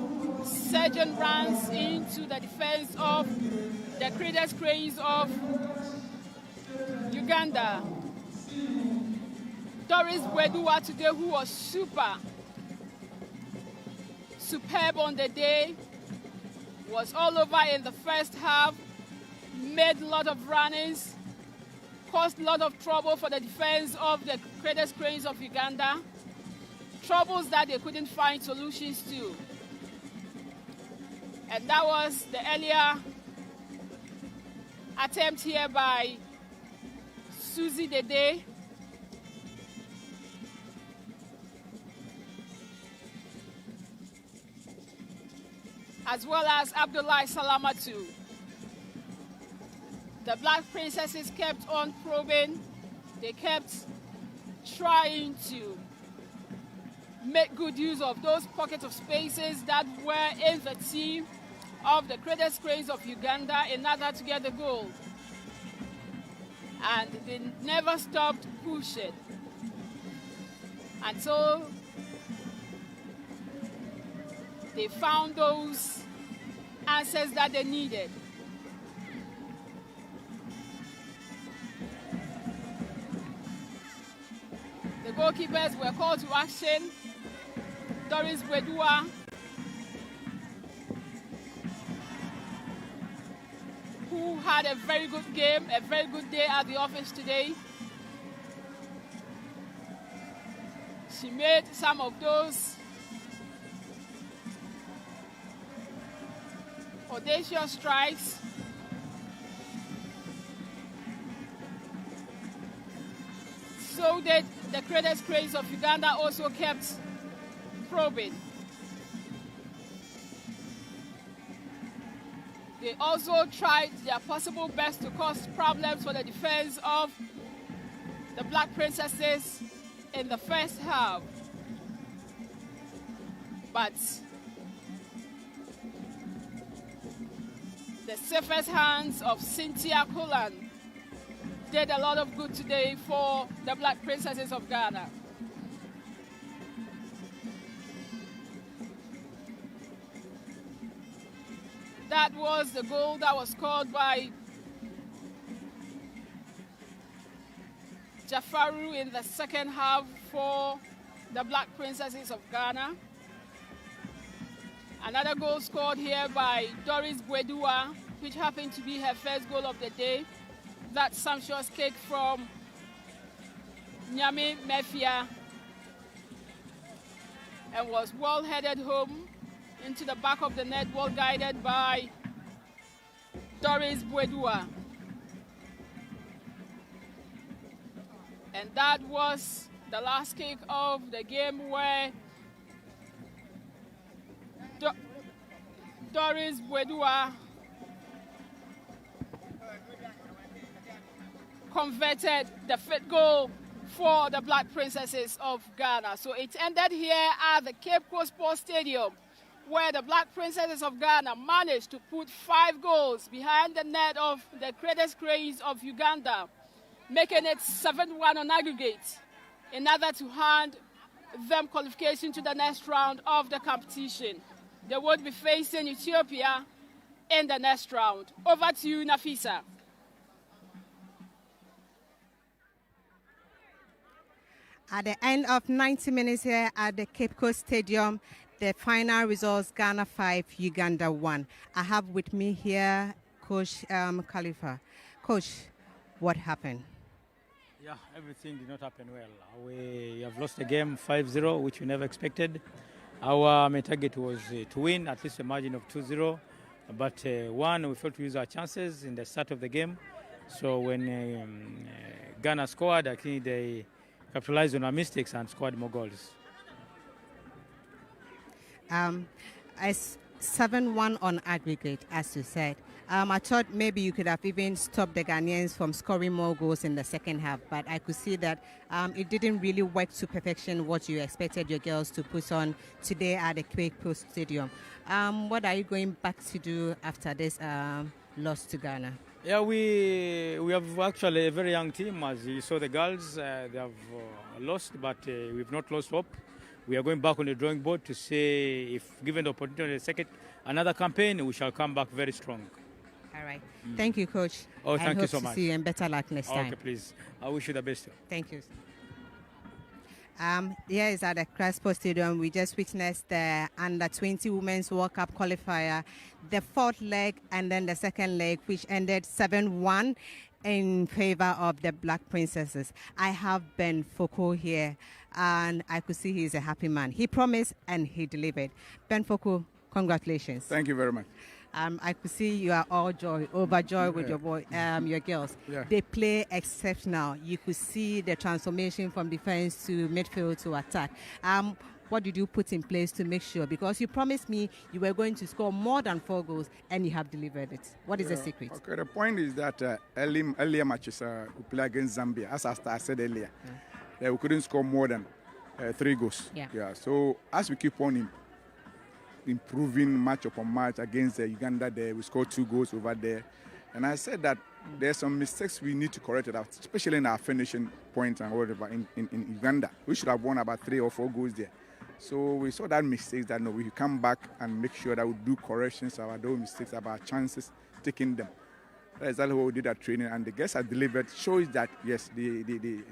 surging runs into the defense of the Credence Cranes of Uganda. Doris Bwedua today, who was superb on the day, was all over in the first half, made a lot of runnings, caused a lot of trouble for the defense of the Credence Cranes of Uganda, troubles that they couldn't find solutions to. And that was the earlier attempt here by Susie Dede. As well as Abdullah Salamatu. The Black Princesses kept on probing. They kept trying to make good use of those pockets of spaces that were in the team of the Credence Cranes of Uganda in order to get the goal. And they never stopped pushing until they found those answers that they needed. The goalkeepers were called to action. Doris Bwedua, who had a very good game, a very good day at the office today. She made some of those audacious strikes. So did the Credence Cranes of Uganda also kept probing. They also tried their possible best to cause problems for the defense of the Black Princesses in the first half. But the safest hands of Cynthia Kulan did a lot of good today for the Black Princesses of Ghana. That was the goal that was scored by Jafaru in the second half for the Black Princesses of Ghana. Another goal scored here by Doris Bwedua, which happened to be her first goal of the day. That sumptuous kick from Nyame Mefia and was well headed home into the back of the net, well guided by Doris Bwedua. And that was the last kick of the game, where Doris Bwedua converted the fifth goal for the Black Princesses of Ghana. So it ended here at the Cape Coast Sports Stadium, where the Black Princesses of Ghana managed to put 5 goals behind the net of the Credence Cranes of Uganda, making it 7-1 on aggregate, in order to hand them qualification to the next round of the competition. They would be facing Ethiopia in the next round. Over to you, Nafisa. At the end of 90 minutes here at the Cape Coast Stadium, the final results, Ghana 5, Uganda 1. I have with me here Coach Khalifa. Coach, what happened? Yeah, everything did not happen well. We have lost the game 5-0, which we never expected. Our main target was to win, at least a margin of 2-0. But we failed to use our chances in the start of the game. So when Ghana scored, I think they capitalized on our mistakes and scored more goals. As 7-1 on aggregate, as you said. I thought maybe you could have even stopped the Ghanaians from scoring more goals in the second half, but I could see that it didn't really work to perfection what you expected your girls to put on today at the Cape Coast Stadium. What are you going back to do after this loss to Ghana? Yeah, we have actually a very young team. As you saw, the girls, they have lost, but we've not lost hope. We are going back on the drawing board to say if given the opportunity another campaign, we shall come back very strong. All right. Thank you, Coach. Oh, thank you so hope to much. see you and better luck next time. Okay, please. I wish you the best. Thank you. Here is at the Crespo Stadium. We just witnessed the Under-20 Women's World Cup qualifier, the fourth leg and then the second leg, which ended 7-1 in favor of the Black Princesses. I have Ben Foucault here, and I could see he's a happy man. He promised and he delivered. Ben Foucault, congratulations. Thank you very much. I could see you are overjoyed with your girls. Yeah. They play exceptional. You could see the transformation from defense to midfield to attack. What did you put in place to make sure? Because you promised me you were going to score more than 4 goals, and you have delivered it. What is the secret? Okay, the point is that earlier matches we play against Zambia, as I said earlier, we couldn't score more than 3 goals. Yeah. So as we keep on improving match upon match against Uganda, there we scored 2 goals over there, and I said that there's some mistakes we need to correct it out, especially in our finishing point and whatever in Uganda. We should have won about 3 or 4 goals there. So we saw that mistakes that no, we come back and make sure that we do corrections about those mistakes, about chances, taking them. That's exactly what we did at training, and the guys have delivered, shows that yes, they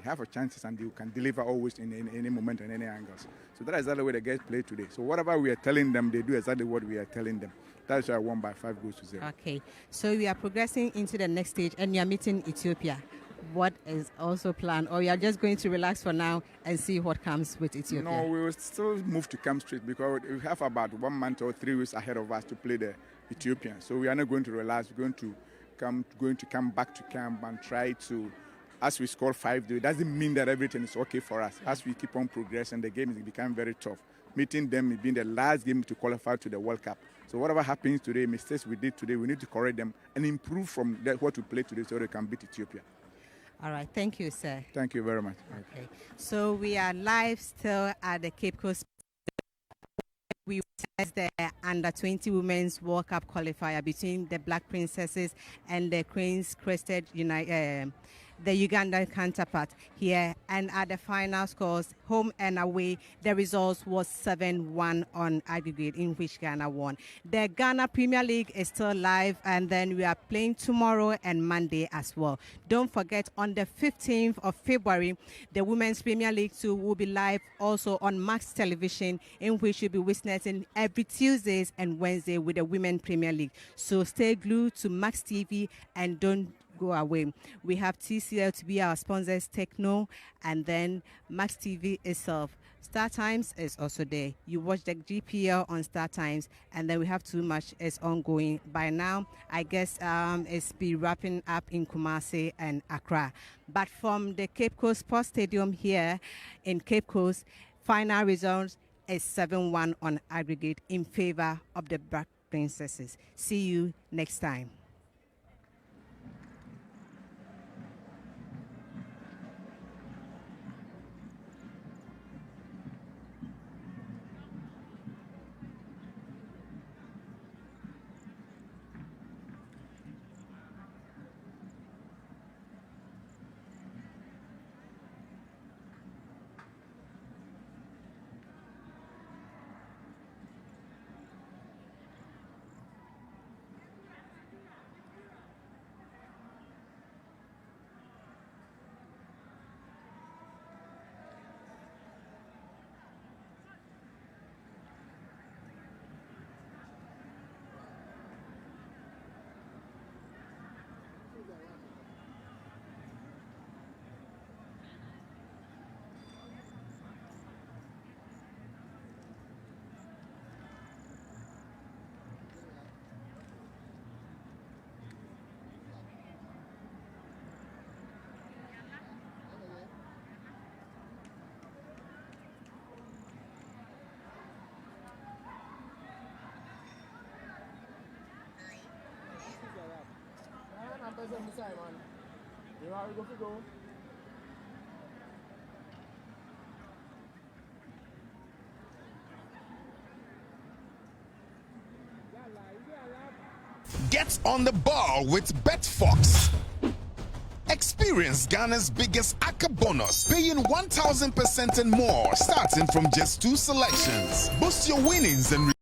have a chances and they can deliver always in any moment and any angles. So that's exactly what the guys play today. So whatever we are telling them, they do exactly what we are telling them. That's why I won by 5 goals to 0. Okay, so we are progressing into the next stage, and you are meeting Ethiopia. What is also planned, or you are just going to relax for now and see what comes with Ethiopia? No, we will still move to Camp Street because we have about 1 month or 3 weeks ahead of us to play the Ethiopians. So we are not going to relax. We're going to come back to camp and try to, as we score 5, it doesn't mean that everything is okay for us. As we keep on progressing, the game is becoming very tough. Meeting them being the last game to qualify to the World Cup. So whatever happens today, mistakes we did today, we need to correct them and improve from what we play today so they can beat Ethiopia. All right, thank you, sir. Thank you very much. Okay, so we are live still at the Cape Coast. We test the Under-20 Women's World Cup qualifier between the Black Princesses and the Queen's Crested the Ugandan counterpart here. And at the final scores, home and away, the results was 7-1 on aggregate, in which Ghana won. The Ghana Premier League is still live, and then we are playing tomorrow and Monday as well. Don't forget, on the 15th of February, the Women's Premier League 2 will be live also on Max Television, in which you'll be witnessing every Tuesdays and Wednesday with the Women Premier League. So stay glued to Max TV and don't go away. We have TCL to be our sponsors, Techno, and then Max TV itself. Star Times is also there. You watch the GPL on Star Times, and then we have Too Much is ongoing. By now, I guess it's be wrapping up in Kumasi and Accra. But from the Cape Coast Sports Stadium here in Cape Coast, final results is 7-1 on aggregate in favor of the Black Princesses. See you next time. Get on the ball with BetFox. Experience Ghana's biggest ACA bonus, paying 1,000% and more, starting from just 2 selections. Boost your winnings and